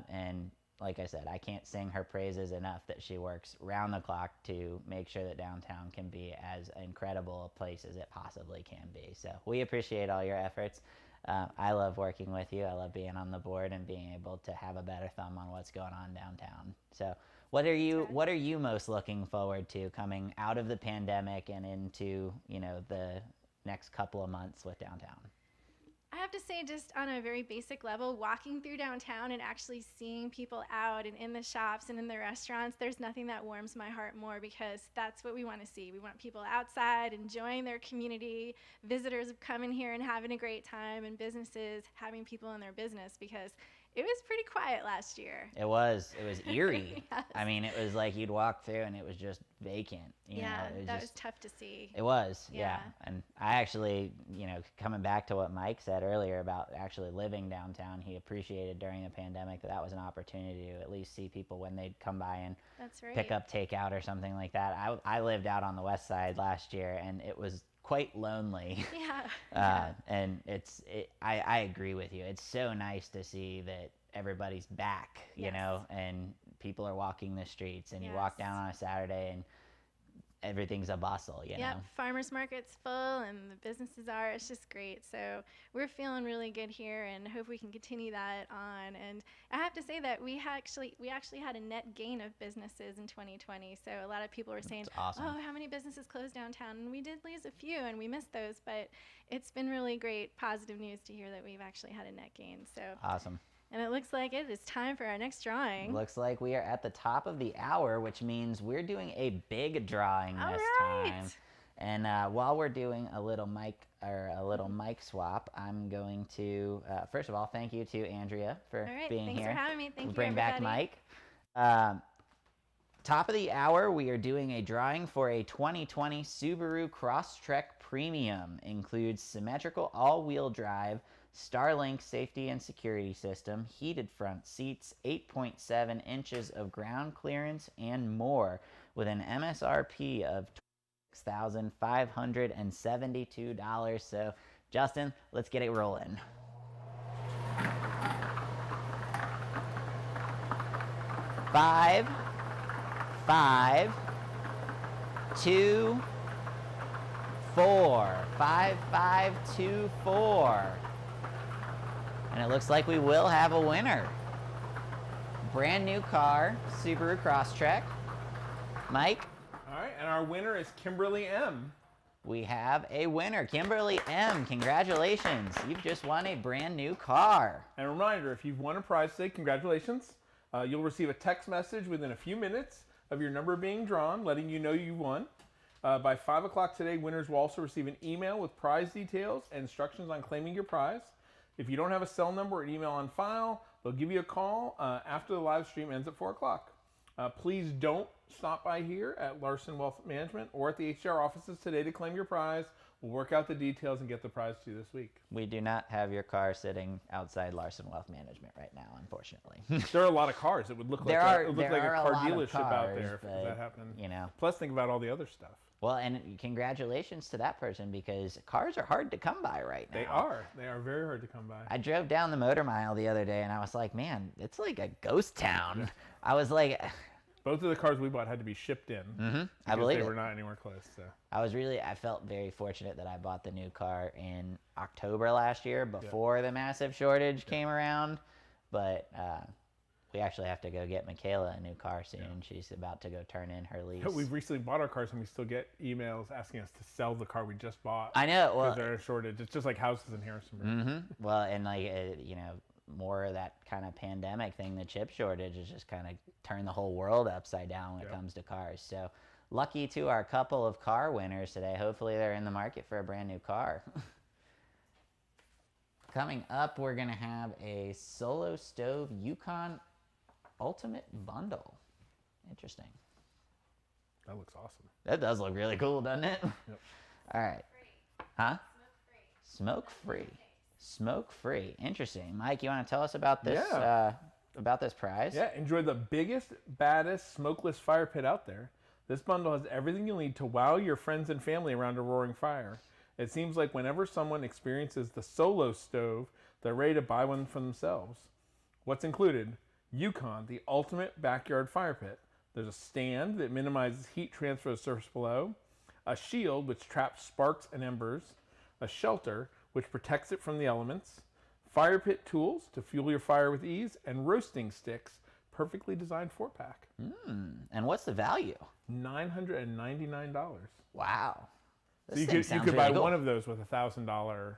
And like I said, I can't sing her praises enough that she works round the clock to make sure that downtown can be as incredible a place as it possibly can be. So we appreciate all your efforts. I love working with you. I love being on the board and being able to have a better thumb on what's going on downtown. So what are you most looking forward to coming out of the pandemic and into, the next couple of months with downtown? I have to say, just on a very basic level, walking through downtown and actually seeing people out and in the shops and in the restaurants, there's nothing that warms my heart more, because that's what we want to see. We want people outside enjoying their community, visitors coming here and having a great time, and businesses having people in their business, because it was pretty quiet last year. It was eerie. Yes. I mean, it was like you'd walk through and it was just vacant. That was tough to see. It was, yeah. And I actually, coming back to what Mike said earlier about actually living downtown, he appreciated during the pandemic that was an opportunity to at least see people when they'd come by and pick up takeout or something like that. I lived out on the west side last year, and it was quite lonely. And I agree with you. It's so nice to see that everybody's back, you know, and people are walking the streets, and you walk down on a Saturday and everything's a bustle, you know. Farmers market's full and the businesses are. It's just great. So we're feeling really good here, and hope we can continue that on. And I have to say that we actually had a net gain of businesses in 2020. So a lot of people were saying, awesome. "Oh, how many businesses closed downtown?" And we did lose a few, and we missed those. But it's been really great, positive news to hear that we've actually had a net gain. So awesome. And it looks like it is time for our next drawing. Looks like we are at the top of the hour, which means we're doing a big drawing this time. And while we're doing a little mic swap, I'm going to first of all thank you to Andrea for being thanks here. Thanks for having me. Thank you, bring everybody. back Mike. Top of the hour, we are doing a drawing for a 2020 Subaru Crosstrek Premium. Includes symmetrical all-wheel drive, Starlink safety and security system, heated front seats, 8.7 inches of ground clearance, and more, with an MSRP of $26,572. So, Justin, let's get it rolling. Five, 2, 4. 5, 5, 2, 4. And it looks like we will have a winner. Brand new car, Subaru Crosstrek. Mike? All right, and our winner is Kimberly M. We have a winner, Kimberly M. Congratulations. You've just won a brand new car. And a reminder, if you've won a prize today, congratulations. You'll receive a text message within a few minutes of your number being drawn, letting you know you won. By 5 o'clock today, winners will also receive an email with prize details and instructions on claiming your prize. If you don't have a cell number or email on file, they'll give you a call after the live stream ends at 4 o'clock. Please don't stop by here at Larson Wealth Management or at the HDR offices today to claim your prize. We'll work out the details and get the prize to you this week. We do not have your car sitting outside Larson Wealth Management right now, unfortunately. There are a lot of cars. It would look like a car dealership out there if that happened. You know. Plus, think about all the other stuff. Well, and congratulations to that person, because cars are hard to come by right now. They are. They are very hard to come by. I drove down the Motor Mile the other day, and I was like, man, it's like a ghost town. Yeah. I was like... Both of the cars we bought had to be shipped in. Mm-hmm. I believe they were not anywhere close. So I felt very fortunate that I bought the new car in October last year before the massive shortage came around. But we actually have to go get Michaela a new car soon. Yeah. She's about to go turn in her lease. We've recently bought our cars, and we still get emails asking us to sell the car we just bought. I know. Because they're a shortage. It's just like houses in Harrisonburg. Mm-hmm. Well, and more of that kind of pandemic thing, the chip shortage has just kind of turned the whole world upside down when it comes to cars. So lucky to our couple of car winners today. Hopefully they're in the market for a brand new car. Coming up, we're going to have a Solo Stove Yukon Ultimate Bundle. Interesting. That looks awesome. That does look really cool, doesn't it? Yep. All right. Huh? Smoke-free. Smoke-free. Interesting. Mike, you want to tell us about this prize? Yeah, enjoy the biggest, baddest smokeless fire pit out there. This bundle has everything you'll need to wow your friends and family around a roaring fire. It seems like whenever someone experiences the Solo Stove, they're ready to buy one for themselves. What's included? Yukon, the ultimate backyard fire pit. There's a stand that minimizes heat transfer to the surface below, a shield which traps sparks and embers, a shelter which protects it from the elements, fire pit tools to fuel your fire with ease, and roasting sticks, perfectly designed 4-pack. And what's the value? $999. Wow. So you could buy one of those with $1,000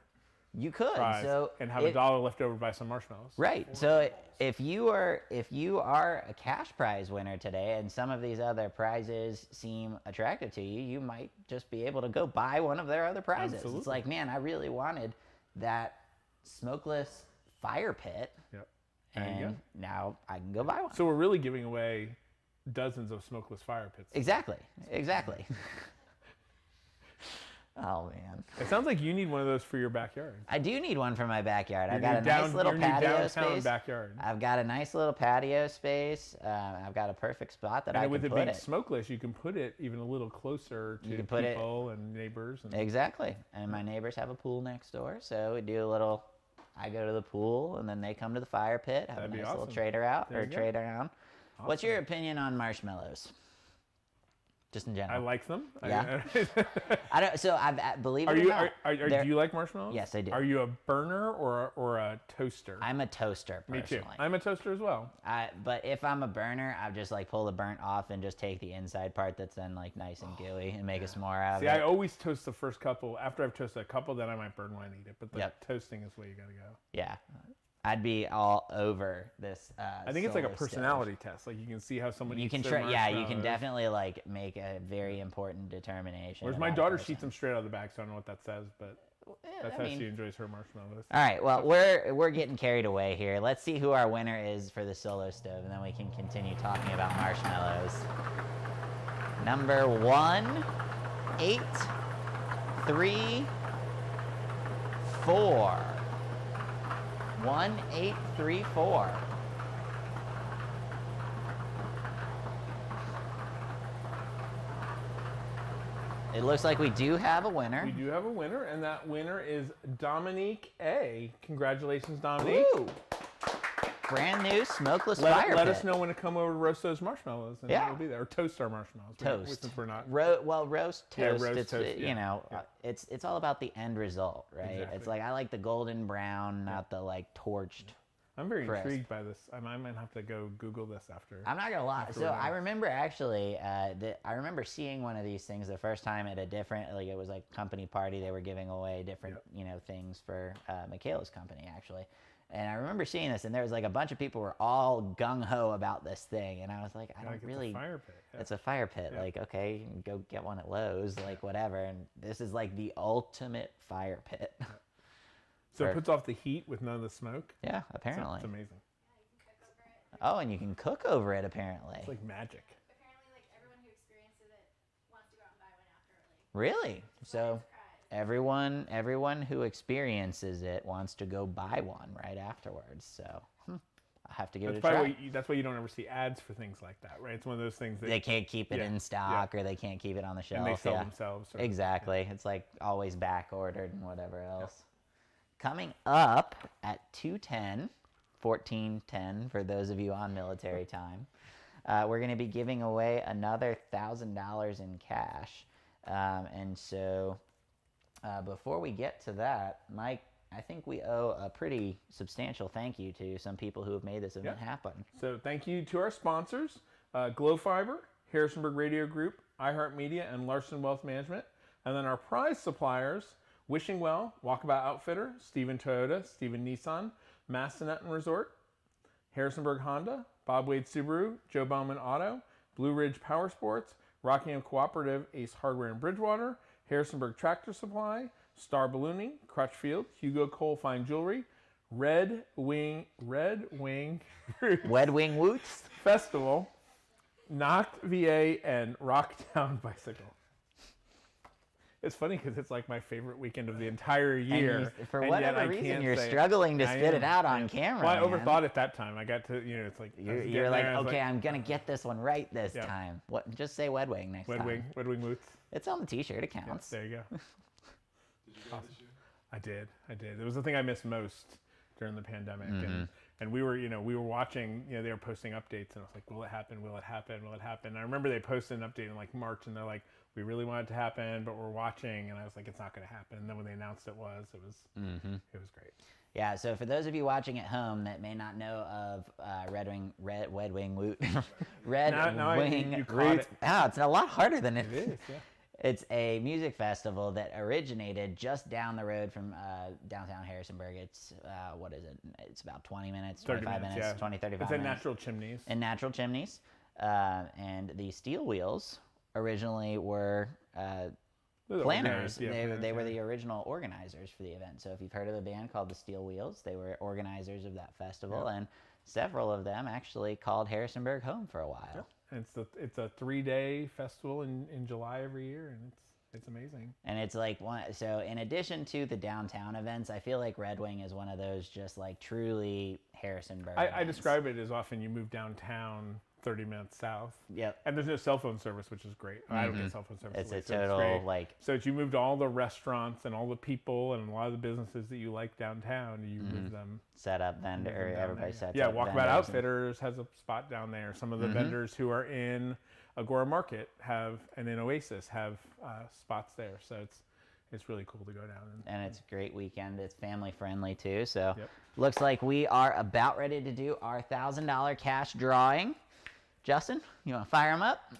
You could. prize So and have $1 left over to buy some marshmallows. Right. So if you are a cash prize winner today, and some of these other prizes seem attractive to you, you might just be able to go buy one of their other prizes. Absolutely. It's like, man, I really wanted that smokeless fire pit, and now I can go buy one. So we're really giving away dozens of smokeless fire pits. Exactly. Oh, man. It sounds like you need one of those for your backyard. I do need one for my backyard. I've got a nice little patio space. Backyard. I've got a nice little patio space. I've got a perfect spot that I can put it. And with it being smokeless, you can put it even a little closer to people and neighbors. Exactly. And my neighbors have a pool next door, so we do a little... I go to the pool, and then they come to the fire pit, have a nice little trade around. What's your opinion on marshmallows? Just in I general. like them. Yeah. I don't. So believe it Are or you? not, Do you like marshmallows? Yes, I do. Are you a burner or a toaster? I'm a toaster personally. Me too. I'm a toaster as well. But if I'm a burner, I just like pull the burnt off and just take the inside part that's then like nice and gooey and make a s'more out of See, it. I always toast the first couple. After I've toasted a couple, then I might burn one and eat it. But the toasting is where you gotta go. Yeah. I'd be all over this. I think it's like a Solo stove. personality test. Like you can see how someone You eats can their try. Yeah, you can marshmallows. definitely like make a very important determination. Whereas my about a daughter, person. she eats them straight out of the bag, so I don't know what that says, but that's how she enjoys her marshmallows. All right. Well, we're getting carried away here. Let's see who our winner is for the solo stove, and then we can continue talking about marshmallows. Number 1, 8, 3, 4. 1, 8, 3, 4. It looks like we do have a winner. We do have a winner, and that winner is Dominique A. Congratulations, Dominique. Woo! Brand new smokeless fire Let pit. us know when to come over to roast those marshmallows, and Yeah. we'll be there. Or toast our marshmallows. Toast. Since we're not. Roast toast. Yeah, roast it's toast, you yeah. know, it's all about the end result, right? Exactly. It's like I like the golden brown, not the like torched. I'm very crisp. intrigued by this. I might have to go Google this after. I'm not gonna lie. After So we're I done. remember actually, I remember seeing one of these things the first time at a different, like it was like company party. They were giving away different, things for Michaela's company actually. And I remember seeing this, and there was like a bunch of people were all gung ho about this thing, and I was like, I don't It's really. a fire pit. Yeah. It's a fire pit. Yeah. Like, okay, you can go get one at Lowe's, like whatever. And this is like the ultimate fire pit. So it puts off the heat with none of the smoke. Yeah, It's apparently. amazing. Oh, and you can cook over it apparently. It's like magic. Apparently, like everyone who experiences it wants to go out and buy one after. Really? So everyone who experiences it wants to go buy one right afterwards. So I have to give it a try. That's why you don't ever see ads for things like that, right? It's one of those things that They can't keep it in stock, or they can't keep it on the shelf. and they sell yeah. themselves. So. Exactly. It's like always back ordered and whatever else. Coming up at 2:10, 14:10 for those of you on military time, we're going to be giving away another $1,000 in cash. And so before we get to that, Mike, I think we owe a pretty substantial thank you to some people who have made this event happen. So thank you to our sponsors, Glow Fiber, Harrisonburg Radio Group, iHeartMedia, and Larson Wealth Management. And then our prize suppliers, Wishing Well, Walkabout Outfitter, Stephen Toyota, Stephen Nissan, Massanutten Resort, Harrisonburg Honda, Bob Wade Subaru, Joe Bauman Auto, Blue Ridge Power Sports, Rockingham Cooperative, Ace Hardware in Bridgewater, Harrisonburg Tractor Supply, Star Ballooning, Crutchfield, Hugo Cole Fine Jewelry, Red Wing Wed Wing Woots. Festival, Knocked VA, and Rocktown Bicycle. It's funny because it's like my favorite weekend of the entire year. For and whatever yet I reason, can't you're say it. struggling to I spit am, it out I on am. camera. Well, I man. overthought it that time. I got to, it's like I was You're getting like, there, I was okay, I'm gonna get this one right this Yeah. time. What? Just say Wed Wing next time. Wed Wing Woots. It's on the T-shirt. It counts. There you go. Did you go this year? I did. It was the thing I missed most during the pandemic, Mm-hmm. and we were watching. They were posting updates, and I was like, "Will it happen? Will it happen? Will it happen?" And I remember they posted an update in like March, and they're like, "We really want it to happen, but we're watching." And I was like, "It's not going to happen." And then when they announced it was great. Yeah. So for those of you watching at home that may not know of Wed Wing Woot, Red Now Wing you caught Roots. it. Ah, it's a lot harder than it It is, yeah. It's a music festival that originated just down the road from downtown Harrisonburg. It's, what is it? It's about 20 minutes, 25 minutes, yeah. 20, 35 It's minutes. at Natural Chimneys. And Natural Chimneys. And the Steel Wheels originally were planners. They were the original organizers for the event. So if you've heard of a band called the Steel Wheels, they were organizers of that festival. And several of them actually called Harrisonburg home for a while. And it's a 3-day festival in July every year, and it's amazing. And it's like so in addition to the downtown events, I feel like Red Wing is one of those just like truly Harrisonburg I events. describe it as often you move downtown 30 minutes south. Yep. And there's no cell phone service, which is great. I don't get cell phone service. It's a so total, great. like... So you moved all the restaurants and all the people and a lot of the businesses that you like downtown, you move them. Set up vendor, everybody sets Yeah, up Walkabout vendors Outfitters has a spot down there. Some of the vendors who are in Agora Market and in Oasis have spots there. So it's really cool to go down. And it's a great weekend. It's family friendly too. So looks like we are about ready to do our $1,000 cash drawing. Justin, you want to fire them up?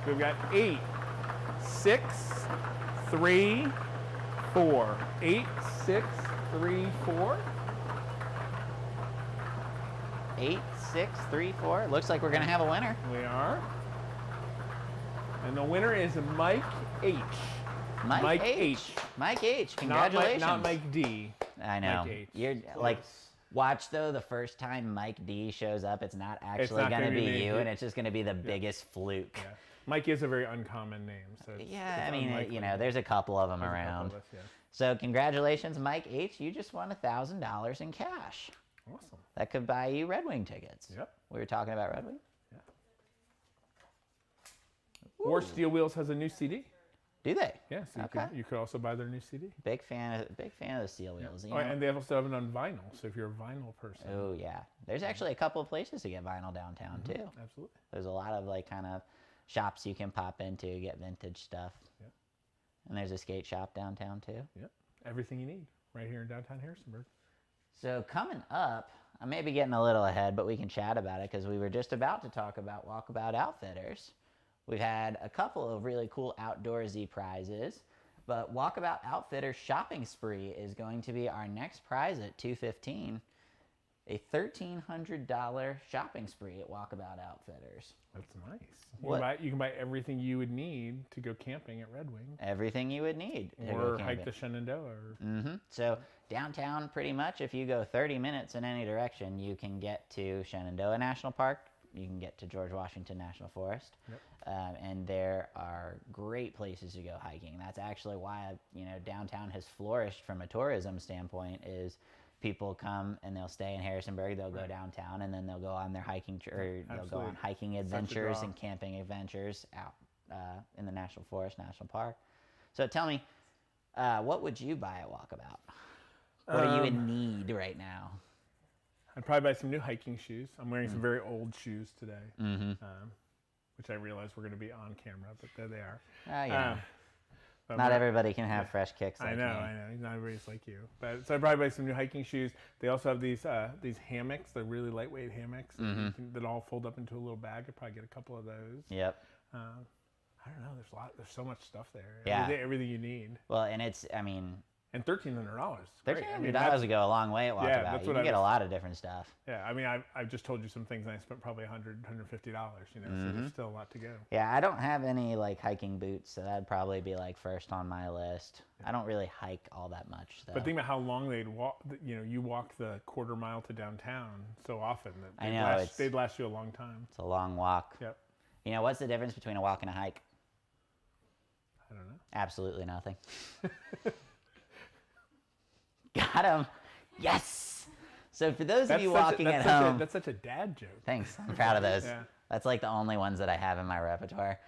We've got 8, 6, 3, 4. 8, 6, 3, 4. 8, 6, 3, 4. Looks like we're going to have a winner. We are. And the winner is Mike H. Mike H. Mike H. Congratulations. Not Mike D. I know. Mike H. You're like, watch though, the first time Mike D shows up, it's not actually not going to gonna be be you, me. and it's just going to be the biggest fluke. Yeah. Mike is a very uncommon name. So it's you know, there's a couple of them around. So congratulations, Mike H. You just won $1,000 in cash. Awesome. That could buy you Red Wing tickets. Yep. We were talking about Red Wing. Yeah. Or Steel Wheels has a new CD. Do they? Yes. Yeah, Okay. you could also buy their new CD. Big fan of the Steel Wheels. Oh, and they also have it on vinyl. So if you're a vinyl person. Oh yeah, there's actually a couple of places to get vinyl downtown too. Absolutely. There's a lot of like kind of shops you can pop into, get vintage stuff. Yep. And there's a skate shop downtown too. Yep. Everything you need right here in downtown Harrisonburg. So coming up, I may be getting a little ahead, but we can chat about it because we were just about to talk about Walkabout Outfitters. We've had a couple of really cool outdoorsy prizes, but Walkabout Outfitters Shopping Spree is going to be our next prize at 2:15. A $1,300 shopping spree at Walkabout Outfitters. That's nice. What? You can buy everything you would need to go camping at Red Wing. Everything you would need. To go Or camping. hike the Shenandoah. So downtown, pretty much, if you go 30 minutes in any direction, you can get to Shenandoah National Park. You can get to George Washington National Forest. Yep. And there are great places to go hiking. That's actually why, downtown has flourished from a tourism standpoint is people come and they'll stay in Harrisonburg, they'll go downtown, and then they'll go on their hiking, they'll go on hiking adventures and camping adventures out in the National Forest, National Park. So tell me, what would you buy at Walkabout? What are you in need right now? I'd probably buy some new hiking shoes. I'm wearing some very old shoes today, which I realize we're going to be on camera, but there they are. Not everybody can have fresh kicks like I know. Not everybody's like you. But so I'd probably buy some new hiking shoes. They also have these hammocks. They're really lightweight hammocks that all fold up into a little bag. I'd probably get a couple of those. Yep. I don't know. There's so much stuff there. Yeah. Everything you need. Well, and it's, And $1,300. $1,300 would go a long way at Walkabout. You can get a lot of different stuff. Yeah, I've just told you some things, and I spent probably $100, $150. So there's still a lot to go. Yeah, I don't have any like hiking boots, so that'd probably be like first on my list. I don't really hike all that much, though. But think about how long they'd walk. You walk the quarter mile to downtown so often that they'd last you a long time. It's a long walk. Yep. What's the difference between a walk and a hike? I don't know. Absolutely nothing. Got him. Yes. So for those of you walking at home, that's such a dad joke. Thanks. I'm proud of those. Yeah. That's like the only ones that I have in my repertoire.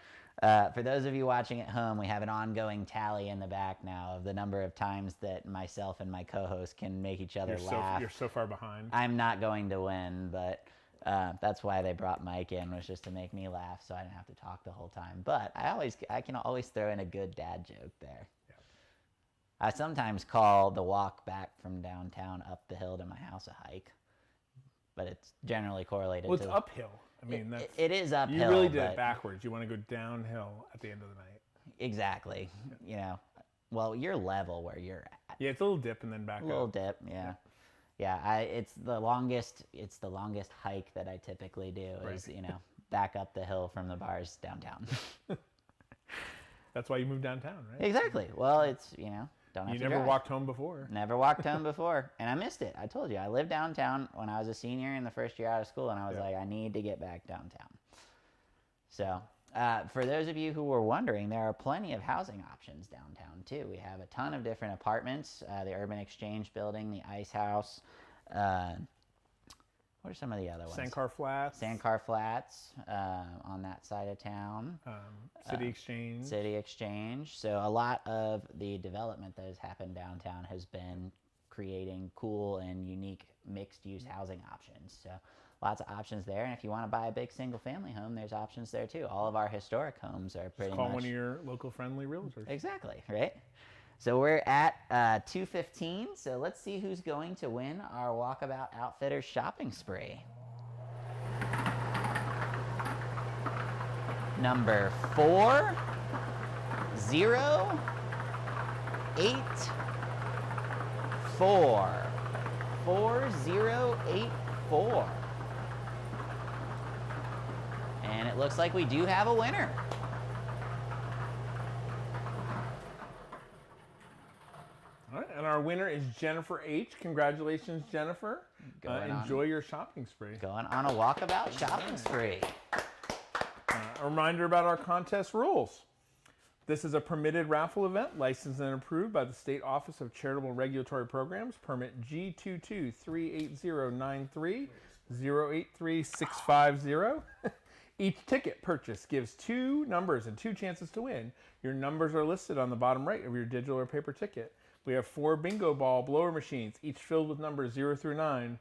For those of you watching at home, we have an ongoing tally in the back now of the number of times that myself and my co-host can make each other laugh. You're so far behind. I'm not going to win, but that's why they brought Mike in, was just to make me laugh so I didn't have to talk the whole time. But I can always throw in a good dad joke there. I sometimes call the walk back from downtown up the hill to my house a hike, but it's generally correlated Well, it's uphill. It is uphill. You really did it backwards. You want to go downhill at the end of the night. Exactly. Well, you're level where you're at. Yeah, it's a little dip and then back up. A little dip, yeah. Yeah, it's the longest hike that I typically do is, back up the hill from the bars downtown. That's why you moved downtown, right? Exactly. Well, it's, don't have You to never drive. walked home before. Never walked home before, and I missed it. I told you, I lived downtown when I was a senior in the first year out of school, and I was like, I need to get back downtown. So, For those of you who were wondering, there are plenty of housing options downtown too. We have a ton of different apartments, the Urban Exchange Building, the Ice House. What are some of the other ones? Sandcar Flats. Sandcar Flats on that side of town. City Exchange. City Exchange. So a lot of the development that has happened downtown has been creating cool and unique mixed-use housing options. So lots of options there. And if you want to buy a big single-family home, there's options there too. All of our historic homes are pretty much... Call one of your local friendly realtors. Exactly, right? So we're at 2:15, so let's see who's going to win our Walkabout Outfitters shopping spree. Number 4084. 4084. And it looks like we do have a winner. All right, and our winner is Jennifer H. Congratulations, Jennifer. Enjoy your shopping spree. Going on a walkabout shopping spree. A reminder about our contest rules. This is a permitted raffle event, licensed and approved by the State Office of Charitable Regulatory Programs, permit G2238093083650. Each ticket purchase gives 2 numbers and 2 chances to win. Your numbers are listed on the bottom right of your digital or paper ticket. We have 4 bingo ball blower machines, each filled with numbers 0 through 9.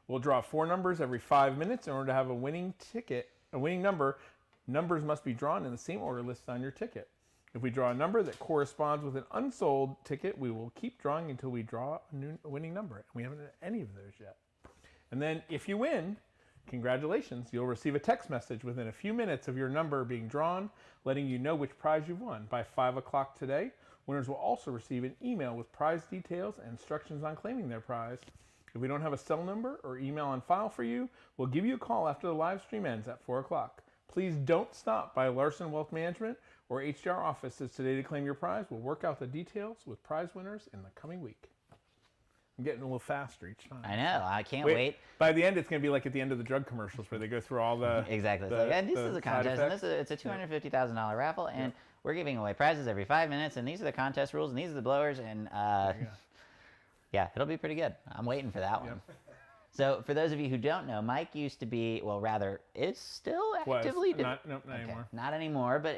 We'll draw 4 numbers every 5 minutes in order to have a winning number. Numbers must be drawn in the same order listed on your ticket. If we draw a number that corresponds with an unsold ticket, we will keep drawing until we draw a winning number. And we haven't done any of those yet. And then if you win, congratulations, you'll receive a text message within a few minutes of your number being drawn, letting you know which prize you've won. By 5 o'clock today, winners will also receive an email with prize details and instructions on claiming their prize. If we don't have a cell number or email on file for you, we'll give you a call after the live stream ends at 4 o'clock. Please don't stop by Larson Wealth Management or HDR offices today to claim your prize. We'll work out the details with prize winners in the coming week. I'm getting a little faster each time. I know. I can't wait. By the end, it's going to be like at the end of the drug commercials where they go through all the... Exactly. And this is a contest, and it's a $250,000 raffle, and we're giving away prizes every 5 minutes, and these are the contest rules, and these are the blowers, and yeah, it'll be pretty good. I'm waiting for that one. So for those of you who don't know, Mike used to be, well, rather is still actively... Not anymore. Not anymore, but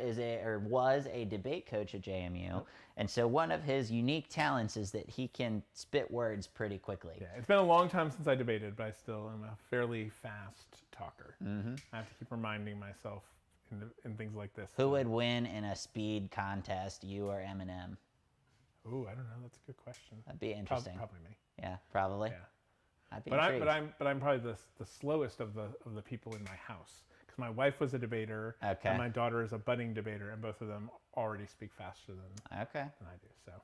was a debate coach at JMU. And so one of his unique talents is that he can spit words pretty quickly. Yeah, it's been a long time since I debated, but I still am a fairly fast talker. Mm-hmm. I have to keep reminding myself in things like this. Who would win in a speed contest, you or Eminem? Ooh, I don't know. That's a good question. That'd be interesting. Probably me. Yeah, probably. Yeah. But I'm probably the slowest of the people in my house, because my wife was a debater, and my daughter is a budding debater, and both of them already speak faster than I do.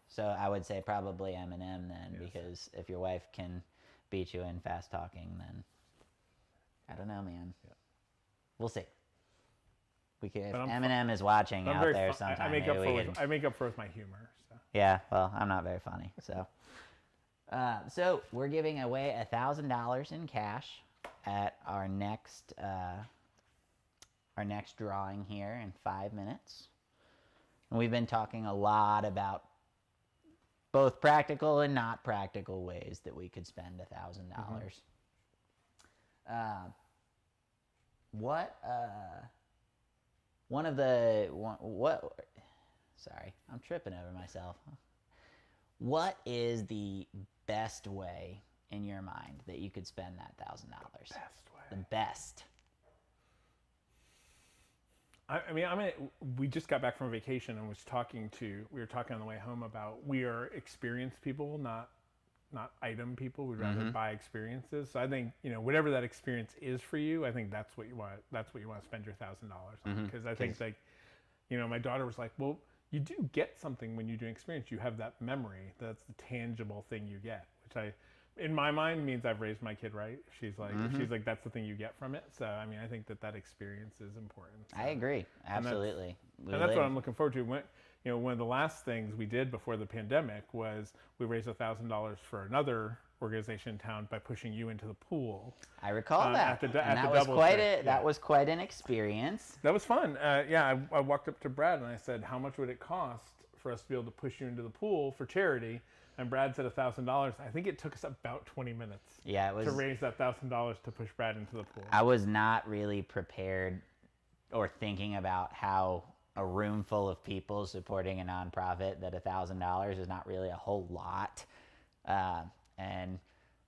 So I would say probably Eminem then, because if your wife can beat you in fast talking, then I don't know, man. Yeah. We'll see. If Eminem is watching out there sometime, I make up for with my humor. So. Yeah, well, I'm not very funny, so. So we're giving away $1,000 in cash at our next drawing here in 5 minutes. And we've been talking a lot about both practical and not practical ways that we could spend $1,000. Sorry, I'm tripping over myself. What is the best way in your mind that you could spend that $1,000? Best way. The best. We just got back from vacation and we were talking on the way home about we are experienced people, not item people. We'd rather buy experiences. So I think, whatever that experience is for you, I think that's what you want to spend your $1,000 on. Because I think my daughter was like, well, you do get something when you do an experience. You have that memory. That's the tangible thing you get, which in my mind means I've raised my kid right. She's like, that's the thing you get from it. So, I think that experience is important. So, I agree. Absolutely. And that's what I'm looking forward to. One of the last things we did before the pandemic was we raised $1,000 for another organization in town by pushing you into the pool. I recall that. At And the that was double quite trick. that was quite an experience. That was fun. I walked up to Brad and I said, how much would it cost for us to be able to push you into the pool for charity? And Brad said $1,000. I think it took us about 20 minutes Yeah, it was. to raise that $1,000 to push Brad into the pool. I was not really prepared or thinking about how a room full of people supporting a nonprofit that $1,000 is not really a whole lot. And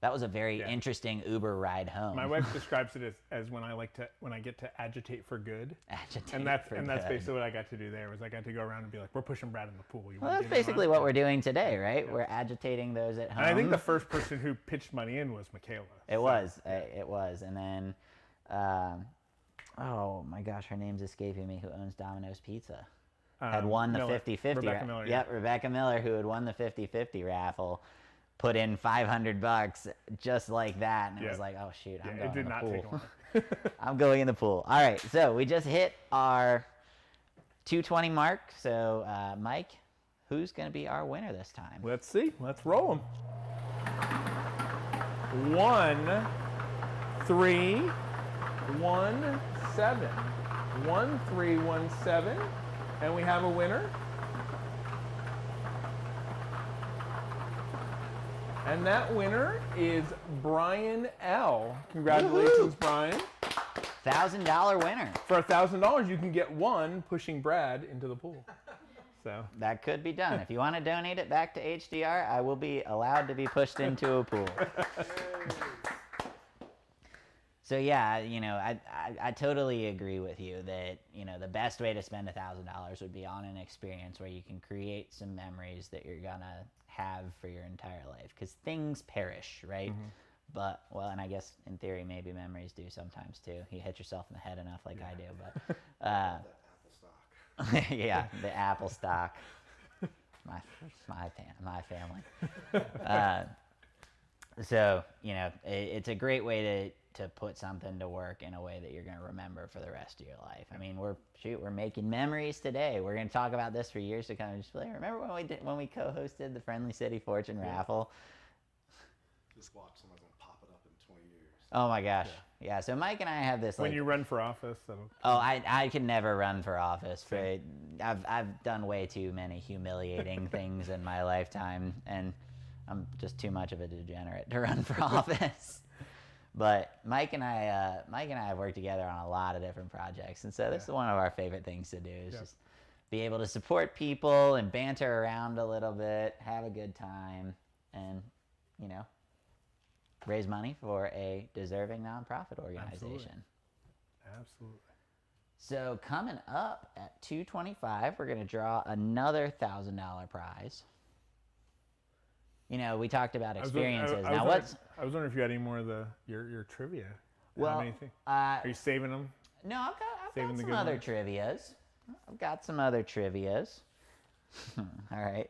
that was a very interesting Uber ride home. My wife describes it as when I get to agitate for good. Agitate And that's for that's good. basically what I got to do there. Was I got to go around and be like, we're pushing Brad in the pool. You Well, wanna that's get in basically on what it? we're doing today, right? We're agitating those at home. And I think the first person who pitched money in was Michaela. It was. And then, oh my gosh, her name's escaping me, who owns Domino's Pizza. Had won the Miller. 50-50. Rebecca Miller. Yep, Rebecca Miller, who had won the 50-50 raffle, put in $500 just like that. And it was like, oh, shoot, I'm going it did in the not pool. take long. I'm going in the pool. All right, so we just hit our 220 mark. So, Mike, who's going to be our winner this time? Let's see. Let's roll them. 1, 3, 1, 7. 1, 3, 1, 7. And we have a winner. And that winner is Brian L. Congratulations, Brian. $1,000 winner. For $1,000, you can get one pushing Brad into the pool. So That could be done. If you want to donate it back to HDR, I will be allowed to be pushed into a pool. So yeah, I totally agree with you that, the best way to spend $1,000 would be on an experience where you can create some memories that you're gonna have for your entire life, because things perish, right? But, well, and I guess in theory maybe memories do sometimes too. You hit yourself in the head enough like I do, but yeah, the Apple stock. My family. So, it's a great way to put something to work in a way that you're going to remember for the rest of your life. I mean, we're making memories today. We're going to talk about this for years to come. Just like, remember when we co-hosted the Friendly City Fortune raffle? Just watch someone's gonna pop it up in 20 years. Oh my gosh. Yeah, so Mike and I have this when you run for office, I can never run for office. I've done way too many humiliating things in my lifetime, and I'm just too much of a degenerate to run for office. But Mike and I have worked together on a lot of different projects, and so this is one of our favorite things to do is just be able to support people and banter around a little bit, have a good time, and raise money for a deserving nonprofit organization. Absolutely. So coming up at 2:25, we're going to draw another $1,000 prize. We talked about experiences. I was wondering if you had any more of your trivia. Well, anything? Are you saving them? No, I've Saving got the some good other ones? trivias. I've got some other trivias. All right.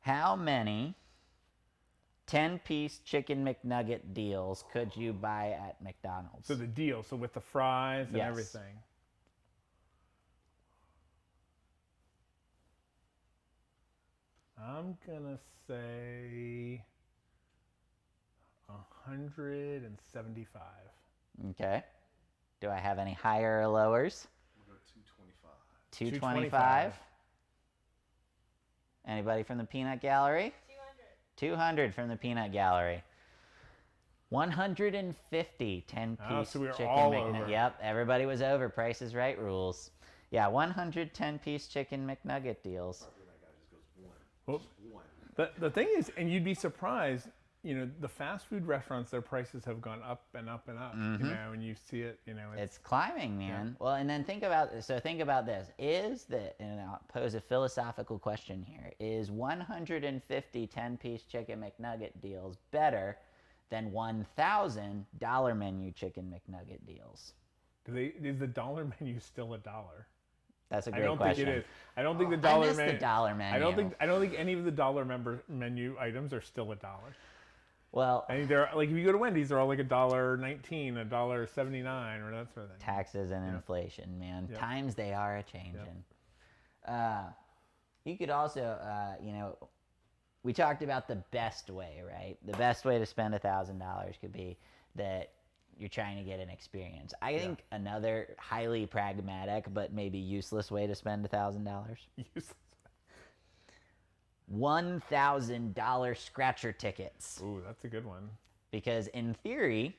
How many 10-piece chicken McNugget deals could you buy at McDonald's? So the deal, with the fries and Yes. everything. I'm gonna say 175. Okay. Do I have any higher or lowers? We'll go 225. 225. Anybody from the Peanut Gallery? 200 from the Peanut Gallery. 150 10-piece so we were chicken all McNugget. over. Yep, everybody was over. Price is Right rules. Yeah, 100 10-piece chicken McNugget deals. That guy just goes one. Well, Just one. the thing is, and you'd be surprised, the fast food restaurants, their prices have gone up and up and up. And you see it, It's climbing, man. Well, and then think about this. And I'll pose a philosophical question here. Is 150 10-piece chicken McNugget deals better than 1,000 dollar menu chicken McNugget deals? is the dollar menu still $1? That's a I great don't question. think it is. I don't think the I dollar miss menu. the dollar menu. I don't think any of the dollar menu items are still $1. Well, I think they're like, if you go to Wendy's, they're all like $1.19, $1.79, or that sort of thing. taxes and inflation, man. Yep. Times they are a changing. You could also, we talked about the best way, right? The best way to spend $1,000 could be that you're trying to get an experience. I think another highly pragmatic but maybe useless way to spend $1,000. Useless. $1,000 scratcher tickets. Ooh, that's a good one. Because in theory,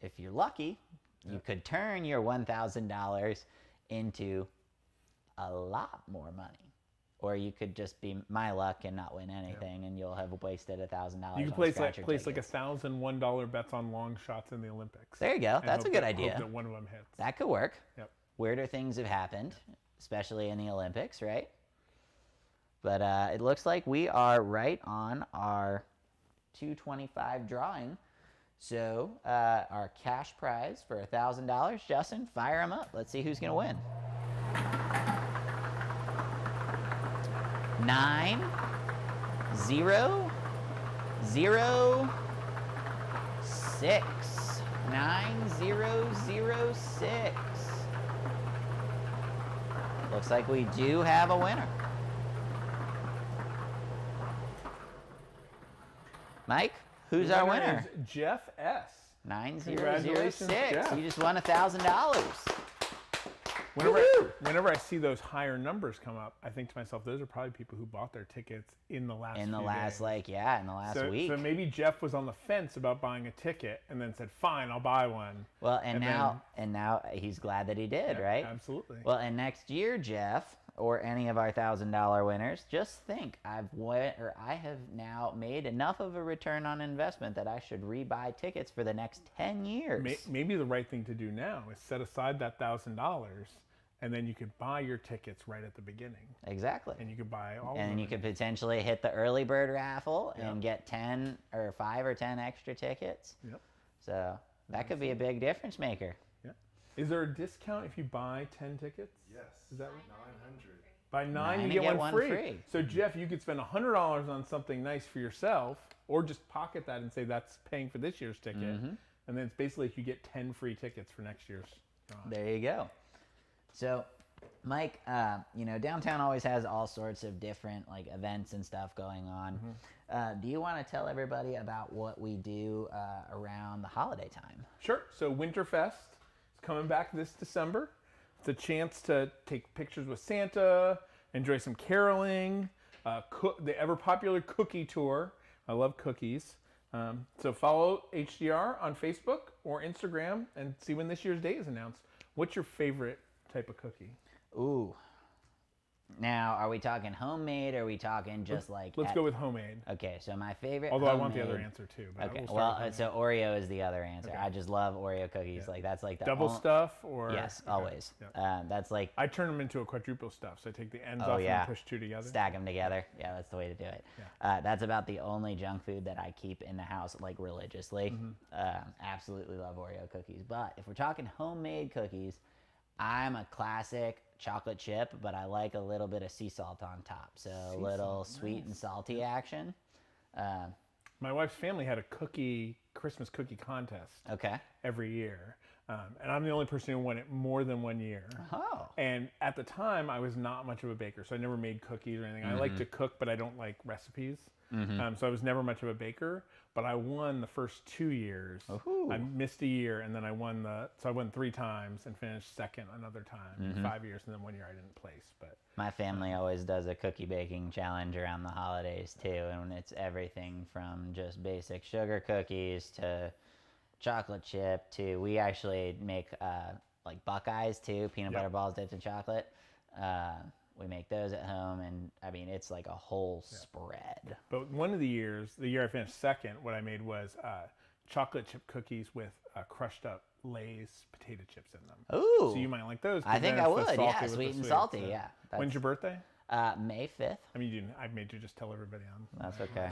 if you're lucky, you could turn your $1,000 into a lot more money. Or you could just be my luck and not win anything, and you'll have wasted $1,000. You can place like $1,001 bets on long shots in the Olympics. There you go. That's a good idea. Hope that one of them hits. That could work. Yep. Weirder things have happened, especially in the Olympics, right? But it looks like we are right on our 225 drawing. So our cash prize for $1,000, Justin, fire them up. Let's see who's going to win. 9 0 0 6 9 0 0 6. Looks like we do have a winner. Mike, who's our winner? Is Jeff S. 9006. Jeff. You just won $1,000. Whenever I see those higher numbers come up, I think to myself, those are probably people who bought their tickets in the last In the few last, days. in the last week. So maybe Jeff was on the fence about buying a ticket and then said, fine, I'll buy one. Well, and now he's glad that he did, right? Absolutely. Well, and next year, Jeff, or any of our $1,000 winners, just think, I have now made enough of a return on investment that I should rebuy tickets for the next 10 years. Maybe the right thing to do now is set aside that $1,000, and then you could buy your tickets right at the beginning. Exactly. And you could buy all of them. And then you could potentially hit the early bird raffle and get 10 or 5 or 10 extra tickets. Yep. So that could be a big difference maker. Yeah. Is there a discount if you buy 10 tickets? Yes. Is that 900? By 9 you and get get one one free. free. So Jeff, you could spend $100 on something nice for yourself, or just pocket that and say that's paying for this year's ticket, and then it's basically like you get 10 free tickets for next year's drawing. There you go. So, Mike, downtown always has all sorts of different events and stuff going on. Do you want to tell everybody about what we do around the holiday time? Sure. So Winterfest is coming back this December. It's a chance to take pictures with Santa, enjoy some caroling, the ever popular cookie tour. I love cookies. So follow HDR on Facebook or Instagram and see when this year's date is announced. What's your favorite type of cookie? Ooh. Now, are we talking homemade or are we talking just Let's go with homemade. Okay, so my favorite Although homemade, I want the other answer too. But Okay, we'll start with so Oreo is the other answer. Okay. I just love Oreo cookies. That's like the double stuff or Yes, okay. always. Yeah. That's like I turn them into a quadruple stuff. So I take the ends off and push two together. Stack them together. Yeah, that's the way to do it. Yeah. That's about the only junk food that I keep in the house religiously. Absolutely love Oreo cookies. But if we're talking homemade cookies, I'm a classic chocolate chip, but I like a little bit of sea salt on top. So a little sweet and salty action. My wife's family had a Christmas cookie contest every year. And I'm the only person who won it more than 1 year. Oh. And at the time, I was not much of a baker, so I never made cookies or anything. I like to cook, but I don't like recipes. So I was never much of a baker. But I won the first 2 years. Ooh. I missed a year, and then I won so I won 3 times and finished second another time in 5 years, and then 1 year I didn't place. But My family always does a cookie baking challenge around the holidays too, and it's everything from just basic sugar cookies to chocolate chip to we actually make Buckeyes too, peanut butter balls dipped in chocolate. We make those at home, and I mean it's like a whole spread. But one of the year I finished second, what I made was chocolate chip cookies with crushed up Lay's potato chips in them. Ooh! So you might like those. I think I would. Yeah, sweet and salty. So. Yeah. When's your birthday? May 5th. I mean, I made you just tell everybody on. That's okay.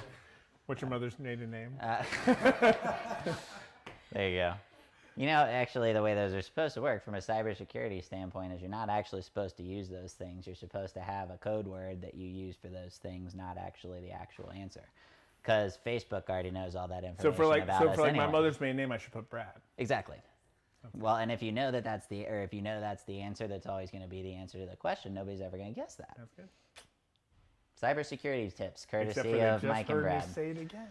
What's your mother's maiden name? There you go. Actually, the way those are supposed to work from a cybersecurity standpoint is you're not actually supposed to use those things. You're supposed to have a code word that you use for those things, not actually the actual answer. Because Facebook already knows all that information about us my anyway. mother's maiden name, I should put Brad. Exactly. Okay. Well, and if you know that's the answer, that's always going to be the answer to the question. Nobody's ever going to guess that. That's good. Cybersecurity tips, Except for courtesy they of just Mike and heard me Brad. say it again.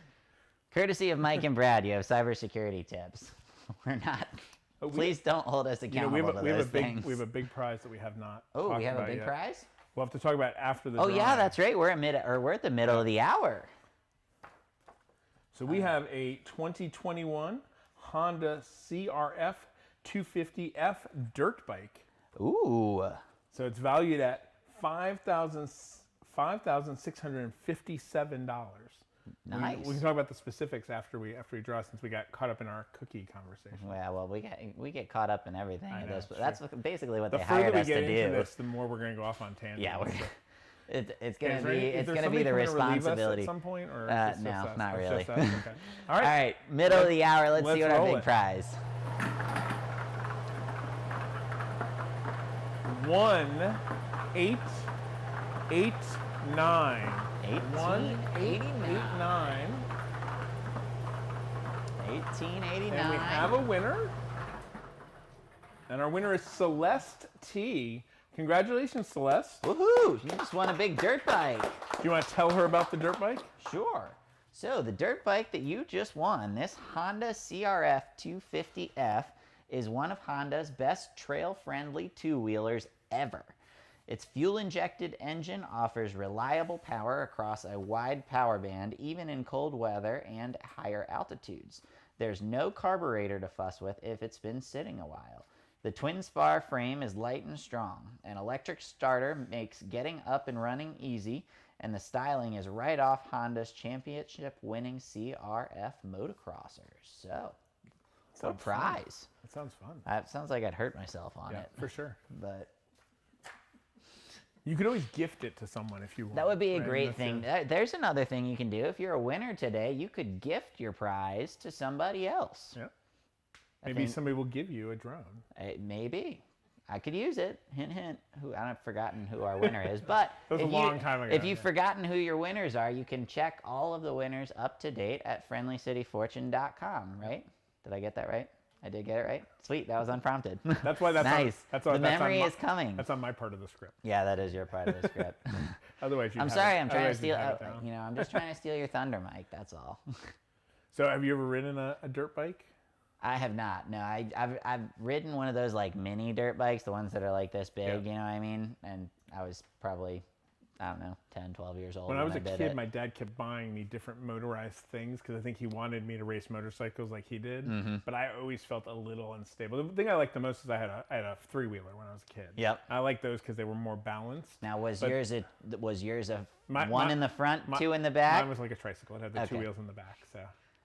Courtesy of Mike and Brad, you have cybersecurity tips. We're not. Please don't hold us accountable to those things. We have a big prize that we have not. Oh, we have a talked big about yet. prize? We'll have to talk about it after the. Oh drawing. yeah, that's right. We're at the middle of the hour. So we have a 2021 Honda CRF 250F dirt bike. Ooh. So it's valued at $5,657. Nice. We can talk about the specifics after we draw, since we got caught up in our cookie conversation. Yeah, well, we get caught up in everything. I at know, this. it's That's basically what The they further hired we us get to into do. this, the more we're going to go off on tangents. Yeah, So- it's gonna Is there be any- is it's there gonna be somebody the coming to relieve us responsibility. at some point, or is this just No, us? not It's really. just us? Okay. All All right. right, middle of the hour. Let's see let's what our roll big it. prize. 1889. 1889. 1889. 1889. And we have a winner. And our winner is Celeste T. Congratulations, Celeste. Woohoo! You just won a big dirt bike. Do you want to tell her about the dirt bike? Sure. So the dirt bike that you just won, this Honda CRF 250F, is one of Honda's best trail-friendly two-wheelers ever. Its fuel-injected engine offers reliable power across a wide power band, even in cold weather and higher altitudes. There's no carburetor to fuss with if it's been sitting a while. The twin spar frame is light and strong. An electric starter makes getting up and running easy, and the styling is right off Honda's championship-winning CRF motocrossers. So, what a Sounds fun. prize. That sounds fun. That sounds like I'd hurt myself on Yeah, it. for sure. But You could always gift it to someone if you want. that would be a right? great That's thing. it. There's another thing you can do. If you're a winner today, you could gift your prize to somebody else. Yeah. I Maybe think- somebody will give you a drone. Maybe. I could use it. Hint, hint. I've forgotten who our winner is. But That was a long time ago, if you've yeah. forgotten who your winners are, you can check all of the winners up to date at friendlycityfortune.com, right? Did I get that right? I did get it right? Sweet. That was unprompted. That's why that's nice. That's why the that's memory on my, is coming. That's on my part of the script. Yeah, that is your part of the script. Otherwise, I'm sorry. I'm trying to steal. I'm just trying to steal your thunder, Mike. That's all. So, have you ever ridden a dirt bike? I have not. No, I've ridden one of those like mini dirt bikes, the ones that are like this big. Yeah. You know what I mean? And I was probably, I don't know, 10, 12 years old When I was a did kid, it. my dad kept buying me different motorized things because I think he wanted me to race motorcycles like he did. Mm-hmm. But I always felt a little unstable. The thing I liked the most is I had a three-wheeler when I was a kid. Yep. I liked those because they were more balanced. Now, was But yours one my- in the front, my- two in the back? Mine was like a tricycle. It had the two Okay. wheels in the back. So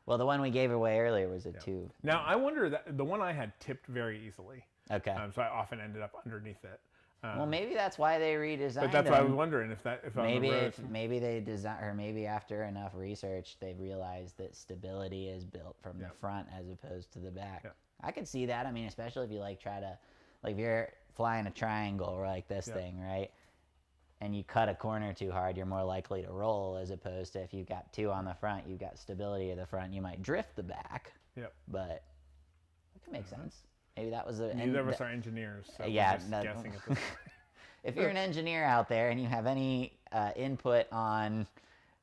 Well, the one we gave away earlier was a two. now I wonder that the one I had tipped very easily. Okay. So I often ended up underneath it. Well, maybe that's why they redesigned But that's why I was them. wondering if on Maybe the road. maybe they design, or maybe after enough research, they realized that stability is built from the front as opposed to the back. Yeah. I could see that. I mean, especially if you try to, if you're flying a triangle like this thing, right? And you cut a corner too hard, you're more likely to roll, as opposed to if you've got two on the front, you've got stability at the front, you might drift the back. Yep. But it could make sense. Maybe that was the. Neither of us are engineers, so yeah, we're just no- guessing at this point. If you're an engineer out there and you have any input on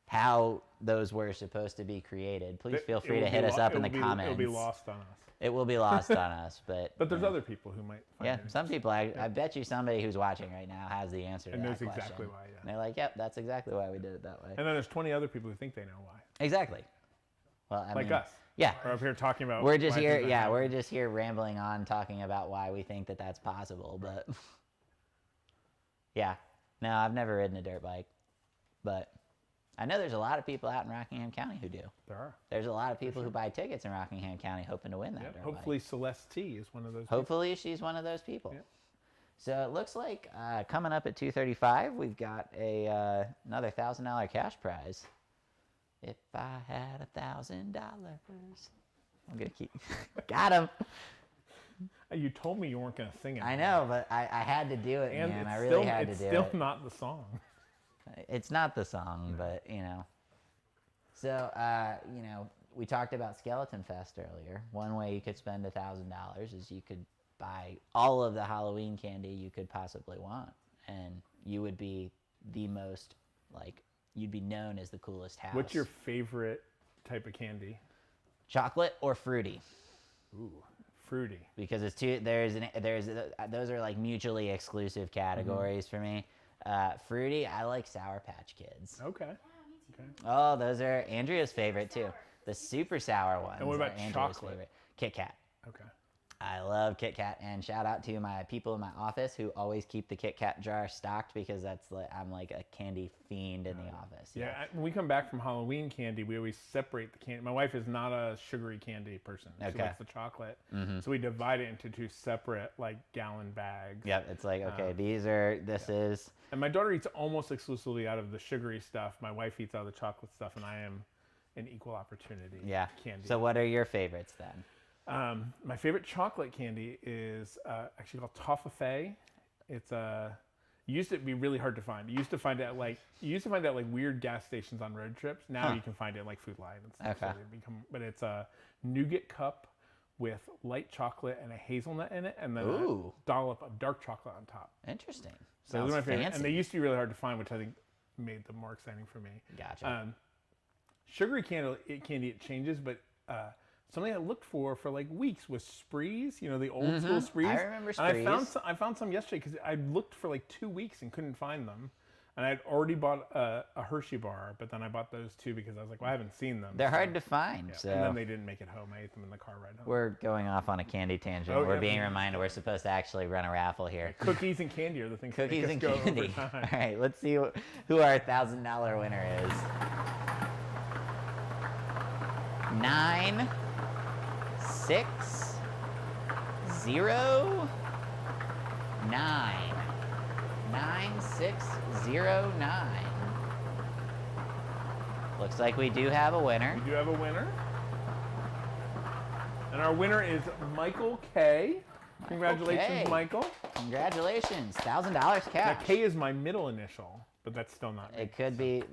how those were supposed to be created, please feel free to hit us up in the comments. It'll be lost on us. It will be lost on us, but But there's other people who might find yeah, it some people. I bet you somebody who's watching right now has the answer to and that knows question. exactly why. Yeah. And they're like, "Yep, that's exactly why we did it that way." And then there's 20 other people who think they know why, Exactly. Well, I like mean, us. Yeah. We're up here talking about. We're just why here. things are Yeah, happening. we're just here rambling on, talking about why we think that that's possible. But yeah, no, I've never ridden a dirt bike, but I know there's a lot of people out in Rockingham County who do. There are. There's a lot of people who buy tickets in Rockingham County hoping to win that Yeah, dirt hopefully bike. Celeste T is one of those. People. Hopefully she's one of those people. Yeah. So it looks like coming up at 2:35, we've got another $1,000 cash prize. If I had $1,000, I'm gonna keep. Got him. You told me you weren't going to sing it. I know, but I had to do it, And man. it's I really still, had to it's do still it. not the song. It's not the song, but you know. So we talked about Skeleton Fest earlier. One way you could spend $1,000 is you could buy all of the Halloween candy you could possibly want, and you would be the most you'd be known as the coolest house. What's your favorite type of candy? Chocolate or fruity? Ooh, fruity. Because it's two. Those are like mutually exclusive categories for me. Fruity, I like Sour Patch Kids. Okay. Oh, those are Andrea's favorite too. The super sour ones. And what about are Andrea's chocolate? favorite. Kit Kat. Okay. I love Kit Kat, and shout out to my people in my office who always keep the Kit Kat jar stocked because I'm like a candy fiend in the office. Yeah, when we come back from Halloween candy, we always separate the candy. My wife is not a sugary candy person. She Okay. likes the chocolate. So we divide it into 2 separate like gallon bags. Yep, it's like, okay, this is. And my daughter eats almost exclusively out of the sugary stuff. My wife eats out of the chocolate stuff, and I am an equal opportunity candy. So what are your favorites then? My favorite chocolate candy is actually called Toffee. It's used to be really hard to find. You used to find it at like weird gas stations on road trips. Now you can find it at like Food Lion and stuff. Okay. So but it's a nougat cup with light chocolate and a hazelnut in it, and then a dollop of dark chocolate on top. Interesting. So those are my favorite, and they used to be really hard to find, which I think made them more exciting for me. Gotcha. Sugary candy it changes, but something I looked for like weeks was Sprees. You know, the old school Sprees. I remember And Sprees. I found some yesterday because I looked for like 2 weeks and couldn't find them. And I'd already bought a Hershey bar, but then I bought those too because I was like, well, I haven't seen them. They're hard to find. Yeah. So And then they didn't make it home. I ate them in the car ride home. we're going off on a candy tangent. Oh, we're yeah. being reminded we're supposed to actually run a raffle here. Cookies and candy are the things Cookies that and make us go candy. over time. All right, let's see who our $1,000 winner is. 9, 6, 0, 9. 9609. Looks like we do have a winner. We do have a winner. And our winner is Michael K. Congratulations, K. Michael. Congratulations. $1,000 Now, cash. K is my middle initial, but that's still not me. It could be.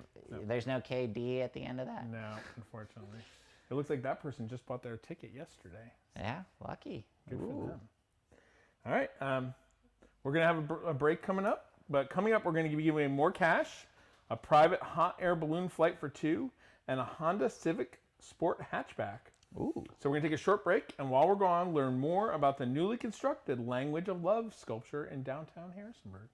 There's no KD at the end of that. No, unfortunately. It looks like that person just bought their ticket yesterday. Yeah, lucky. Good for them. All right. We're going to have a break coming up. But coming up, we're going to be giving away more cash, a private hot air balloon flight for 2, and a Honda Civic Sport hatchback. Ooh. So we're going to take a short break, and while we're gone, learn more about the newly constructed Language of Love sculpture in downtown Harrisonburg.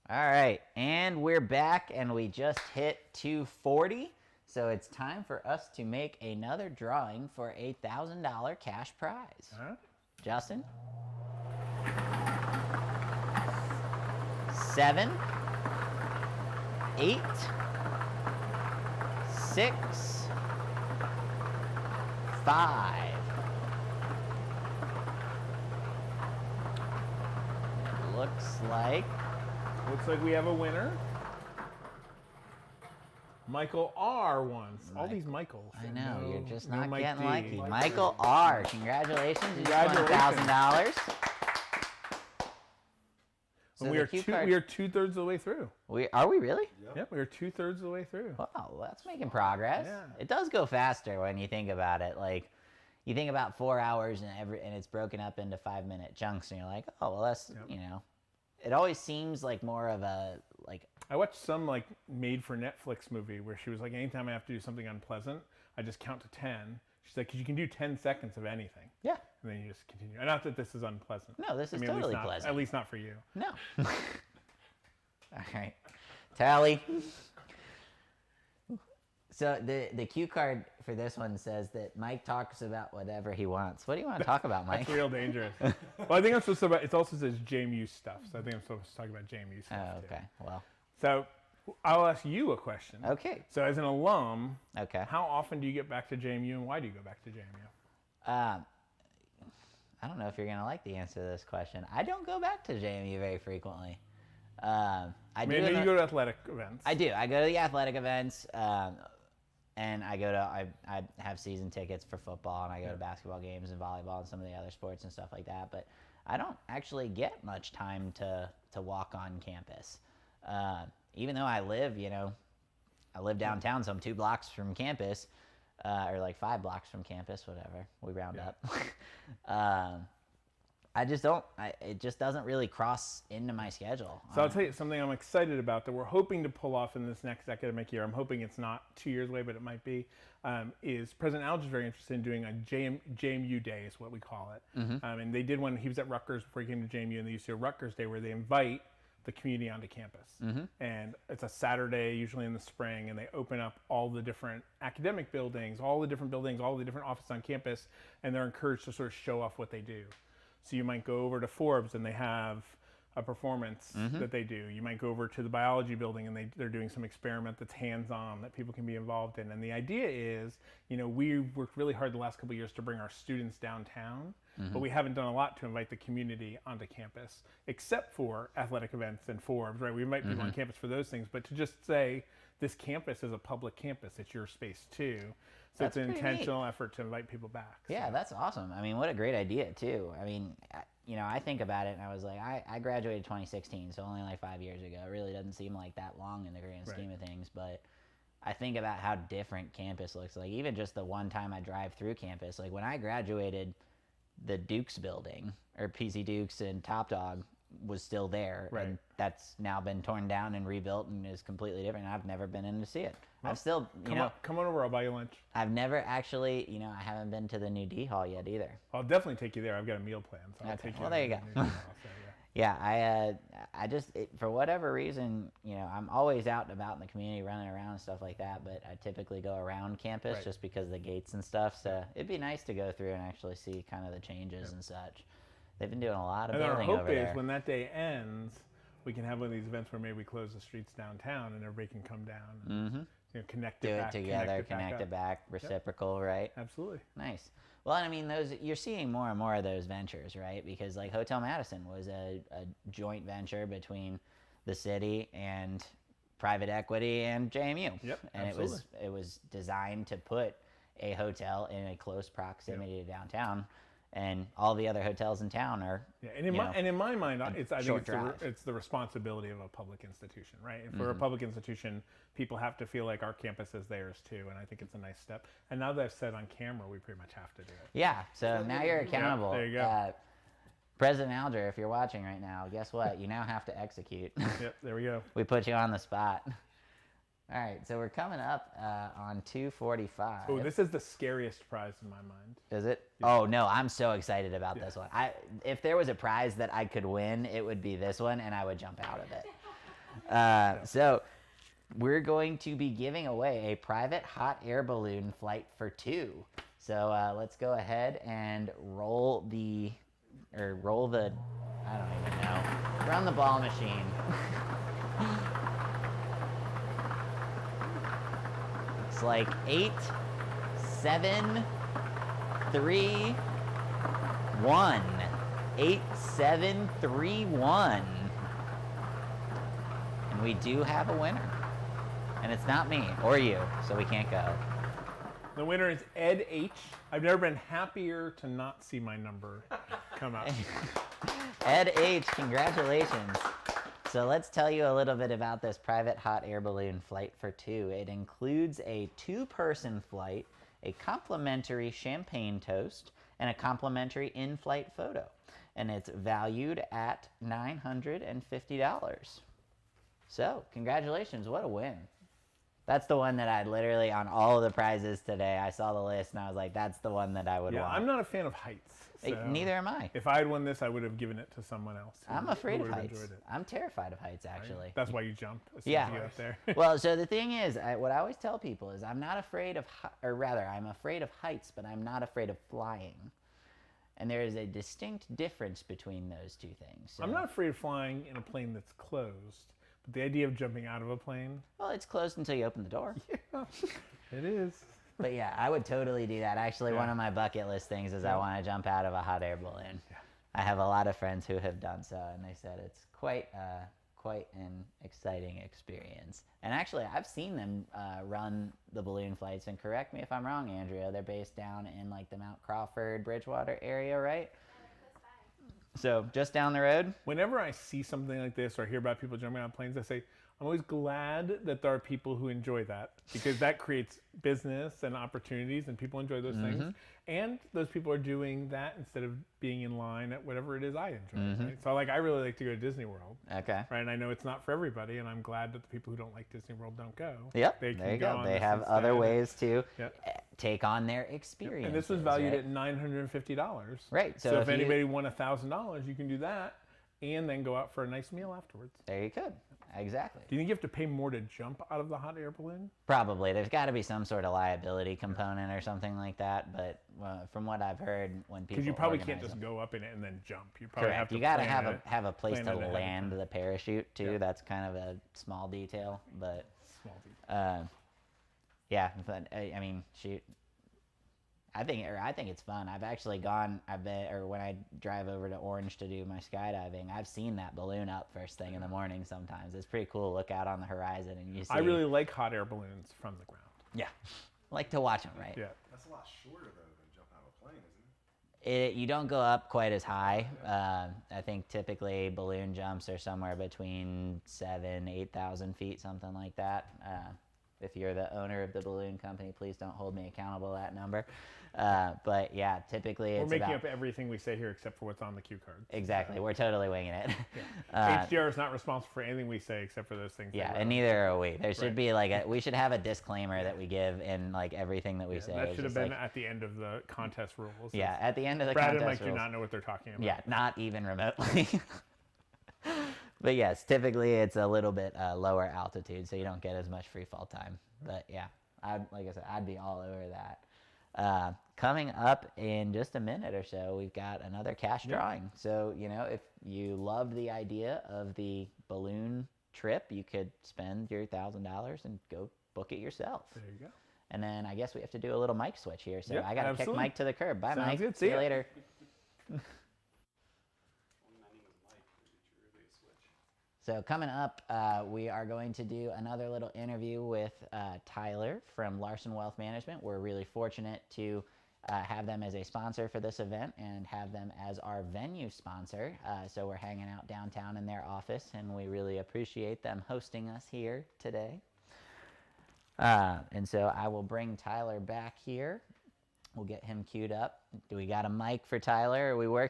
All right, and we're back, and we just hit 240. So it's time for us to make another drawing for a $1,000 cash prize. All right. Justin? 7, 8, 6, 5. It looks like we have a winner. Michael R. won. All these Michaels. I know, you're just no not Mike getting D. lucky. Michael R. Congratulations. You just won $1,000. So we are 2/3 of the way through. Are we really? Yep, we are 2/3 of the way through. Wow, that's making progress. Yeah. It does go faster when you think about it. Like, you think about 4 hours and it's broken up into 5-minute chunks, and you're like, oh, well, that's, you know. It always seems like more of a, like... I watched some, like, made-for-Netflix movie where she was like, anytime I have to do something unpleasant, I just count to 10. She's like, 'cause you can do 10 seconds of anything. Yeah. And then you just continue. And not that this is unpleasant. No, this is totally pleasant. At least not for you. No. All right. Tally. So the cue card for this one says that Mike talks about whatever he wants. What do you want to talk about, Mike? That's real dangerous. Well, I think I'm supposed to it also says JMU stuff, so I think I'm supposed to talk about JMU stuff. Oh, okay. Too. Well. So I'll ask you a question. Okay. So as an alum, okay, how often do you get back to JMU, and why do you go back to JMU? I don't know if you're going to like the answer to this question. I don't go back to JMU very frequently. I mean, you go to athletic events. I do. I go to the athletic events, and I have season tickets for football, and I go to basketball games and volleyball and some of the other sports and stuff like that. But I don't actually get much time to walk on campus. Even though I live downtown, so I'm 2 blocks from campus, or like 5 blocks from campus, whatever, we round up. I just don't, it just doesn't really cross into my schedule. So I'll tell you something I'm excited about that we're hoping to pull off in this next academic year. I'm hoping it's not 2 years away, but it might be, is President Alge is very interested in doing a JMU Day is what we call it. Mm-hmm. And they did one, he was at Rutgers before he came to JMU, and they used to do a Rutgers Day where they invite the community onto campus. Mm-hmm. And it's a Saturday, usually in the spring, and they open up all the different academic buildings, all the different offices on campus, and they're encouraged to sort of show off what they do. So you might go over to Forbes and they have a performance that they do. You might go over to the biology building and they're doing some experiment that's hands-on that people can be involved in. And the idea is, we worked really hard the last couple of years to bring our students downtown, but we haven't done a lot to invite the community onto campus, except for athletic events and Forbes, right? We invite people on campus for those things, but to just say, this campus is a public campus, it's your space too. So it's an intentional effort to invite people back. Yeah, that's awesome. I mean, what a great idea too. I mean, I think about it and I was like, I graduated 2016, so only like 5 years ago. It really doesn't seem like that long in the grand scheme of things, but I think about how different campus looks like. Even just the one time I drive through campus, like when I graduated, the Dukes building, or PC Dukes and Top Dog, was still there, and that's now been torn down and rebuilt and is completely different. I've never been in to see it. Well, I've still, come on over, I'll buy you lunch. I've never actually, I haven't been to the new D Hall yet either. I'll definitely take you there. I've got a meal plan, so I'll take you. Well, there you go. So, I just, for whatever reason, I'm always out and about in the community, running around and stuff like that, but I typically go around campus just because of the gates and stuff, so it'd be nice to go through and actually see kind of the changes and such. They've been doing a lot of building over there. And our hope is when that day ends, we can have one of these events where maybe we close the streets downtown and everybody can come down and connect it back. Do it together, connect it back, reciprocal, right? Absolutely. Nice. Well, I mean, you're seeing more and more of those ventures, right? Because like Hotel Madison was a joint venture between the city and private equity and JMU. Yep, and absolutely. it was designed to put a hotel in a close proximity to downtown. And all the other hotels in town are, in my mind, I think it's the responsibility of a public institution, right? If we're a public institution, people have to feel like our campus is theirs too, and I think it's a nice step. And now that I've said on camera, we pretty much have to do it. Yeah, so now you're accountable. There you go. President Alger, if you're watching right now, guess what? You now have to execute. Yep, there we go. We put you on the spot. All right, so we're coming up on 2:45. Oh, this is the scariest prize in my mind. Is it? Yeah. Oh, no, I'm so excited about this one. If there was a prize that I could win, it would be this one, and I would jump out of it. So we're going to be giving away a private hot air balloon flight for 2. So let's go ahead and roll the, I don't even know. Run the ball machine. It's like 8, 7, 3, 1. 8, 7, 3, 1. And we do have a winner. And it's not me or you, so we can't go. The winner is Ed H. I've never been happier to not see my number come up. Ed H, congratulations. So let's tell you a little bit about this private hot air balloon flight for 2. It includes a 2-person flight, a complimentary champagne toast, and a complimentary in-flight photo. And it's valued at $950. So congratulations, what a win. That's the one that I literally, on all of the prizes today, I saw the list and I was like, that's the one that I would want. I'm not a fan of heights. So neither am I. If I had won this, I would have given it to someone else. I'm afraid of heights. I'm terrified of heights, actually. That's why you jumped as soon Yeah. as you get up there. Well, so the thing is, what I always tell people is I'm not afraid of, I'm afraid of heights, but I'm not afraid of flying. And there is a distinct difference between those two things. So, I'm not afraid of flying in a plane that's closed. But the idea of jumping out of a plane. Well, it's closed until you open the door. Yeah, it is. But yeah, I would totally do that. Actually, one of my bucket list things is I want to jump out of a hot air balloon. Yeah. I have a lot of friends who have done so, and they said it's quite an exciting experience. And actually, I've seen them run the balloon flights. And correct me if I'm wrong, Andrea. They're based down in like the Mount Crawford, Bridgewater area, right? So just down the road. Whenever I see something like this or hear about people jumping out of planes, I say, I'm always glad that there are people who enjoy that, because that creates business and opportunities, and people enjoy those things. And those people are doing that instead of being in line at whatever it is I enjoy. Right? So I really like to go to Disney World. Okay. Right, and I know it's not for everybody, and I'm glad that the people who don't like Disney World don't go. Yep. They there you can go. on They this have instead. other ways to Yep. take on their experience. And this was valued at $950. Right. So if anybody won $1,000, you can do that, and then go out for a nice meal afterwards. There you could. Exactly. Do you think you have to pay more to jump out of the hot air balloon? Probably. There's got to be some sort of liability component or something like that. But from what I've heard, when people because you probably can't just go up in it and then jump. You probably Correct. have to. You got to have a place to plan it land the parachute too. Yep. That's kind of a small detail, but Small detail. yeah. But I mean, shoot. I think it's fun. I've actually gone. When I drive over to Orange to do my skydiving, I've seen that balloon up first thing in the morning. Sometimes it's pretty cool to look out on the horizon and you see. I really like hot air balloons from the ground. Yeah, like to watch them, right? Yeah. That's a lot shorter though than jumping out of a plane, isn't it? You don't go up quite as high. I think typically balloon jumps are somewhere between 7,000 to 8,000 feet, something like that. If you're the owner of the balloon company, please don't hold me accountable to that number. But yeah, typically it's We're making up everything we say here except for what's on the cue card. Exactly. We're totally winging it. HDR is not responsible for anything we say except for those things. Yeah, and neither are we. There should be we should have a disclaimer that we give in like everything that we say. That should have been at the end of the contest rules. Yeah, at the end of the Brad contest and Mike rules. do not know what they're talking about. Yeah, not even remotely. But yes, typically it's a little bit lower altitude, so you don't get as much free fall time. But yeah, like I said, I'd be all over that. Coming up in just a minute or so, we've got another cash drawing. So, if you loved the idea of the balloon trip, you could spend your $1,000 and go book it yourself. There you go. And then I guess we have to do a little mic switch here. So Yep, I got to kick absolutely. Mike to the curb. Bye, Sounds Mike. good. See See you ya. later. So coming up, we are going to do another little interview with Tyler from Larson Wealth Management. We're really fortunate to have them as a sponsor for this event and have them as our venue sponsor. So we're hanging out downtown in their office, and we really appreciate them hosting us here today. And so I will bring Tyler back here. We'll get him queued up. Do we got a mic for Tyler? Are we working?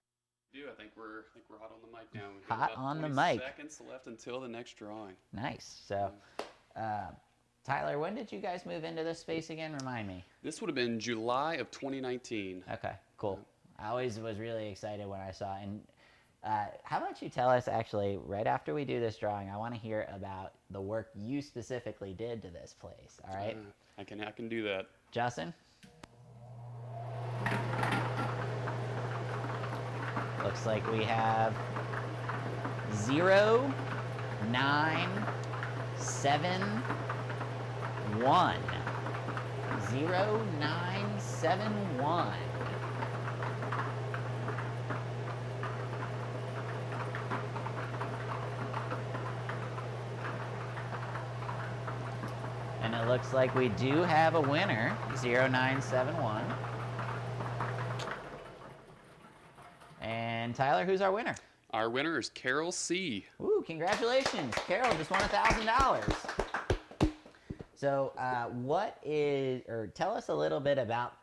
I think we're hot on the mic now. We've Hot got about on the 20 mic. seconds left until the next drawing. Nice. So, Tyler, when did you guys move into this space again? Remind me. This would have been July of 2019. Okay, cool. I always was really excited when I saw, and How about you tell us, actually, right after we do this drawing, I want to hear about the work you specifically did to this place, all right? I can do that. Justin? Looks like we have 0, 9, 7, 1. 0, 9, 7, 1. And it looks like we do have a winner, 0971. And Tyler, who's our winner? Our winner is Carol C. Ooh, congratulations. Carol just won $1,000. So tell us a little bit about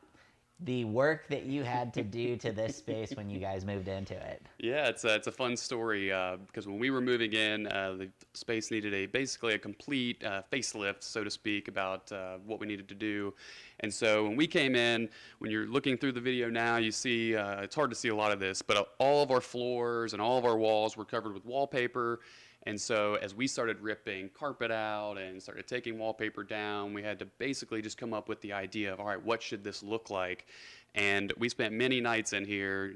the work that you had to do to this space when you guys moved into it. Yeah, it's a fun story because when we were moving in, the space needed basically a complete facelift, so to speak, about what we needed to do. And so when we came in, when you're looking through the video now, you see it's hard to see a lot of this, but all of our floors and all of our walls were covered with wallpaper. And so as we started ripping carpet out and started taking wallpaper down, we had to basically just come up with the idea of, all right, what should this look like? And we spent many nights in here,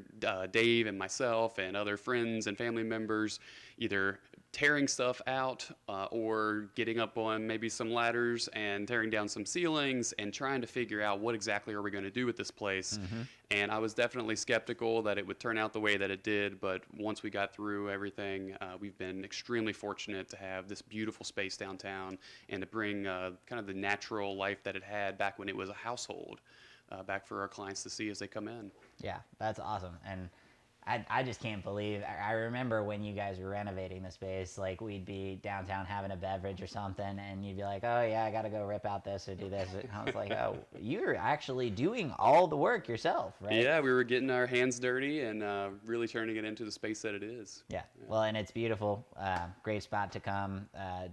Dave and myself and other friends and family members, either tearing stuff out or getting up on maybe some ladders and tearing down some ceilings and trying to figure out what exactly are we going to do with this place. Mm-hmm. And I was definitely skeptical that it would turn out the way that it did, but once we got through everything, we've been extremely fortunate to have this beautiful space downtown and to bring kind of the natural life that it had back when it was a household back for our clients to see as they come in. Yeah, that's awesome. And I just can't believe, I remember when you guys were renovating the space, like we'd be downtown having a beverage or something, and you'd be like, oh yeah, I gotta go rip out this or do this. And I was like, oh, you're actually doing all the work yourself, right? Yeah, we were getting our hands dirty and really turning it into the space that it is. Yeah, well, and it's beautiful. Great spot to come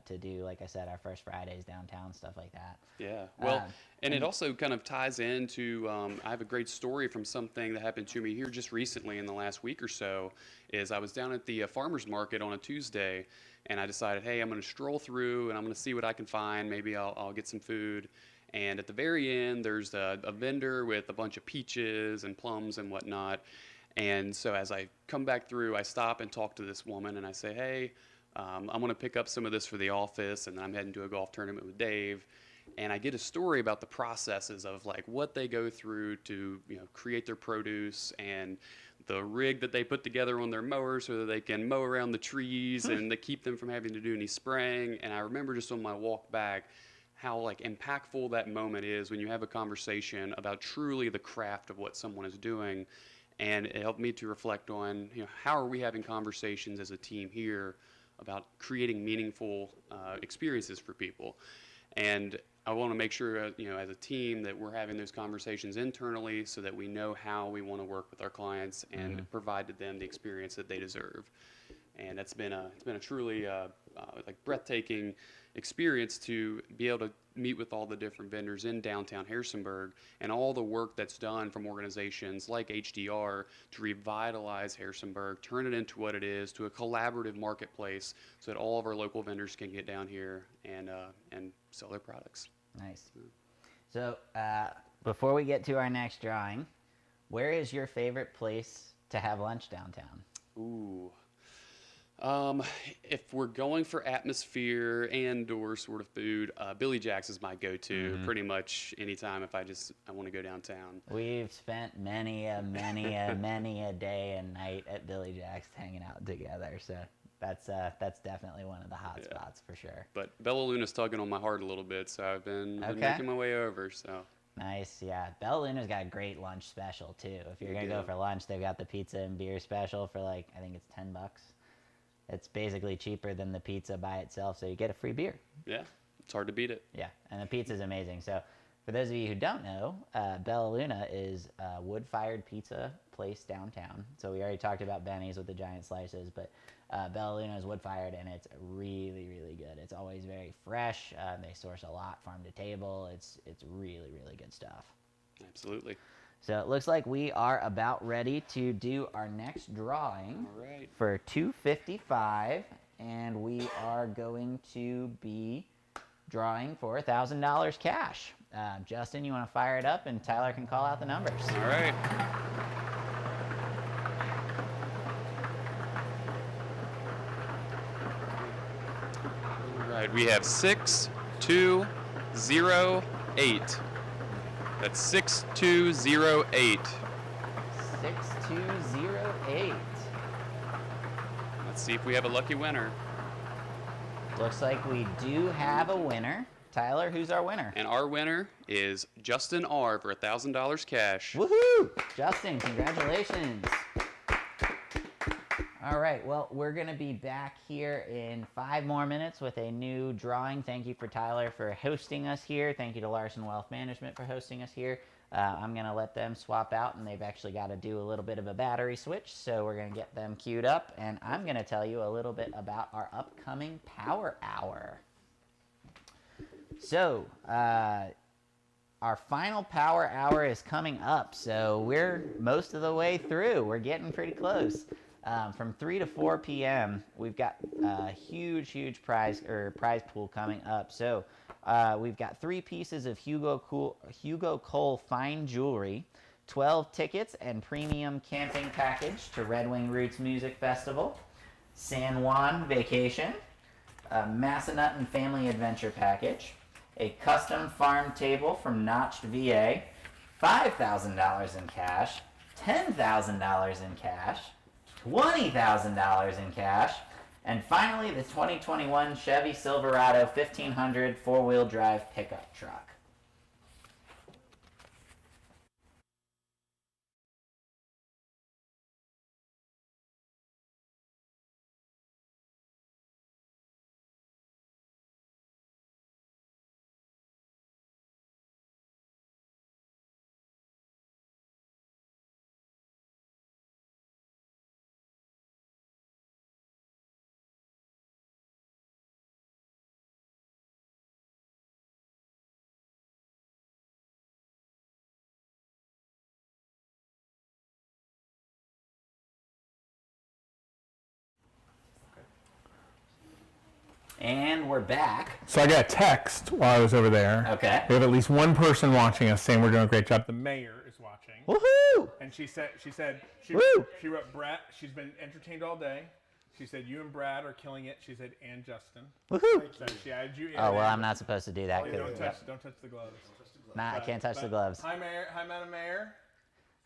to do, like I said, our first Fridays downtown, stuff like that. Yeah, well, and it also kind of ties into, I have a great story from something that happened to me here just recently in the last week or so, is I was down at the farmer's market on a Tuesday, and I decided, hey, I'm going to stroll through and I'm going to see what I can find. Maybe I'll get some food. And at the very end, there's a vendor with a bunch of peaches and plums and whatnot. And so as I come back through, I stop and talk to this woman, and I say, hey, I'm going to pick up some of this for the office, and then I'm heading to a golf tournament with Dave. And I get a story about the processes of like what they go through to create their produce and the rig that they put together on their mower so that they can mow around the trees and to keep them from having to do any spraying. And I remember just on my walk back how like impactful that moment is when you have a conversation about truly the craft of what someone is doing. And it helped me to reflect on how are we having conversations as a team here about creating meaningful experiences for people. And I want to make sure, as a team that we're having those conversations internally so that we know how we want to work with our clients and provide to them the experience that they deserve. And it's been a truly like breathtaking experience to be able to meet with all the different vendors in downtown Harrisonburg and all the work that's done from organizations like HDR to revitalize Harrisonburg, turn it into what it is, to a collaborative marketplace so that all of our local vendors can get down here and sell their products. Nice. So before we get to our next drawing, where is your favorite place to have lunch downtown? Ooh. If we're going for atmosphere and or sort of food, Billy Jack's is my go-to pretty much anytime if I want to go downtown. We've spent many a day and night at Billy Jack's hanging out together, so that's definitely one of the hot spots for sure. But Bella Luna's tugging on my heart a little bit, so I've been making my way over, so. Nice, yeah. Bella Luna's got a great lunch special too. If you're gonna go for lunch, they've got the pizza and beer special for like, I think it's $10. It's basically cheaper than the pizza by itself, so you get a free beer. Yeah, it's hard to beat it. Yeah, and the pizza's amazing. So for those of you who don't know, Bella Luna is a wood-fired pizza place downtown. So we already talked about Benny's with the giant slices, but Bella Luna is wood-fired, and it's really, really good. It's always very fresh. They source a lot farm to table. It's really, really good stuff. Absolutely. So it looks like we are about ready to do our next drawing All right. for $255, and we are going to be drawing for $1,000 cash. Justin, you want to fire it up, and Tyler can call out the numbers. All right. All right, we have 6208. That's 6208. 6208. Let's see if we have a lucky winner. Looks like we do have a winner. Tyler, who's our winner? And our winner is Justin R. for $1,000 cash. Woohoo! Justin, congratulations. All right, well, we're going to be back here in 5 more minutes with a new drawing. Thank you for Tyler for hosting us here. Thank you to Larson Wealth Management for hosting us here. I'm going to let them swap out, and they've actually got to do a little bit of a battery switch, so we're going to get them queued up, and I'm going to tell you a little bit about our upcoming Power Hour. So, our final Power Hour is coming up, so we're most of the way through. We're getting pretty close. From 3 to 4 p.m., we've got a huge prize pool coming up. So we've got 3 pieces of Hugo Cole fine jewelry, 12 tickets and premium camping package to Red Wing Roots Music Festival, San Juan vacation, a Massanutten family adventure package, a custom farm table from Notched VA, $5,000 in cash, $10,000 in cash, $20,000 in cash, and finally the 2021 Chevy Silverado 1500 four-wheel drive pickup truck. And we're back. So I got a text while I was over there. Okay. We have at least one person watching us saying we're doing a great job. The mayor is watching. Woohoo! And she Woo! wrote Brad. She's been entertained all day. She said you and Brad are killing it. She said and Justin. Woohoo! So she added you in. Oh, well, I'm not supposed to do that. Don't touch the gloves. Nah, I can't touch the gloves. Hi, Mayor. Hi, Madam Mayor.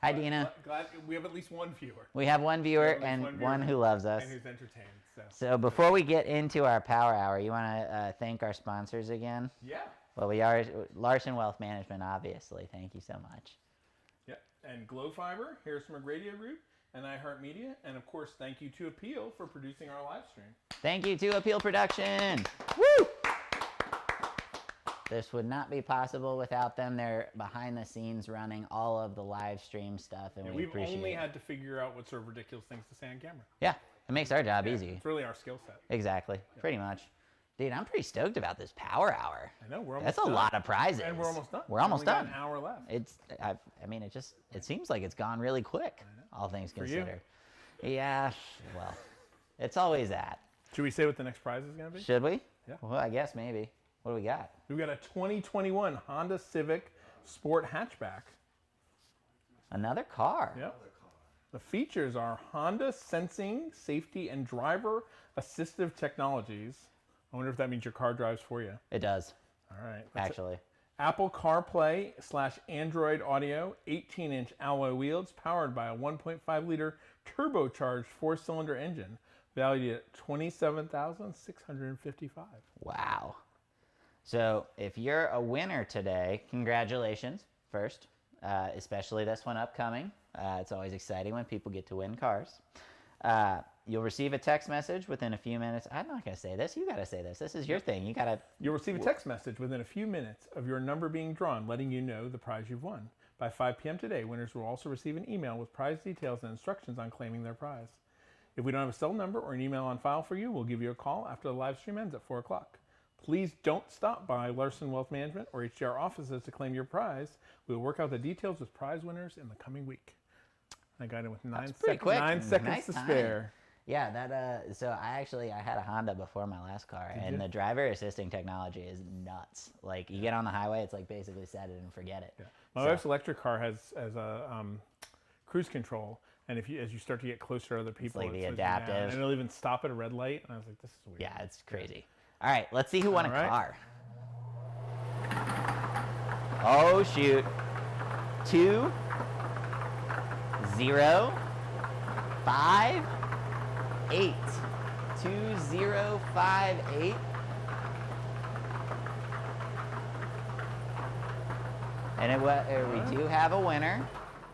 Hi, Dina. Glad we have at least one viewer. We have one viewer and one who loves us. And who's entertained. So before we get into our Power Hour, you want to thank our sponsors again? Yeah. Well, we are Larson Wealth Management, obviously. Thank you so much. Yeah. And Glow Fiber, Harrison Radio Group, and iHeartMedia, and of course, thank you to Appeal for producing our live stream. Thank you to Appeal Production. Woo! This would not be possible without them. They're behind the scenes running all of the live stream stuff, and we appreciate it. We've only had to figure out what sort of ridiculous things to say on camera. Yeah, it makes our job easy. It's really our skill set. Exactly, pretty much. Dude, I'm pretty stoked about this Power Hour. I know, we're almost That's done. a lot of prizes. And we're almost done. We're almost Only got done. an hour left. It seems like it's gone really quick, all things considered. Yeah, well, it's always that. Should we say what the next prize is going to be? Should we? Yeah. Well, I guess maybe. What do we got? We've got a 2021 Honda Civic Sport Hatchback. Another car. Yep. The features are Honda Sensing, Safety, and Driver Assistive Technologies. I wonder if that means your car drives for you. It does. All right. Actually. Apple CarPlay / Android Audio, 18-inch alloy wheels, powered by a 1.5-liter turbocharged 4-cylinder engine, valued at $27,655. Wow. So if you're a winner today, congratulations first, especially this one upcoming. It's always exciting when people get to win cars. You'll receive a text message within a few minutes. I'm not going to say this. You got to say this. This is your thing. You got to. You'll receive a text message within a few minutes of your number being drawn, letting you know the prize you've won. By 5 p.m. today, winners will also receive an email with prize details and instructions on claiming their prize. If we don't have a cell number or an email on file for you, we'll give you a call after the live stream ends at 4 o'clock. Please don't stop by Larson Wealth Management or HDR offices to claim your prize. We will work out the details with prize winners in the coming week. I got in with 9 seconds. quick. 9 seconds Nice to time. spare. Yeah, that. So I had a Honda before my last car, and the driver assisting technology is nuts. Like you get on the highway, it's like basically set it and forget it. Yeah. My wife's electric car has a cruise control, and as you start to get closer to other people, like the slows you down, adaptive. and it'll even stop at a red light. And I was like, this is weird. Yeah, it's crazy. All right, let's see who won a car. Oh shoot! 2 0 5 8 2 0 5 8. And we do have a winner.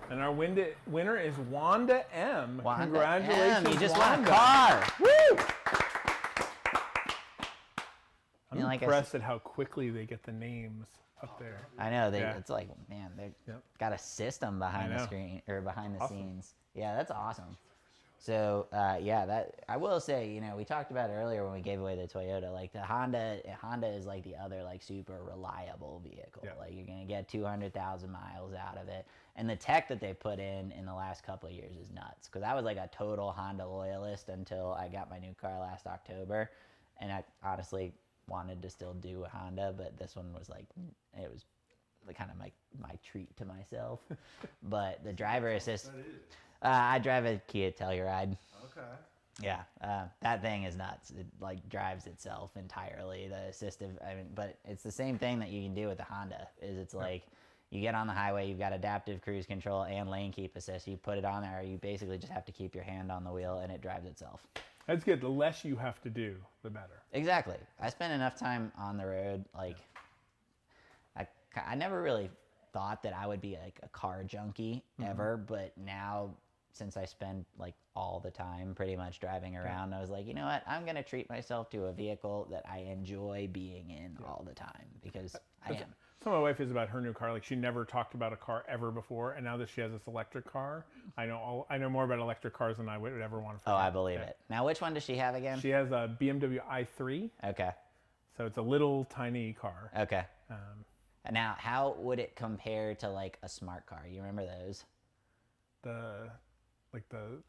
And our winner is Wanda M. Wanda Congratulations, M. You just Wanda. won a car. Woo! I'm impressed at how quickly they get the names up there. I know it's like, man, they've got a system behind I the know. screen or behind the Awesome. scenes. Yeah, that's awesome. So that I will say, we talked about it earlier when we gave away the Toyota. Like the Honda is like the other like super reliable vehicle. Yeah. Like you're gonna get 200,000 miles out of it, and the tech that they put in the last couple of years is nuts. Because I was like a total Honda loyalist until I got my new car last October, and I honestly wanted to still do a Honda, but this one was like, it was kind of my treat to myself. But the driver assist, I drive a Kia Telluride. Okay. Yeah, that thing is nuts. It like drives itself entirely. The assistive, but it's the same thing that you can do with the Honda. It's like you get on the highway, you've got adaptive cruise control and lane keep assist. You put it on there, you basically just have to keep your hand on the wheel, and it drives itself. That's good. The less you have to do, the better. Exactly. I spent enough time on the road. Like, I never really thought that I would be like a car junkie ever, but now since I spend like all the time pretty much driving around, I was like, you know what? I'm gonna treat myself to a vehicle that I enjoy being in all the time because I am. So my wife is about her new car. Like she never talked about a car ever before, and now that she has this electric car, I know more about electric cars than I would ever want to. Oh, I believe it. Now, which one does she have again? She has a BMW i3. Okay. So it's a little tiny car. Okay. Now, how would it compare to like a smart car? You remember those?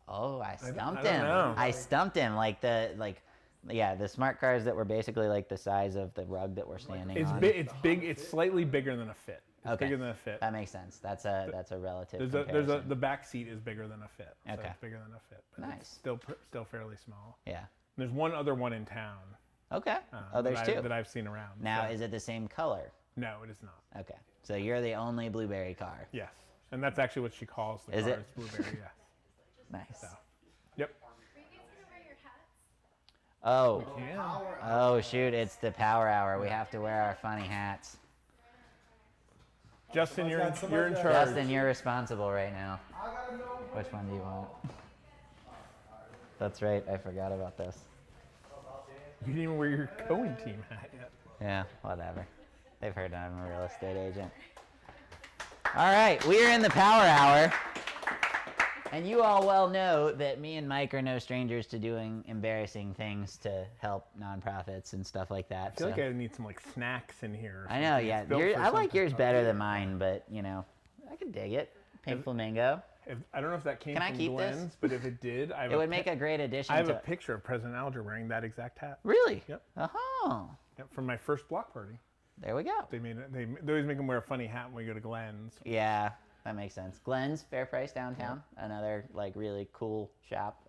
Oh, I stumped him. know. I stumped him. The smart cars that were basically like the size of the rug that we're standing on. It's big. It's slightly bigger than a Fit. It's Okay. bigger than a Fit. That makes sense. That's a relative comparison. The back seat is bigger than a Fit. So Okay. it's bigger than a Fit. But Nice. It's still fairly small. Yeah. There's one other one in town. Okay. There's two. that I've seen around. Now, so. is it the same color? No, it is not. Okay. So you're the only blueberry car. Yes, and that's actually what she calls the Is car. it? It's blueberry. Yes. Nice. So. Yep. Are you guys gonna wear your hats? Oh. Yeah. Oh shoot! It's the power hour. We have to wear our funny hats. Justin, you're in charge. Justin, you're responsible right now. Which one do you want? That's right. I forgot about this. You didn't even wear your Cohen team hat yet. Yeah, whatever. They've heard I'm a real estate agent. All right, we are in the power hour. And you all well know that me and Mike are no strangers to doing embarrassing things to help nonprofits and stuff like that. I feel like I need some like snacks in here. Or I know, something. yeah. It's built for I like something. yours better than mine, but I can dig it. Pink flamingo. I don't know if that came Can I from keep this? Glenn's, but if it did, It would make a great addition I have to a picture of President Alger wearing that exact hat. Really? Yep. Oh. Yep, from my first block party. There we go. They always make him wear a funny hat when we go to Glenn's. Yeah, that makes sense. Glenn's, fair price downtown. Another like really cool shop.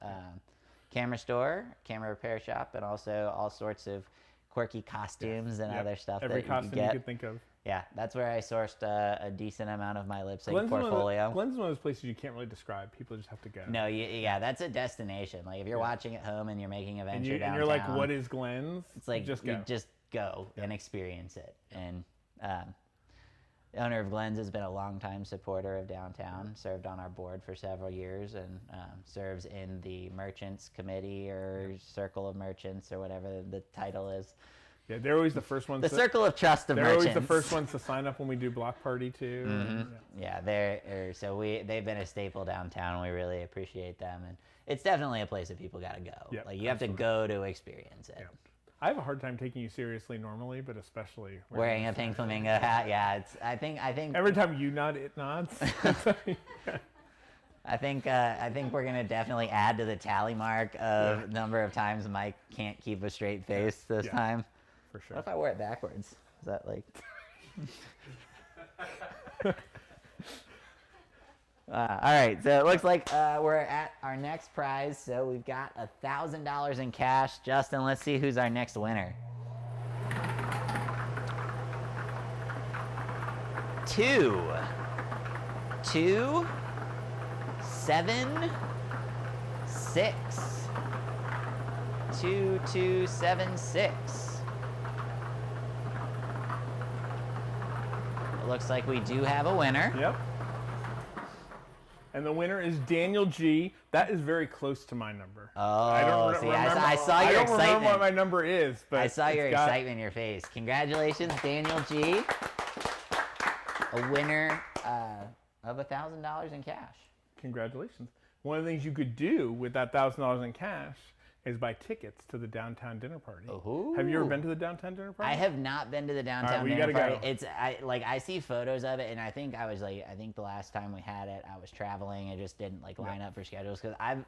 Camera store, camera repair shop, and also all sorts of quirky costumes and Yep. other stuff Every that costume you you get. could think of. Yeah, that's where I sourced a decent amount of my lip sync Glenn's portfolio. Glenn's is one of those places you can't really describe. People just have to go. No, yeah, that's a destination. Like if you're watching at home and you're making a venture and downtown, you're like, what is Glenn's? it's like just you go. just go and experience it. And the owner of Glenn's has been a longtime supporter of downtown, served on our board for several years, and serves in the Merchants Committee or Circle of Merchants or whatever the title is. Yeah, they're always the first ones. The Circle of Trust of They're Merchants. always the first ones to sign up when we do block party too. Mm-hmm. Yeah, they've been a staple downtown. We really appreciate them, and it's definitely a place that people got to go. Yep, Like you have to go to experience it. Yeah. I have a hard time taking you seriously normally, but especially Wearing a pink flamingo hat, yeah. I think every time you nod, it nods. I think we're gonna definitely add to the tally mark of number of times Mike can't keep a straight face this time. For sure. What if I wear it backwards? Is that like? All right, so it looks like we're at our next prize. So we've got $1,000 in cash. Justin, let's see who's our next winner. 2, 7, 6. 2, 2, 7, 6. It looks like we do have a winner. Yep. And the winner is Daniel G. That is very close to my number. Oh, I don't see, remember. I saw your I don't excitement. remember what my number is, but I saw your excitement in your face. Congratulations, Daniel G. A winner of $1,000 in cash. Congratulations. One of the things you could do with that $1,000 in cash is buy tickets to the downtown dinner party. Ooh. Have you ever been to the downtown dinner party? I have not been to the downtown All right, well, you dinner gotta party. go. It's I see photos of it, and I think the last time we had it, I was traveling. I just didn't line up for schedules because I've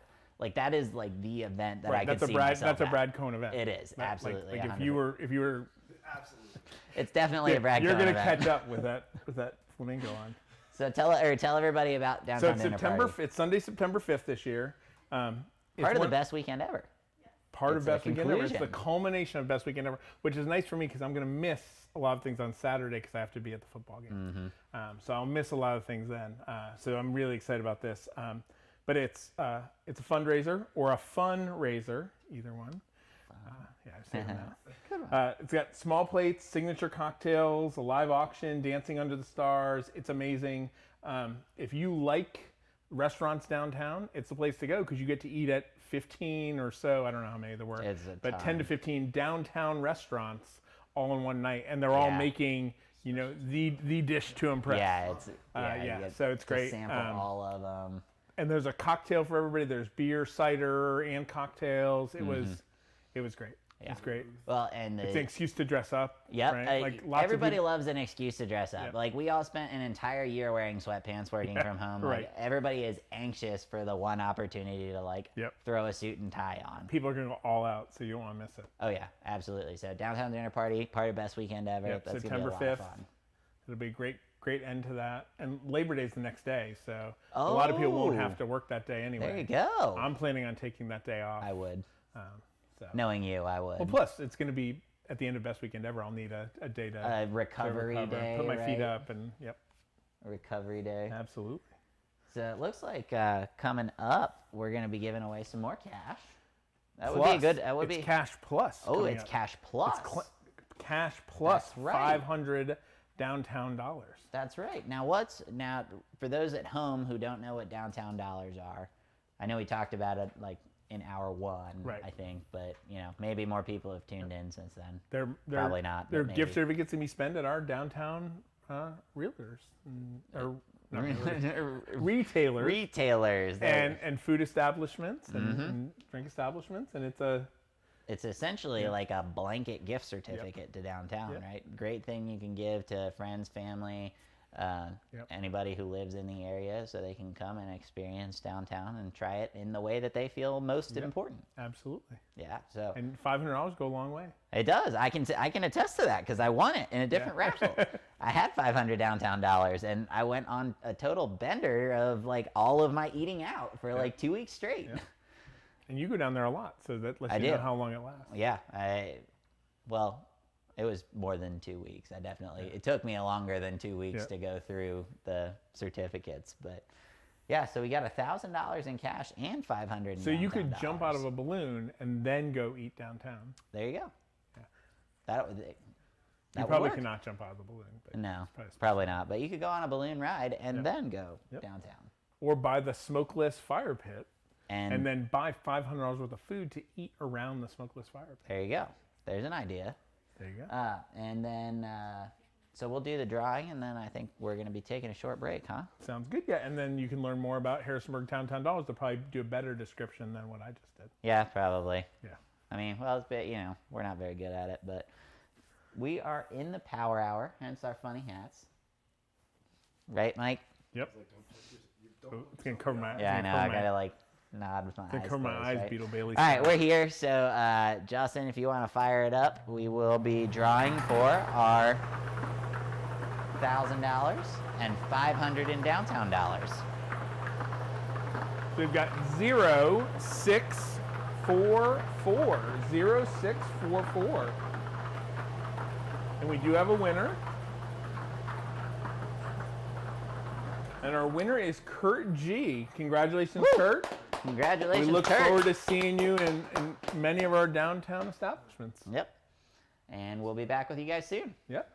that is the event that I could see myself That's a at. Brad Cohn event. It is absolutely. Like if you were, Absolutely. it's definitely a Brad you're Cohn gonna event. catch up with that flamingo on. So tell everybody about downtown So dinner September. party. It's Sunday, September 5th this year. It's Part of the one- best weekend ever. Part It's of a Best Weekend Ever. It's the conclusion. culmination of Best Weekend Ever, which is nice for me because I'm going to miss a lot of things on Saturday because I have to be at the football game. So I'll miss a lot of things then. So I'm really excited about this. But it's a fundraiser or a funraiser, either one. Yeah, I say it now. It's got small plates, signature cocktails, a live auction, dancing under the stars. It's amazing. If you like restaurants downtown, it's the place to go because you get to eat at 15 or so. I don't know how many there were, It's a but ton. 10 to 15 downtown restaurants all in one night, and they're all Yeah. making the dish to impress. Yeah, it's you yeah, get so it's to great. Sample all of them. And there's a cocktail for everybody. There's beer, cider, and cocktails. It was great. Yeah. It's great. Well, and It's an excuse to dress up. Yep. Right? Like lots Everybody of loves an excuse to dress up. Yep. Like we all spent an entire year wearing sweatpants working from home. right. Like everybody is anxious for the one opportunity to Yep. throw a suit and tie on. people are going to go all out, so you don't want to miss it. Oh yeah, absolutely. So downtown dinner party, part of best weekend ever. Yep, That's September gonna be a lot 5th. of fun. It'll be a great end to that. And Labor Day's the next day, so a lot of people won't have to work that day anyway. There you go. I'm planning on taking that day off. I would. So. Knowing you, I would. Well, plus it's going to be at the end of Best Weekend Ever. I'll need a day to A recovery recover, day. put my feet right? up, and yep, A recovery day. absolutely. So it looks like coming up, we're going to be giving away some more cash. That would be a good. That would it's be. Cash Plus. Oh, coming it's up. cash plus. Cash Plus. That's right. 500 downtown dollars. That's right. Now, for those at home who don't know what downtown dollars are, I know we talked about it in hour one, Right. I think, but maybe more people have tuned in since then. They're Probably not, They're but gift maybe. certificates to be spent at our downtown realtors or not realtors, retailers Retailers. and food establishments and drink establishments, and It's essentially like a blanket gift certificate to downtown, Yep. right? Great thing you can give to friends, family, anybody who lives in the area, so they can come and experience downtown and try it in the way that they feel most important. absolutely. Yeah, so And $500 go a long way. it does. I can attest to that because I won it in a different raffle. I had 500 downtown dollars, and I went on a total bender of all of my eating out for 2 weeks straight. Yeah. And you go down there a lot, so that lets I you do. know how long it lasts. Yeah, it was more than 2 weeks. It took me longer than 2 weeks Yeah. to go through the certificates, but yeah, so we got $1,000 in cash and 500 in So you could downtown jump out dollars. of a balloon and then go eat downtown. There you go. Yeah. That would You would probably work. cannot jump out of the balloon. But No, probably- probably not. But you could go on a balloon ride and Yep. then go Yep. downtown. Or buy the smokeless fire pit And, and then buy $500 worth of food to eat around the smokeless fire pit. there you go. There's an idea. There you go. And then, so we'll do the drawing, and then I think we're going to be taking a short break, huh? Sounds good. Yeah, and then you can learn more about Harrisonburg Downtown Dollars. They'll probably do a better description than what I just did. Yeah, probably. Yeah. I mean, well, it's bit, we're not very good at it, but we are in the power hour, hence our funny hats. Right, Mike? Yep. It's gonna cover my. Yeah, I know. I gotta nod with my eyes. Cover my closed, eyes, right? Beetle Bailey. All right, we're here. So, Justin, if you want to fire it up, we will be drawing for our $1,000 and $500 in downtown dollars. So we've got 0644. 0644. And we do have a winner. And our winner is Kurt G. Congratulations, Woo! Kurt. Congratulations, We look Kurt. forward to seeing you in many of our downtown establishments. Yep. And we'll be back with you guys soon. Yep.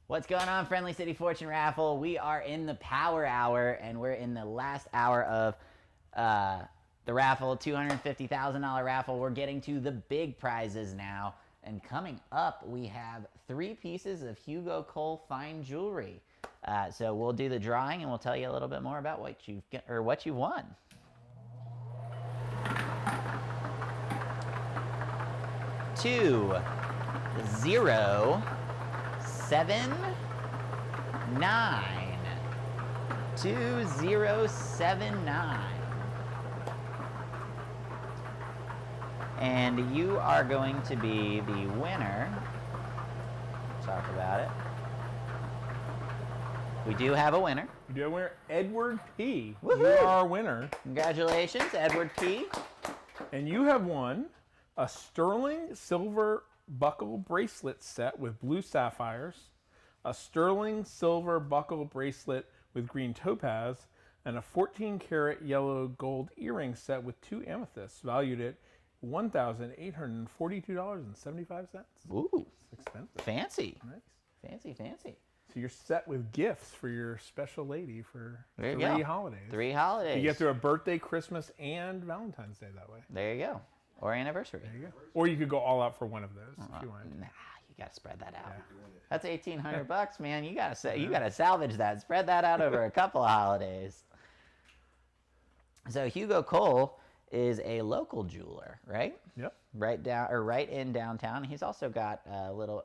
What's going on, Friendly City Fortune Raffle? We are in the power hour, and we're in the last hour of the raffle, $250,000 raffle. We're getting to the big prizes now. And coming up, we have 3 pieces of Hugo Cole fine jewelry. So we'll do the drawing, and we'll tell you a little bit more about what you've won. Two, 0, 7, 9. 2079. And you are going to be the winner. Talk about it. We do have a winner. We do have a winner, Edward P. Woohoo! You are our winner. Congratulations, Edward P. And you have won a sterling silver buckle bracelet set with blue sapphires, a sterling silver buckle bracelet with green topaz, and a 14-karat yellow gold earring set with 2 amethysts, valued at $1,842.75. Ooh, It's expensive. fancy. Nice. Fancy, fancy. So you're set with gifts for your special lady for There you 3 go. holidays. 3 holidays. You get through a birthday, Christmas, and Valentine's Day that way. There you go. Or anniversary. There you go. Or you could go all out for one of those if you want. Nah, you gotta spread that out. Yeah. That's $1,800, man. You gotta salvage that. Spread that out over a couple of holidays. So Hugo Cole is a local jeweler, right? Yep. Right in downtown. He's also got a little,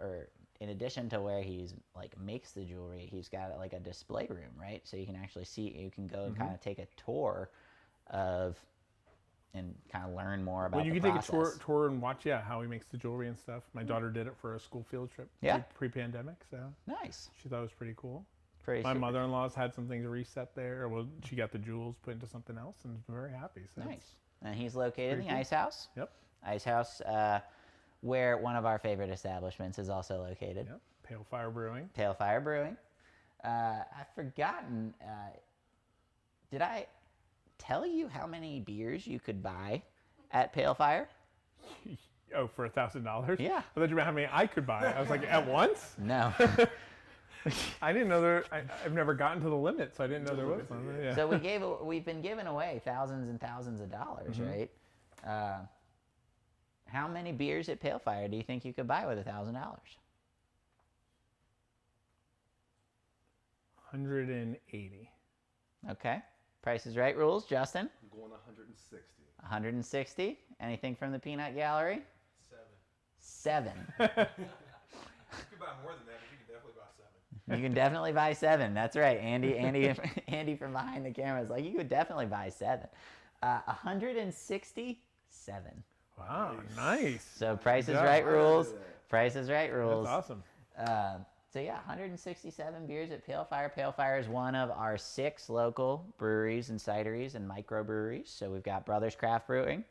in addition to where he's like makes the jewelry, he's got like a display room, right? So you can actually see, you can go and kind of take a tour of, and kind of learn more about. Well, you the can process. take a tour and watch, how he makes the jewelry and stuff. My daughter did it for a school field trip. Yeah. Pre-pandemic, so Nice. she thought it was pretty cool. Pretty My super. mother-in-law's had some things reset there. Well, she got the jewels put into something else and is very happy. So Nice. And he's located in the Pretty cool. Ice House. Yep. Ice House, where one of our favorite establishments is also located. Yep. Pale Fire Brewing. Pale Fire Brewing. I've forgotten. Did I tell you how many beers you could buy at Pale Fire? Oh, for $1,000? Yeah. I thought you meant how many I could buy. I was like, at once? No. I didn't know I've never gotten to the limit, so I didn't know there was one. Yeah. So we've been giving away thousands and thousands of dollars, right? How many beers at Pale Fire do you think you could buy with $1,000? 180. Okay. Price is Right rules, Justin. I'm going 160. 160. Anything from the Peanut Gallery? 7. 7. You could buy more than that, but you can definitely buy 7. You can definitely buy 7. That's right. Andy from behind the camera is like, you could definitely buy 7. 167. Wow, nice. So Price is Yeah. Right rules. do that. Price is Right rules. That's awesome. So yeah, 167 beers at Pale Fire. Pale Fire is one of our 6 local breweries and cideries and microbreweries. So we've got Brothers Craft Brewing,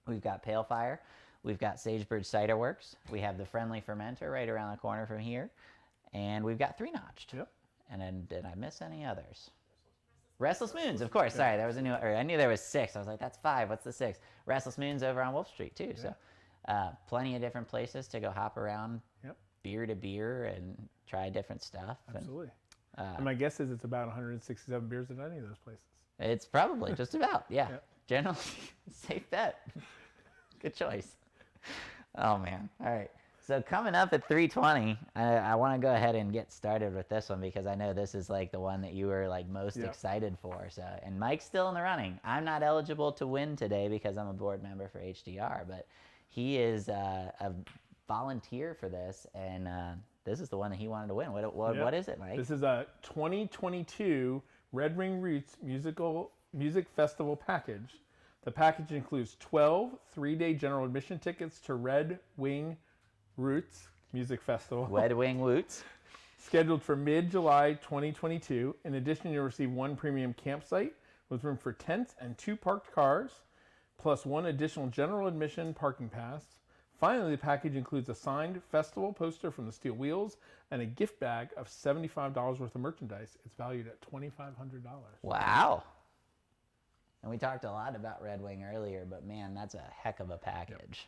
we've got Pale Fire, we've got Sagebird Cider Works, we have the Friendly Fermenter right around the corner from here, and we've got 3 Notched. Yep. And then did I miss any others? Restless Moons, of course. Sorry, there was a new. Or I knew there was 6. I was like, that's 5. What's the 6th? Restless Moons over on Wolf Street too. So, plenty of different places to go hop around, Yep. beer to beer, and try different stuff. Absolutely. And my guess is it's about 167 beers at any of those places. It's probably just about, yeah. Yep. Generally, safe bet. Good choice. Oh man. All right. So coming up at 3:20, I want to go ahead and get started with this one because I know this is like the one that you were like most Yep. excited for. So, and Mike's still in the running. I'm not eligible to win today because I'm a board member for HDR, but he is a volunteer for this, and this is the one that he wanted to win. Yep. What is it, Mike? This is a 2022 Red Wing Roots Music Festival package. The package includes 12 3-day general admission tickets to Red Wing Roots Music Festival. Wed Wing Woots. Scheduled for mid-July 2022. In addition, you'll receive 1 premium campsite with room for tents and 2 parked cars, plus 1 additional general admission parking pass. Finally, the package includes a signed festival poster from the Steel Wheels and a gift bag of $75 worth of merchandise. It's valued at $2,500. Wow. And we talked a lot about Red Wing earlier, but man, that's a heck of a package.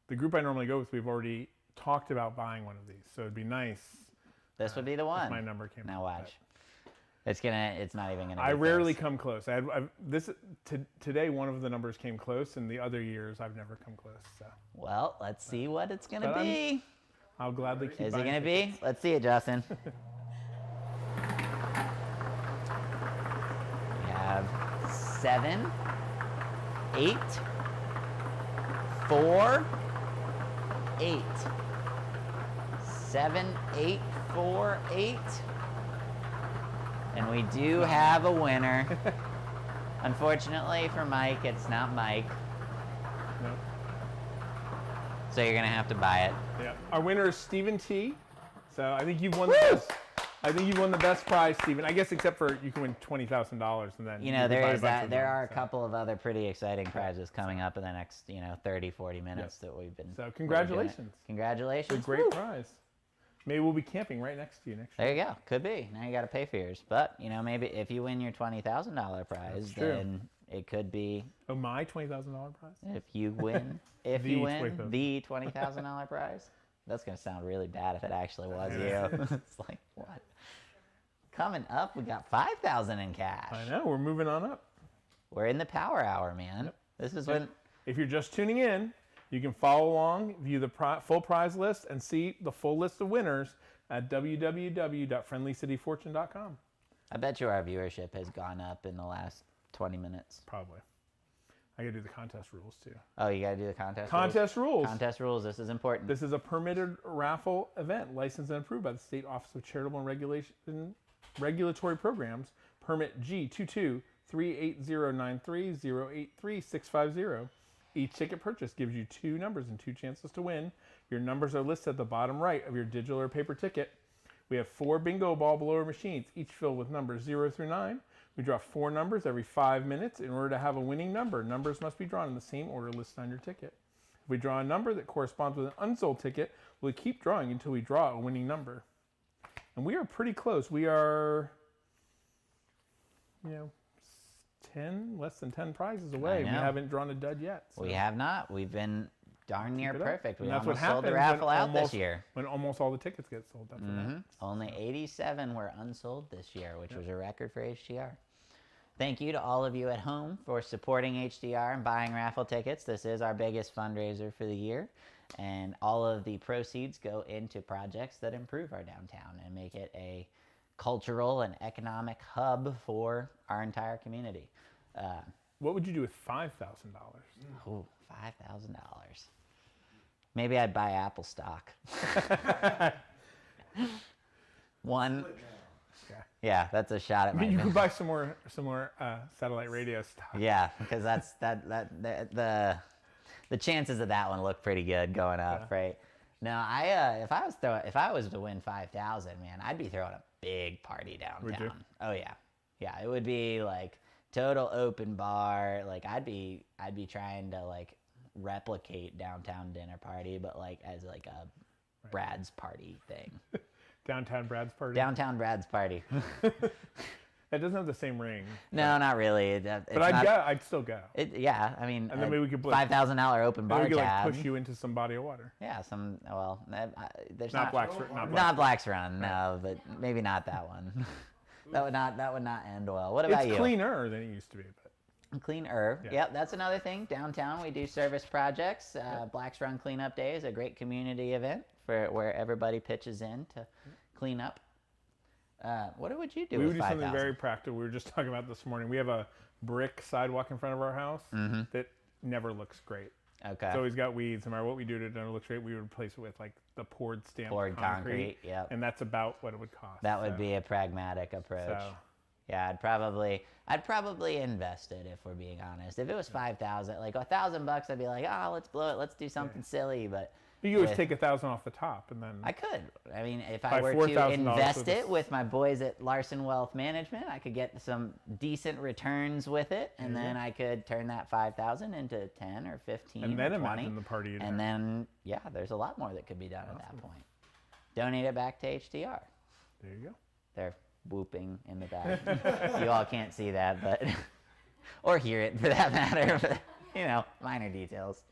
The group I normally go with, we've already talked about buying one of these, so it'd be nice This would be the one. If my number came Now up, watch. It's not even gonna. I be rarely close. come close. Today, one of the numbers came close, and the other years I've never come close. So Well, let's see what it's gonna But be. I'll gladly keep. Is it buying gonna tickets. be? Let's see it, Justin. We have 7, 8, 4, 8. 7, 8, 4, 8. And we do have a winner. Unfortunately for Mike, it's not Mike. No. So you're gonna have to buy it. Yeah. Our winner is Stephen T. So I think you've won the best. I think you've won the best prize, Stephen. I guess except for you can win $20,000 and then You know, can there buy a is bunch that. of There them, are a so. couple of other pretty exciting prizes coming up in the next, 30, 40 minutes that we've been. So that we're doing it. congratulations. Congratulations. It's a great Woo. prize. Maybe we'll be camping right next to you next year. There you go. Could be. Now you got to pay for yours. But, maybe if you win your $20,000 prize, That's true. then it could be Oh, my $20,000 prize? if you win The the $20,000. $20,000 prize. That's going to sound really bad if it actually was you. It's like, what? Coming up, we got $5,000 in cash. I know. We're moving on up. We're in the power hour, man. Yep. This is when If you're just tuning in, you can follow along, view the full prize list, and see the full list of winners at www.friendlycityfortune.com. I bet you our viewership has gone up in the last 20 minutes. Probably. I gotta do the contest rules too. Oh, you got to do the contest rules? Contest rules. Contest rules. This is important. This is a permitted raffle event, licensed and approved by the State Office of Charitable and Regulatory Programs, permit G22-38093-083-650. Each ticket purchase gives you 2 numbers and 2 chances to win. Your numbers are listed at the bottom right of your digital or paper ticket. We have 4 bingo ball blower machines, each filled with numbers 0 through 9. We draw 4 numbers every 5 minutes. In order to have a winning number, numbers must be drawn in the same order listed on your ticket. If we draw a number that corresponds with an unsold ticket, we'll keep drawing until we draw a winning number. And we are pretty close. We are, less than 10 prizes away. We know. haven't drawn a dud yet. So We have not. We've been darn near it up. perfect. We And that's what almost sold the happens raffle when out this almost- year. when almost all the tickets get sold. That's what happens. Only 87 were unsold this year, which was a record for HDR. Thank you to all of you at home for supporting HDR and buying raffle tickets. This is our biggest fundraiser for the year, and all of the proceeds go into projects that improve our downtown and make it a cultural and economic hub for our entire community. What would you do with $5,000? Ooh, $5,000. Maybe I'd buy Apple stock. One. Yeah, that's a shot at my. You could buy some more satellite radio stock. Yeah, because the chances of that one look pretty good going up, right? No, if I was to win 5,000, man, I'd be throwing a big party downtown. Would you? Oh yeah, it would be like total open bar. Like I'd be trying to like replicate downtown dinner party, but like as like a Brad's party thing. Downtown Brad's party. Downtown Brad's party. It doesn't have the same ring. No, not really. But I'd still go. Yeah, I mean, And then maybe we could put- $5,000 open Then bar we could tab. like push you into some body of water. Yeah, there's Not Black's not Black's Run, no, but maybe not that one. that would not end well. What about It's you? cleaner than it used to be, but Cleaner. Yeah. Yep, that's another thing. Downtown, we do service projects. Black's Run Cleanup Day is a great community event where everybody pitches in to clean up. What would you do we with would do something 5,000? very practical. We were just talking about this morning. We have a brick sidewalk in front of our house that never looks great. Okay. It's always got weeds. No matter what we do to it, it never looks great. We would replace it with like the poured stamped Poured concrete, yep. And that's about what it would cost. That would be a pragmatic approach. So, Yeah, I'd probably invest it if we're being honest. If it was 5,000, like $1,000, I'd be like, oh, let's blow it, let's do something silly. But you could always with- take 1,000 off the top, and then I could. I mean, if Buy I were to $4,000 invest with it a- with my boys at Larson Wealth Management, I could get some decent returns with it, and then I could turn that 5,000 into 10 or 15 and then or 20. imagine the party. you'd And have. then, yeah, there's a lot more that could be done at that point. Donate it back to HDR. There you go. They're whooping in the back. You all can't see that, but or hear it for that matter. But, minor details.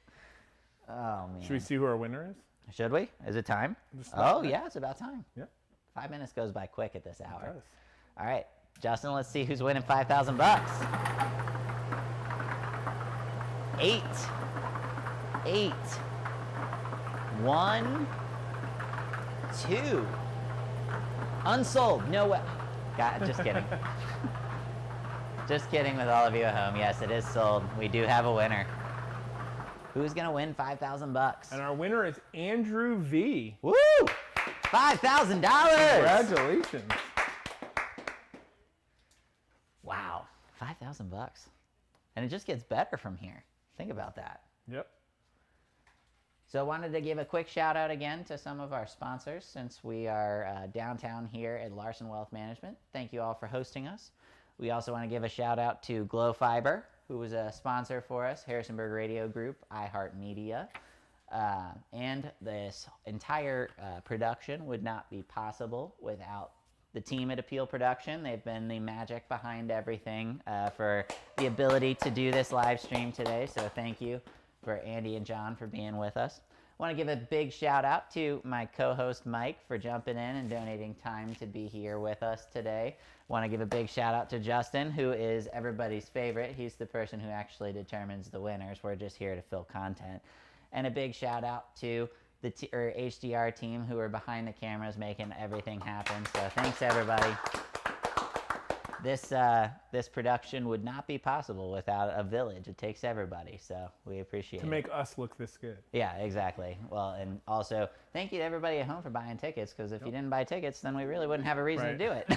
Oh man. Should we see who our winner is? Should we? Is it time? Just Oh like- yeah, it's about time. Yep. 5 minutes goes by quick at this hour. It does. All right, Justin, let's see who's winning $5,000. 8. 1, 2. Unsold. No way. Just kidding. Just kidding with all of you at home. Yes, it is sold. We do have a winner. Who's going to win $5,000? And our winner is Andrew V. Woo! $5,000! Congratulations. Wow, $5,000. And it just gets better from here. Think about that. Yep. So I wanted to give a quick shout out again to some of our sponsors since we are downtown here at Larson Wealth Management. Thank you all for hosting us. We also want to give a shout out to Glow Fiber, who was a sponsor for us, Harrisonburg Radio Group, iHeartMedia. And this entire production would not be possible without the team at Appeal Production. They've been the magic behind everything for the ability to do this live stream today. So thank you for Andy and John for being with us. I want to give a big shout out to my co-host Mike for jumping in and donating time to be here with us today. I want to give a big shout out to Justin, who is everybody's favorite. He's the person who actually determines the winners. We're just here to fill content. And a big shout out to the HDR team who are behind the cameras making everything happen. So thanks everybody. This production would not be possible without a village. It takes everybody, so we appreciate it. To make us look this good. Yeah, exactly. Well, and also thank you to everybody at home for buying tickets, because if you didn't buy tickets, then we really wouldn't have a reason to do it.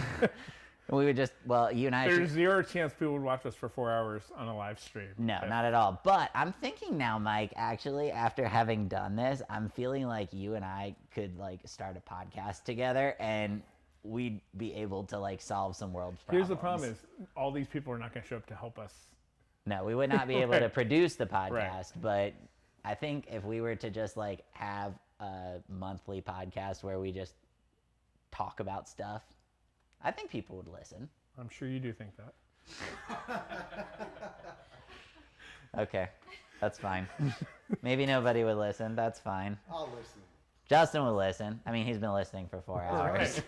We would just, well, you and I There's zero chance people would watch us for 4 hours on a live stream. No, not at all. But I'm thinking now, Mike, actually, after having done this, I'm feeling like you and I could like start a podcast together and we'd be able to like solve some world problems. Here's the problem is all these people are not going to show up to help us. No, we would not be able to produce the podcast, but I think if we were to just like have a monthly podcast where we just talk about stuff, I think people would listen. I'm sure you do think that. Okay, that's fine. Maybe nobody would listen. That's fine. I'll listen. Justin will listen. I mean, he's been listening for 4 hours. Right.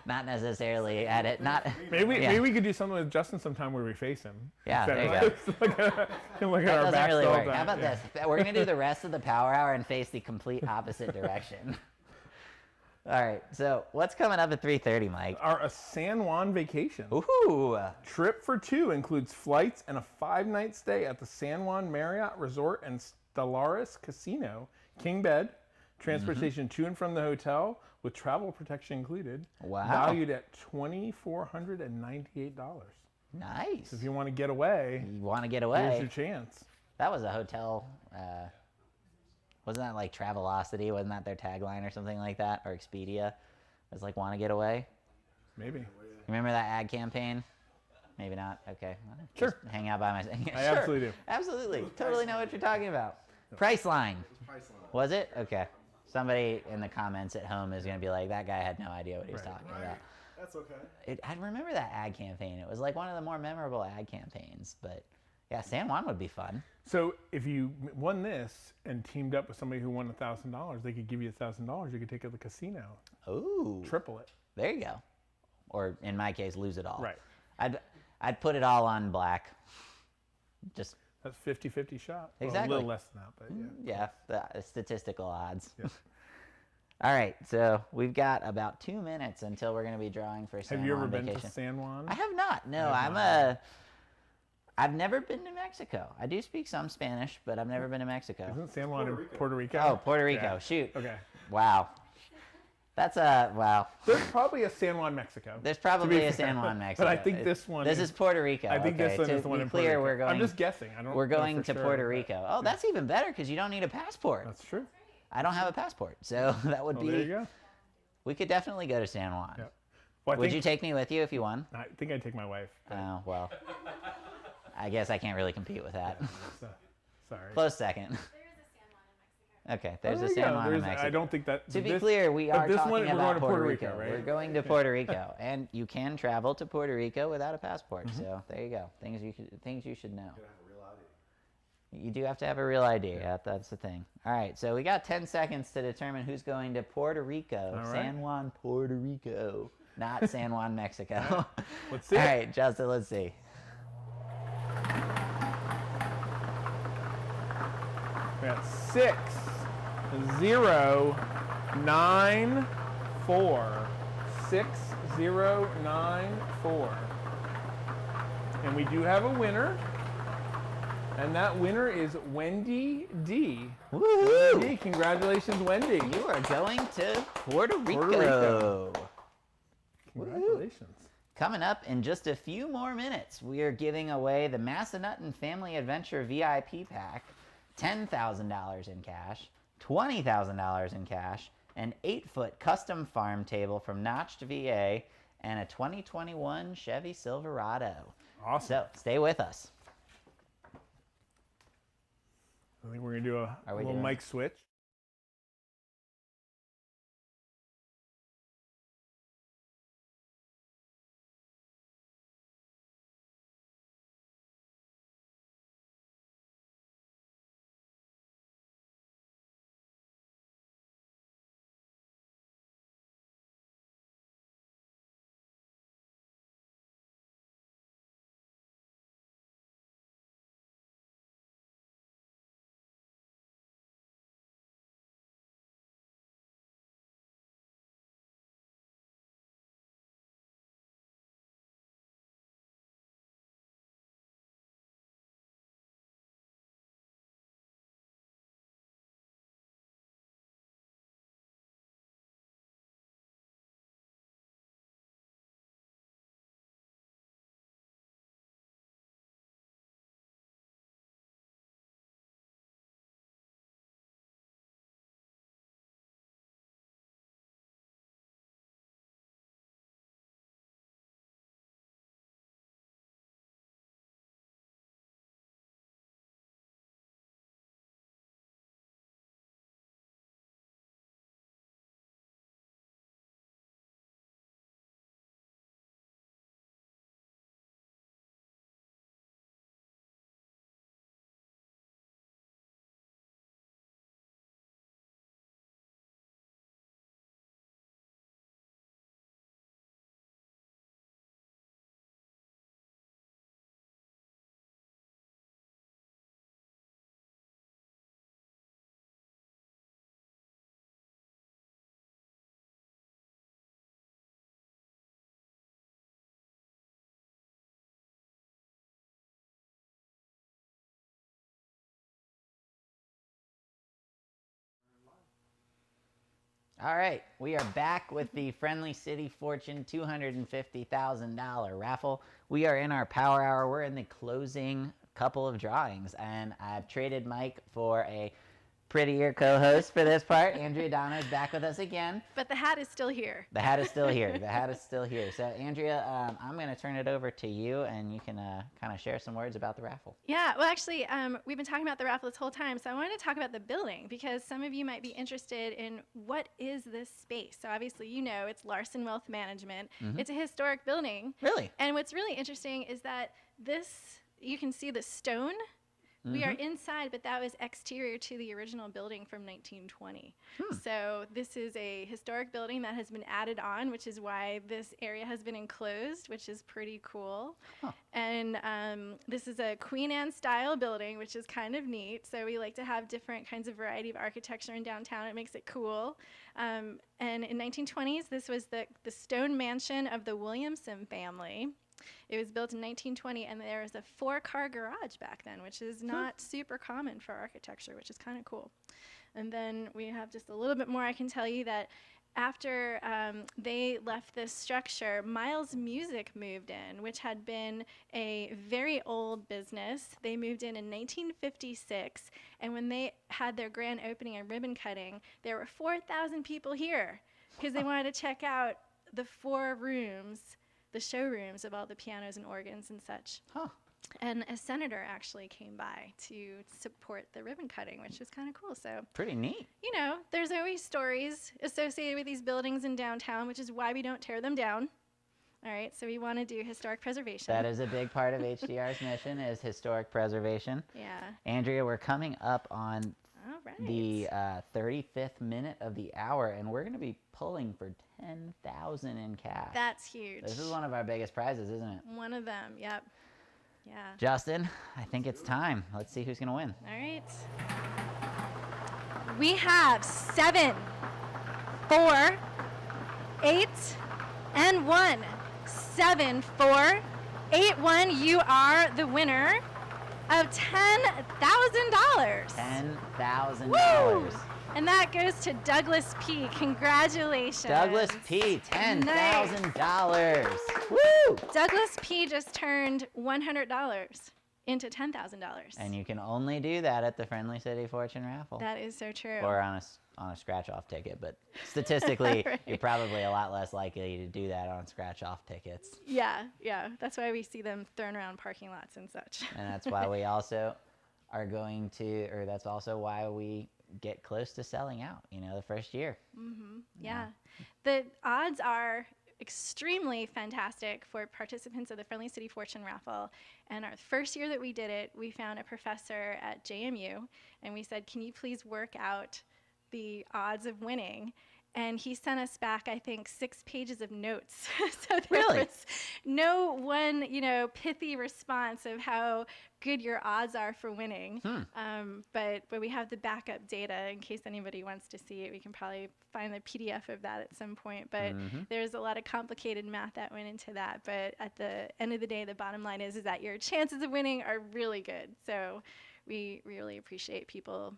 Not necessarily at it. Not. Maybe we could do something with Justin sometime where we face him. Yeah, there you go. Look at That our doesn't backs really all work. the How time. about this? We're gonna do the rest of the power hour and face the complete opposite direction. All right. So what's coming up at 3:30, Mike? A San Juan vacation. Ooh. Trip for two includes flights and a 5-night stay at the San Juan Marriott Resort and Stellaris Casino, king bed, transportation to and from the hotel with travel protection included. Wow. Valued at $2,498. Nice. So if you want to get away, You want to get here's away? your chance. That was a hotel. Wasn't that like Travelocity? Wasn't that their tagline or something like that? Or Expedia? It was like, want to get away? Maybe. Remember that ad campaign? Maybe not. Okay. Well, Sure. just hang out by myself. I absolutely do. Absolutely. Totally know what you're talking about. Priceline. Priceline. Was it? Okay. Somebody in the comments at home is going to be like, that guy had no idea what he was talking about. That's okay. I remember that ad campaign. It was like one of the more memorable ad campaigns. But yeah, San Juan would be fun. So if you won this and teamed up with somebody who won $1,000, they could give you $1,000. You could take it to the casino, Ooh. triple it. There you go. Or in my case, lose it all. Right. I'd put it all on black. Just That's 50-50 shot. Well, Exactly. a little less than that, but yeah. yeah, the statistical odds. Yeah. All right, so we've got about 2 minutes until we're going to be drawing for San Have you ever Juan been vacation. to San Juan? I have not. No, I've never been to Mexico. I do speak some Spanish, but I've never been to Mexico. Isn't San Juan in Puerto Rico? Oh, Puerto Rico. Yeah. Shoot. Okay. Wow. That's wow. There's probably a San Juan, Mexico. There's to probably be a fair. San Juan, Mexico. But I think this one This is Puerto Rico. I think okay. this one to is the one be in clear, Puerto we're Rico. going. I'm just guessing. I don't We're know going for to sure, Puerto but- Rico. Oh, that's even better because you don't need a passport. That's true. I don't have a passport, so that would Well, be. there you go. We could definitely go to San Juan. Yeah. Well, Would you take me with you if you won? I think I'd take my wife. but- Oh, well. I guess I can't really compete with that. so, sorry. Close second. There is a San Juan in Mexico. Okay, there's Oh, a there you San go. Juan in There's- Mexico. I don't think that. To be this- clear, we but are this talking one, we're about going to Puerto Rico. right? We're going to Puerto Rico, and you can travel to Puerto Rico without a passport. So there you go. Things you should know. Gotta have a real ID. You do have to have a real ID. That's the thing. All right, so we got 10 seconds to determine who's going to Puerto Rico. All right. San Juan, Puerto Rico. Not San Juan, Mexico. Let's see. All right, Justin, let's see. We got 6, 0, 9, 4. 6, 0, 9, 4. And we do have a winner. And that winner is Wendy D. Woo! Wendy, congratulations, Wendy. You are going to Puerto Rico. Rico. Congratulations. Coming up in just a few more minutes, we are giving away the Massanutten Family Adventure VIP Pack, $10,000 in cash, $20,000 in cash, an 8-foot custom farm table from Notched VA, and a 2021 Chevy Silverado. Awesome. So stay with us. I think we're going to do a little doing mic switch. All right, we are back with the Friendly City Fortune $250,000 raffle. We are in our power hour. We're in the closing couple of drawings, and I've traded Mike for a prettier co-host for this part. Andrea Donna is back with us again. But the hat is still here. The hat is still here. The hat is still here. So, Andrea, I'm going to turn it over to you, and you can kind of share some words about the raffle. Yeah, well, actually, we've been talking about the raffle this whole time, so I wanted to talk about the building because some of you might be interested in what is this space. So, obviously, you know it's Larson Wealth Management. Mm-hmm. It's a historic building. Really? And what's really interesting is that you can see the stone. We are inside, but that was exterior to the original building from 1920. So this is a historic building that has been added on, which is why this area has been enclosed, which is pretty cool. Huh. And this is a Queen Anne style building, which is kind of neat. So we like to have different kinds of variety of architecture in downtown. It makes it cool. And in 1920s, this was the stone mansion of the Williamson family. It was built in 1920, and there was a 4-car garage back then, which is not super common for architecture, which is kind of cool. And then we have just a little bit more. I can tell you that after they left this structure, Miles Music moved in, which had been a very old business. They moved in 1956, and when they had their grand opening and ribbon cutting, there were 4,000 people here because they wanted to check out the 4 rooms, the showrooms of all the pianos and organs and such. Huh. And a senator actually came by to support the ribbon cutting, which is kind of cool. So pretty neat. You know, there's always stories associated with these buildings in downtown, which is why we don't tear them down. All right, so we want to do historic preservation. That is a big part of HDR's mission, is historic preservation. Yeah. Andrea, we're coming up on All right. the 35th minute of the hour, and we're going to be pulling for $10,000 in cash. That's huge. This is one of our biggest prizes, isn't it? One of them, yep. Yeah. Justin, I think it's time. Let's see who's going to win. All right. We have 7, 4, 8, and 1. 7, 4, 8, 1. You are the winner of $10,000. $10,000. And that goes to Douglas P. Congratulations. Douglas P. $10,000. Woo! Douglas P. just turned $100 into $10,000. And you can only do that at the Friendly City Fortune Raffle. That is so true. Or on a scratch-off ticket, but statistically, Right. you're probably a lot less likely to do that on scratch-off tickets. Yeah. That's why we see them thrown around parking lots and such. And that's why we also are going to, or that's also why we get close to selling out, the first year. Yeah. The odds are extremely fantastic for participants of the Friendly City Fortune Raffle. And our first year that we did it, we found a professor at JMU, and we said, can you please work out the odds of winning? And he sent us back, I think, 6 pages of notes. So there was no one, pithy response of how good your odds are for winning. But we have the backup data in case anybody wants to see it. We can probably find the PDF of that at some point. But there's a lot of complicated math that went into that. But at the end of the day, the bottom line is that your chances of winning are really good. So we really appreciate people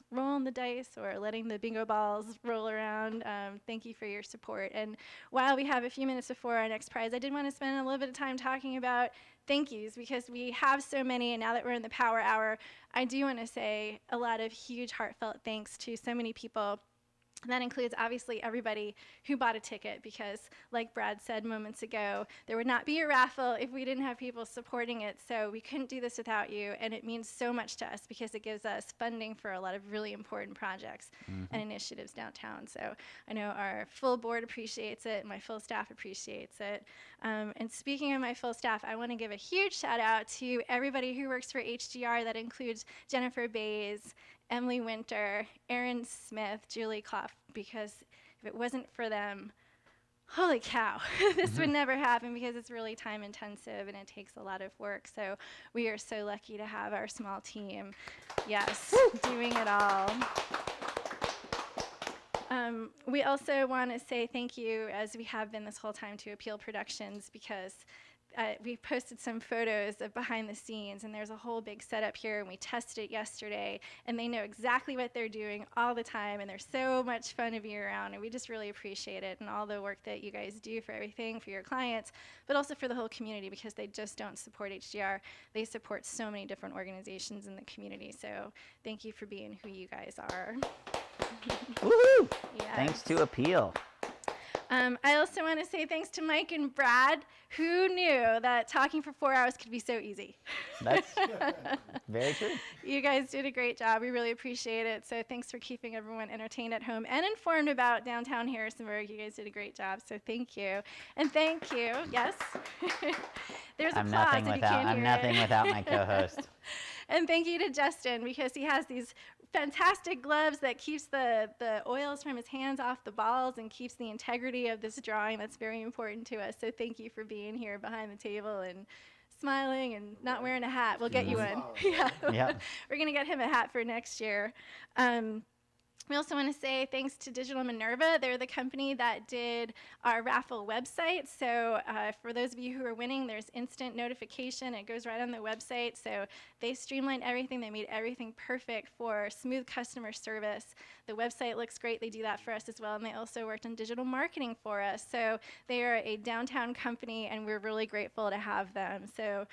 rolling the dice or letting the bingo balls roll around. Thank you for your support. And while we have a few minutes before our next prize, I did want to spend a little bit of time talking about thank yous, because we have so many, and now that we're in the power hour, I do want to say a lot of huge heartfelt thanks to so many people. That includes, obviously, everybody who bought a ticket, because, like Brad said moments ago, there would not be a raffle if we didn't have people supporting it. So we couldn't do this without you, and it means so much to us because it gives us funding for a lot of really important projects and initiatives downtown. So I know our full board appreciates it, and my full staff appreciates it. And speaking of my full staff, I want to give a huge shout out to everybody who works for HDR. That includes Jennifer Bays, Emily Winter, Erin Smith, Julie Clough, because if it wasn't for them, holy cow, this would never happen, because it's really time intensive and it takes a lot of work. So we are so lucky to have our small team, doing it all. We also want to say thank you, as we have been this whole time, to Appeal Productions, because we posted some photos of behind the scenes, and there's a whole big setup here, and we tested it yesterday, and they know exactly what they're doing all the time, and they're so much fun to be around, and we just really appreciate it, and all the work that you guys do for everything, for your clients, but also for the whole community, because they just don't support HDR. They support so many different organizations in the community, so thank you for being who you guys are. Woohoo! Yes. Thanks to Appeal. I also want to say thanks to Mike and Brad. Who knew that talking for 4 hours could be so easy? That's very true. You guys did a great job. We really appreciate it. So thanks for keeping everyone entertained at home and informed about downtown Harrisonburg. You guys did a great job. So thank you. And thank you. Yes. There's I'm applause nothing if you without can't I'm hear nothing it. without my co-host. And thank you to Justin, because he has these fantastic gloves that keeps the oils from his hands off the balls and keeps the integrity of this drawing. That's very important to us. So thank you for being here behind the table and smiling and not wearing a hat. We'll get you one. Yeah. Yep. We're going to get him a hat for next year. We also want to say thanks to Digital Minerva. They're the company that did our raffle website. So for those of you who are winning, there's instant notification. It goes right on the website. So they streamlined everything. They made everything perfect for smooth customer service. The website looks great. They do that for us as well. And they also worked on digital marketing for us. So they are a downtown company, and we're really grateful to have them. So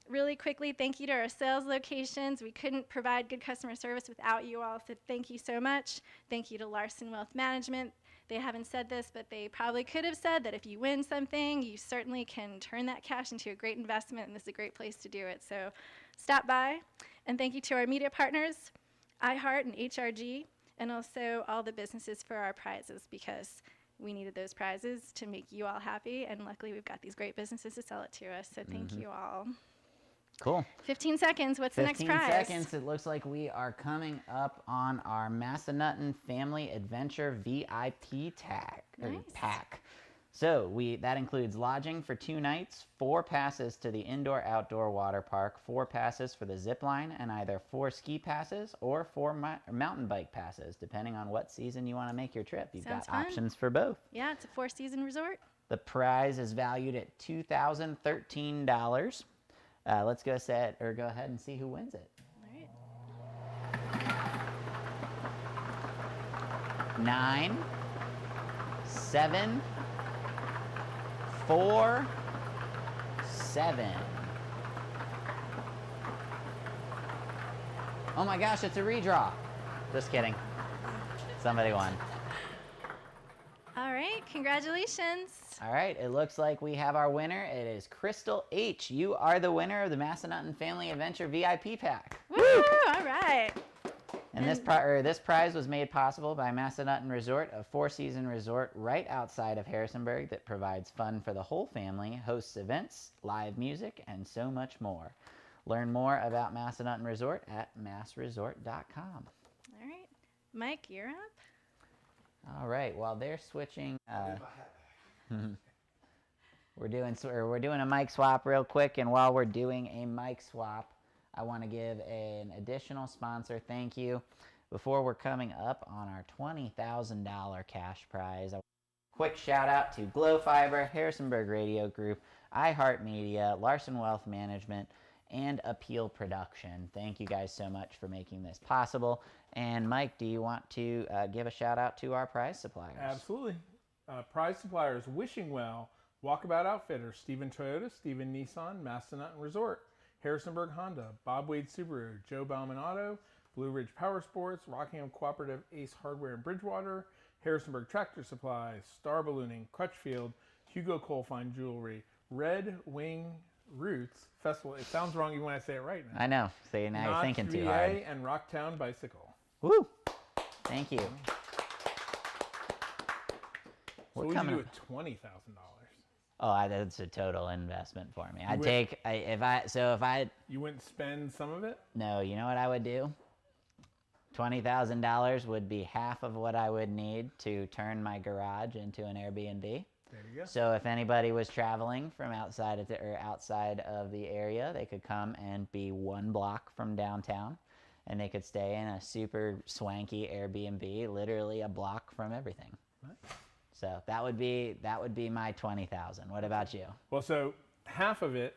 really quickly, thank you to our sales locations. We couldn't provide good customer service without you all, so thank you so much. Thank you to Larson Wealth Management. They haven't said this, but they probably could have said that if you win something, you certainly can turn that cash into a great investment, and this is a great place to do it. So stop by. And thank you to our media partners, iHeart and HRG, and also all the businesses for our prizes, because we needed those prizes to make you all happy, and luckily we've got these great businesses to sell it to us, so thank you all. Cool. 15 seconds, what's the next 15 prize? seconds. It looks like we are coming up on our Massanutten Family Adventure VIP pack. So that includes lodging for 2 nights, 4 passes to the indoor-outdoor water park, 4 passes for the zip line, and either 4 ski passes or 4 mountain bike passes, depending on what season you want to make your trip. You've Sounds got fun. options for both. Yeah, it's a 4-season resort. The prize is valued at $2,013. Let's go ahead and see who wins it. All right. 9, 7, 4, 7. Oh my gosh, it's a redraw. Just kidding. Somebody won. All right, congratulations. All right, it looks like we have our winner. It is Crystal H. You are the winner of the Massanutten Family Adventure VIP pack. Woo! All right. And this prize was made possible by Massanutten Resort, a 4-season resort right outside of Harrisonburg that provides fun for the whole family, hosts events, live music, and so much more. Learn more about Massanutten Resort at massresort.com. All right. Mike, you're up. All right, while they're switching, we're doing a mic swap real quick, and while we're doing a mic swap, I want to give an additional sponsor thank you. Before we're coming up on our $20,000 cash prize, quick shout out to Glow Fiber, Harrisonburg Radio Group, iHeartMedia, Larson Wealth Management, and Appeal Production. Thank you guys so much for making this possible. And Mike, do you want to give a shout out to our prize suppliers? Absolutely. Prize suppliers: Wishing Well, Walkabout Outfitters, Stephen Toyota, Stephen Nissan, Massanutten Resort, Harrisonburg Honda, Bob Wade Subaru, Joe Bauman Auto, Blue Ridge Power Sports, Rockingham Cooperative Ace Hardware in Bridgewater, Harrisonburg Tractor Supply, Star Ballooning, Crutchfield, Hugo Cole Fine Jewelry, Red Wing Roots Festival. It sounds wrong even when I say it right now. I know. So now you're thinking too hard. and Rocktown Bicycle. Woo! Thank you. So what would you do with $20,000? Oh, that's a total investment for me. You wouldn't spend some of it? No, you know what I would do? $20,000 would be half of what I would need to turn my garage into an Airbnb. There you go. So if anybody was traveling from outside of the area, they could come and be 1 block from downtown, and they could stay in a super swanky Airbnb, literally a block from everything. Nice. So that would be my $20,000. What about you? Well, so half of it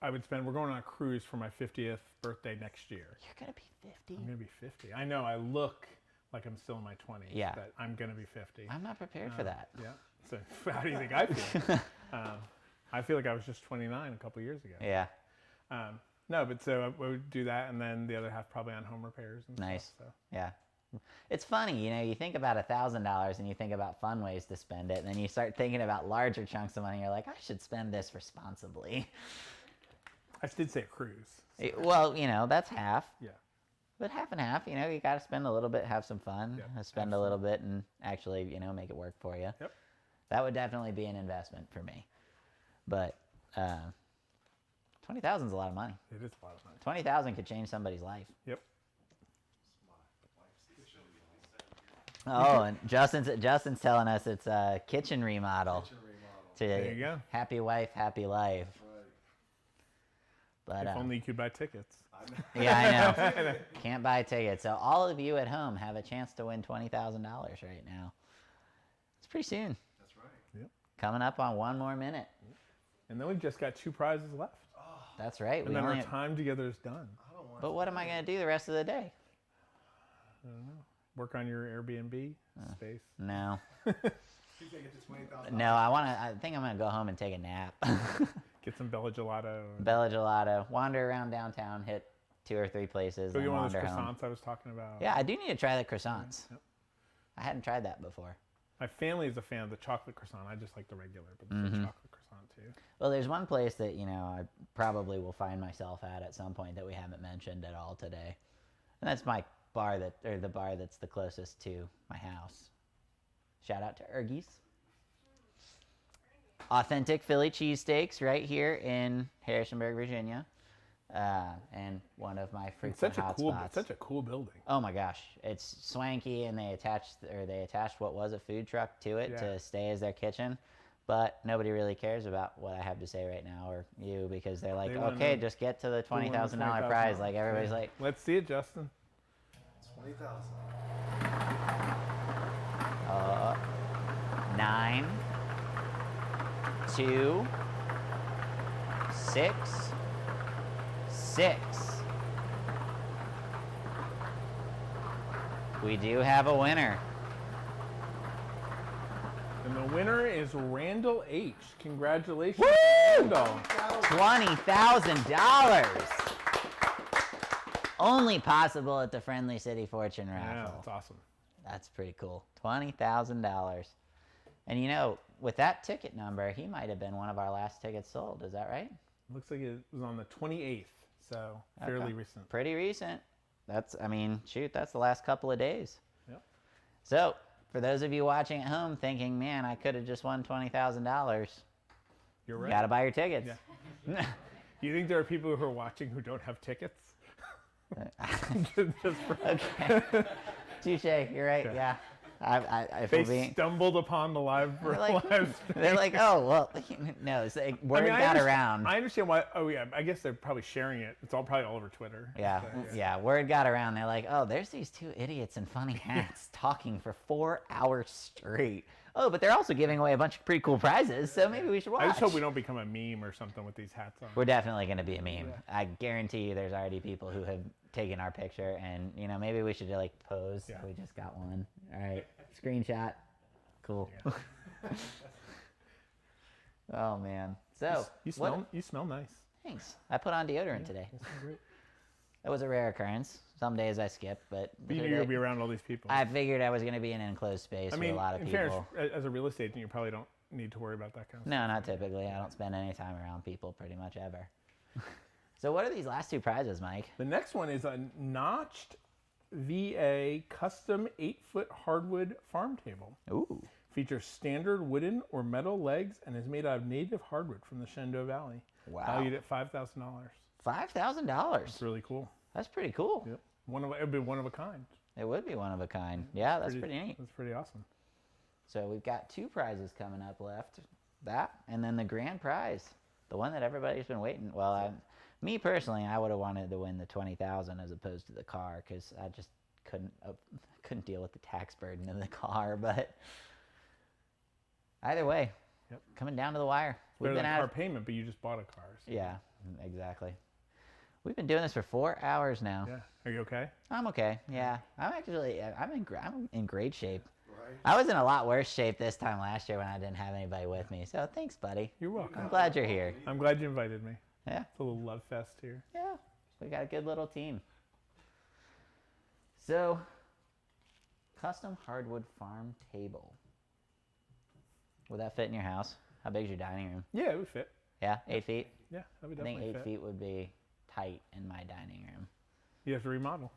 I would spend. We're going on a cruise for my 50th birthday next year. You're gonna be 50. I'm gonna be 50. I know. I look like I'm still in my 20s. Yeah. But I'm gonna be 50. I'm not prepared for that. Yeah. So how do you think I feel? I feel like I was just 29 a couple years ago. Yeah. No, but so I would do that, and then the other half probably on home repairs and Nice. stuff. So. Yeah. It's funny, you think about $1,000 and you think about fun ways to spend it, and then you start thinking about larger chunks of money. You're like, I should spend this responsibly. I did say cruise. So. Well, that's half. Yeah. But half and half, you got to spend a little bit, have some fun, Yep, spend a little bit, and actually, make it work for you. Yep. That would definitely be an investment for me. But $20,000 is a lot of money. It is a lot of money. $20,000 could change somebody's life. Yep. Oh, and Justin's telling us it's a kitchen remodel. There you go. Happy wife, happy life. But If only you could buy tickets. yeah, I know. Can't buy tickets. So all of you at home have a chance to win $20,000 right now. It's pretty soon. That's right. Yep. Coming up on 1 more minute. And then we've just got 2 prizes left. That's right. And then our time together is done. But what am I going to do the rest of the day? I don't know. Work on your Airbnb space. No. He's gonna get to $20,000. No, I think I'm going to go home and take a nap. Get some Bella Gelato. Bella Gelato. Wander around downtown, hit 2 or 3 places, Go and get one of those wander home. croissants I was talking about. Yeah, I do need to try the croissants. Yep. I hadn't tried that before. My family is a fan of the chocolate croissant. I just like the regular, but the chocolate croissant too. Well, there's one place that, I probably will find myself at some point that we haven't mentioned at all today. And that's my bar the bar that's the closest to my house. Shout out to Ergie's. authentic Philly cheesesteaks right here in Harrisonburg, Virginia. And one of my frequent hotspots. Such a cool building. Oh my gosh, it's swanky, and they attached what was a food truck to it to stay as their kitchen. But nobody really cares about what I have to say right now or you, because they're like, okay, just get to the $20,000 prize. Like everybody's like, let's see it, Justin. 20,000. 9, 2, 6, 6. We do have a winner. And the winner is Randall H. Congratulations, Woo! Randall. $20,000. Only possible at the Friendly City Fortune raffle. Yeah, that's awesome. That's pretty cool. $20,000. And you know, with that ticket number, he might have been one of our last tickets sold. Is that right? Looks like it was on the 28th, so fairly recent. Pretty recent. That's, I mean, shoot, that's the last couple of days. Yep. So, for those of you watching at home thinking, man, I could have just won $20,000. You're right. You got to buy your tickets. Yeah. Do you think there are people who are watching who don't have tickets? Okay. Touche, you're right, yeah. They stumbled upon the live stream. They're like, oh, well, no, it's like word got around. I understand why. Oh, yeah, I guess they're probably sharing it. It's probably all over Twitter. Yeah, yeah, word got around. They're like, oh, there's these two idiots in funny hats talking for 4 hours straight. Oh, but they're also giving away a bunch of pretty cool prizes, so maybe we should watch. I just hope we don't become a meme or something with these hats on. We're definitely going to be a meme. Yeah. I guarantee you there's already people who have taken our picture, and, you know, maybe we should, like, pose. Yeah. We just got one. All right, screenshot. Cool. Yeah. Oh, man. So, you smell nice. Thanks. I put on deodorant today. Great. That was a rare occurrence. Some days I skip, but you knew you'd be around all these people. I figured I was going to be in an enclosed space with a lot of people. Fairness, as a real estate agent, you probably don't need to worry about that kind of stuff. No, not typically. I don't spend any time around people pretty much ever. So what are these last two prizes, Mike? The next one is a notched VA custom 8-foot hardwood farm table. Ooh. Features standard wooden or metal legs and is made out of native hardwood from the Shenandoah Valley. Wow. Valued at $5,000. $5,000. That's really cool. That's pretty cool. Yep. It would be one of a kind. It would be one of a kind. Yeah, that's pretty neat. That's pretty awesome. So we've got two prizes coming up left. That and then the grand prize, the one that everybody's been waiting. Well, me personally, I would have wanted to win the $20,000 as opposed to the car because I just couldn't deal with the tax burden of the car. But either way, coming down to the wire. We've been car payment, but you just bought a car. So. Yeah, exactly. We've been doing this for 4 hours now. Yeah. Are you okay? I'm okay. Yeah. I'm in great shape. Right. I was in a lot worse shape this time last year when I didn't have anybody with me. So thanks, buddy. You're welcome. I'm glad you're here. I'm glad you invited me. Yeah. It's a little love fest here. Yeah. We got a good little team. So, custom hardwood farm table. Would that fit in your house? How big is your dining room? Yeah, it would fit. Yeah, 8 feet? Yeah, that would definitely fit. I think 8 feet would be tight in my dining room. You have to remodel.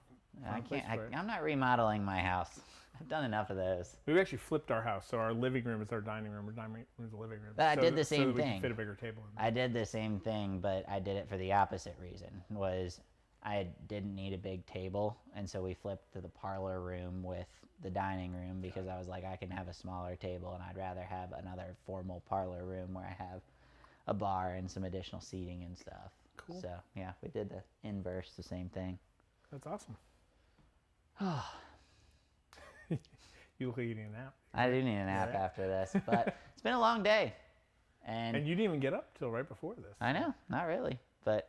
I'm not remodeling my house. I've done enough of those. We've actually flipped our house, so our living room is our dining room. Our dining room is the living room. But I did the same so that thing. We can fit a bigger table in there. I did the same thing, but I did it for the opposite reason. Was I didn't need a big table, and so we flipped to the parlor room with the dining room because I was like, I can have a smaller table, and I'd rather have another formal parlor room where I have a bar and some additional seating and stuff. Cool. So yeah, we did the inverse, the same thing. That's awesome. You look like you need a nap. I do need a nap after this, but it's been a long day. And you didn't even get up till right before this. I know, not really. But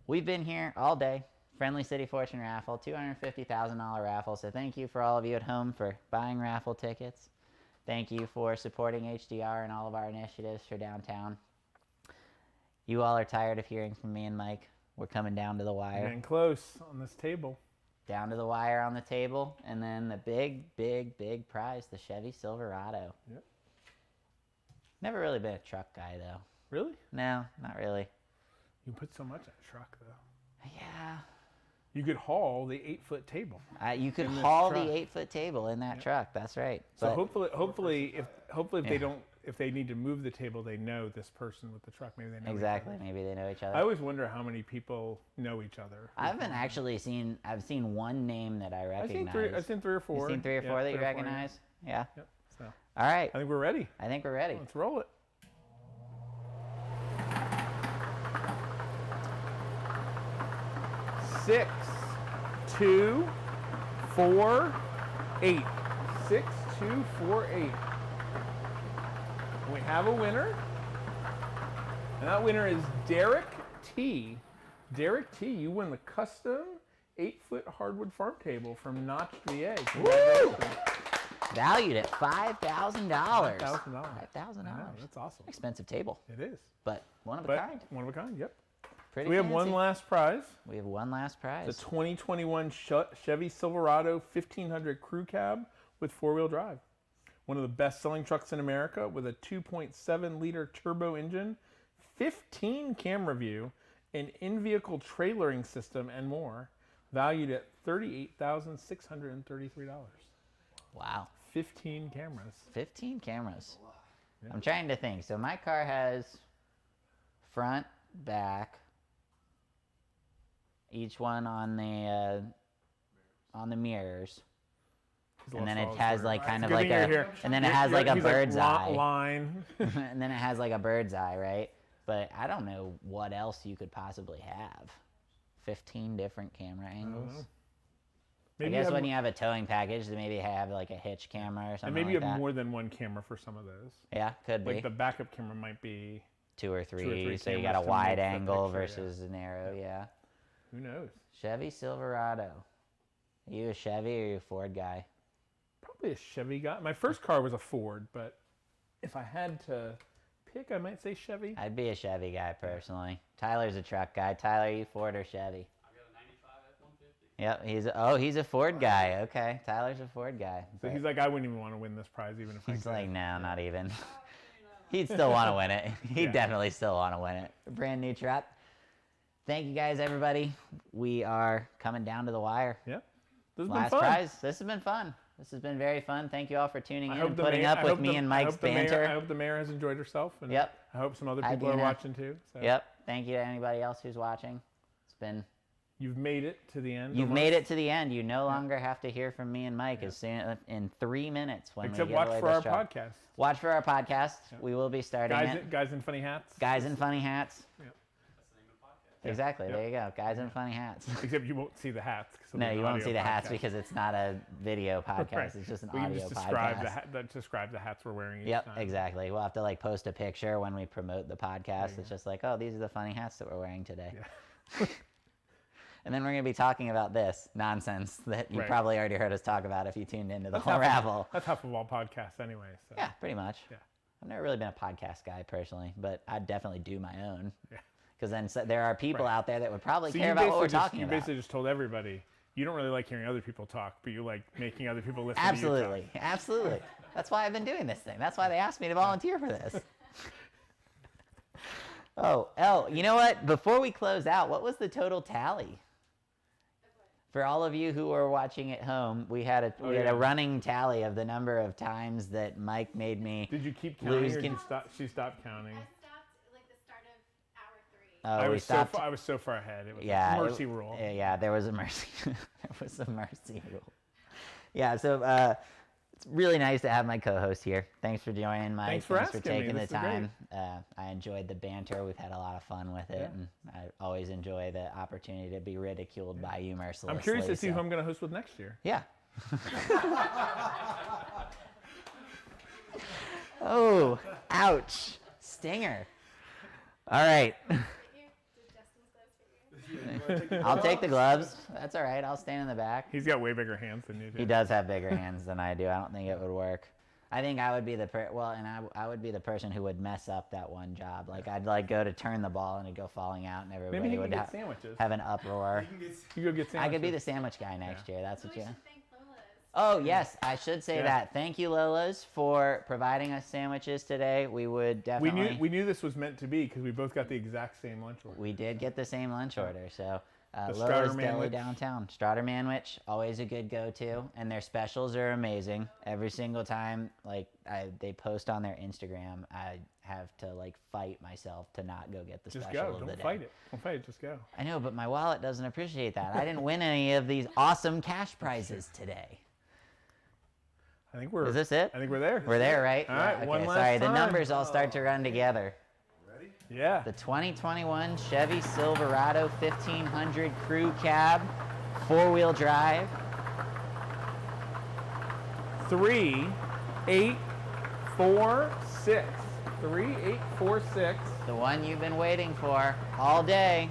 we've been here all day. Friendly City Fortune raffle, $250,000 raffle. So thank you for all of you at home for buying raffle tickets. Thank you for supporting HDR and all of our initiatives for downtown. You all are tired of hearing from me and Mike. We're coming down to the wire. Getting close on this table. Down to the wire on the table. And then the big, big, big prize, the Chevy Silverado. Yep. Never really been a truck guy, though. Really? No, not really. You put so much in a truck, though. Yeah. You could haul the 8-foot table. You could in this haul truck. the 8-foot table in that truck. That's right. So But- hopefully, if they need to move the table, they know this person with the truck. Maybe they know. exactly. Each other. Maybe they know each other. I always wonder how many people know each other. I've seen one name that I recognize. I've seen 3 or 4. You've seen 3 or 4 Yeah, that you 3 or 4, recognize? Yeah. Yep. So All right. I think we're ready. I think we're ready. Let's roll it. 6, 2, 4, 8. 6, 2, 4, 8. We have a winner. And that winner is Derek T. Derek T, you win the custom 8-foot hardwood farm table from Notch, VA. Woo! Valued at $5,000. $5,000. $5,000. That's awesome. Expensive table, It is. but one of a But kind. one of a kind, yep. Pretty We have fancy. one last prize. We have one last prize. The 2021 Chevy Silverado 1500 Crew Cab with 4-wheel drive. One of the best-selling trucks in America with a 2.7-liter turbo engine, 15 camera view, an in-vehicle trailering system, and more. Valued at $38,633. Wow. 15 cameras. 15 cameras. I'm trying to think. So my car has front, back, each one on the mirrors. And then it has like kind of Good like thing you're a, here. and then it has like a He's bird's eye. Line. And then it has like a bird's eye, right? But I don't know what else you could possibly have. 15 different camera angles. I guess when you have a towing package, then maybe have like a hitch camera or and something maybe like you have that. more than one camera for some of those. Yeah, could be. Like the backup camera might be. 2 or 3. 2 or 3 So you cameras got a to wide make the angle picture, versus a narrow, yeah. Who knows? Chevy Silverado. Are you a Chevy or are you a Ford guy? Probably a Chevy guy. My first car was a Ford, but if I had to pick, I might say Chevy. I'd be a Chevy guy personally. Tyler's a truck guy. Tyler, you Ford or Chevy? I've got a 95 F-150. Yep, he's a Ford guy. Okay, Tyler's a Ford guy. So he's like, I wouldn't even want to win this prize, even if I He's could. like, no, not even. He'd still want to win it. He'd definitely still want to win it. A brand new truck. Thank you guys, everybody. We are coming down to the wire. Yep. This has Last been fun. prize. This has been fun. This has been very fun. Thank you all for tuning in and the putting mayor- up I with hope me the- and I Mike's hope the mayor- banter. I hope the mayor has enjoyed herself. And Yep. I hope some other Hi, people are Dina. watching too. So Yep. Thank you to anybody else who's watching. It's been. You've made it to the end. You've almost. made it to the end. You no longer have to hear from me and Mike as soon in 3 minutes when Except we give watch away for this our truck. podcast. Watch for our podcast. We will be starting it. Guys in funny hats. Guys in funny hats. Yep. That's the name of the podcast. Exactly. Yep. There you go. Guys in funny hats. Except you won't see the hats. 'cause it'll No, be an you won't audio see the hats podcast. because it's not a video podcast. Right. It's just an We can audio just describe podcast. describe the hats we're wearing each Yep, time. exactly. We'll have to like post a picture when we promote the podcast. It's just like, oh, these are the funny hats that we're wearing today. Yeah. And then we're going to be talking about this nonsense that you Right. probably already heard us talk about if you tuned into the That's whole half of- Raffle. That's half of all podcasts anyway. So. Yeah, pretty much. Yeah. I've never really been a podcast guy personally, but I'd definitely do my own. Yeah. Because then there are people Right. out there that would probably So care you about what we're basically talking you about. basically just told everybody you don't really like hearing other people talk, but you like making other people listen to Absolutely. Absolutely. That's why I've been doing this thing. That's why they asked me to volunteer for this. Oh, you know what? Before we close out, what was the total tally? For all of you who are watching at home, we had a running tally of the number of times that Mike made me Did you keep counting lose or she stopped counting? I stopped like the start of hour 3. Oh, we stopped. I was so far ahead. It was Yeah, a mercy rule. Yeah, there was a mercy. There was a mercy rule. Yeah, so it's really nice to have my co-host here. Thanks for joining, Mike. Thanks for asking me. taking This the is great. time. I enjoyed the banter. We've had a lot of fun with it, and I always enjoy the opportunity to be ridiculed by you mercilessly. I'm curious to see so- who I'm going to host with next year. Yeah. Oh, ouch. Stinger. All right. I'll take the gloves. That's all right. I'll stand in the back. He's got way bigger hands than you do. He does have bigger hands than I do. I don't think it would work. I think I would be the I would be the person who would mess up that one job. Like I'd like go to turn the ball and it'd go falling out, and everybody Maybe he would can get sandwiches. have an uproar. You go get sandwiches. I could be the sandwich guy next year. That's what We you. should thank Lola's. Oh yes, I should say Yeah. that. Thank you, Lola's, for providing us sandwiches today. We would We definitely. knew this was meant to be because we both got the exact same lunch order. We did get the same lunch order, so The Lola's Strouder Deli Manwich. downtown. Strouder Manwich, always a good go-to, and their specials are amazing. Every single time, like they post on their Instagram, I have to like fight myself to not go get the Just special go. of the Don't day. fight it. Don't fight it. Just go. I know, but my wallet doesn't appreciate that. I didn't win any of these awesome cash prizes today. I think we're. Is this it? I think we're there. We're there, right? All right, okay, one last sorry, the time. numbers all start to run together. Ready? Yeah. The 2021 Chevy Silverado 1500 Crew Cab, 4-wheel drive. 3, 8, 4, 6. 3, 8, 4, 6. The one you've been waiting for all day.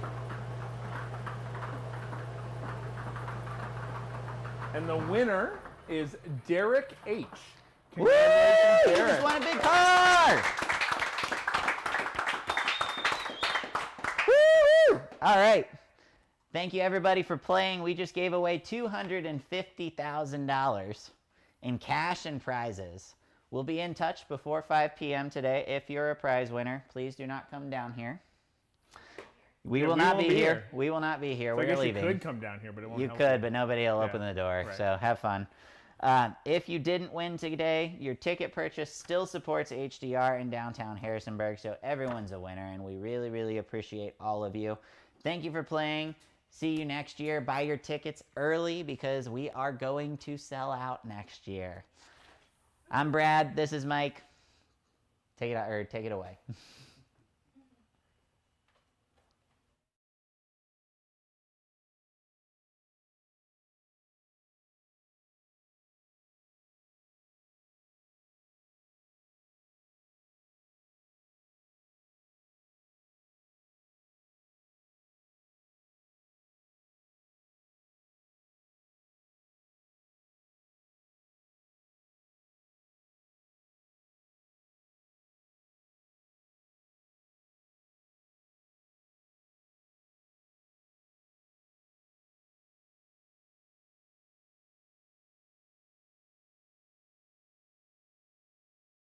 And the winner is Derek H. Woo! Congratulations, You Derek. just won a big car! Woo! All right. Thank you, everybody, for playing. We just gave away $250,000 in cash and prizes. We'll be in touch before 5 p.m. today. If you're a prize winner, please do not come down here. We will not be here. We will not be here. So I We're guess leaving. you could come down here, but it won't You help could, but nobody will open Yeah, the door. right. So have fun. If you didn't win today, your ticket purchase still supports HDR in downtown Harrisonburg, so everyone's a winner, and we really, really appreciate all of you. Thank you for playing. See you next year. Buy your tickets early because we are going to sell out next year. I'm Brad. This is Mike. Take it away.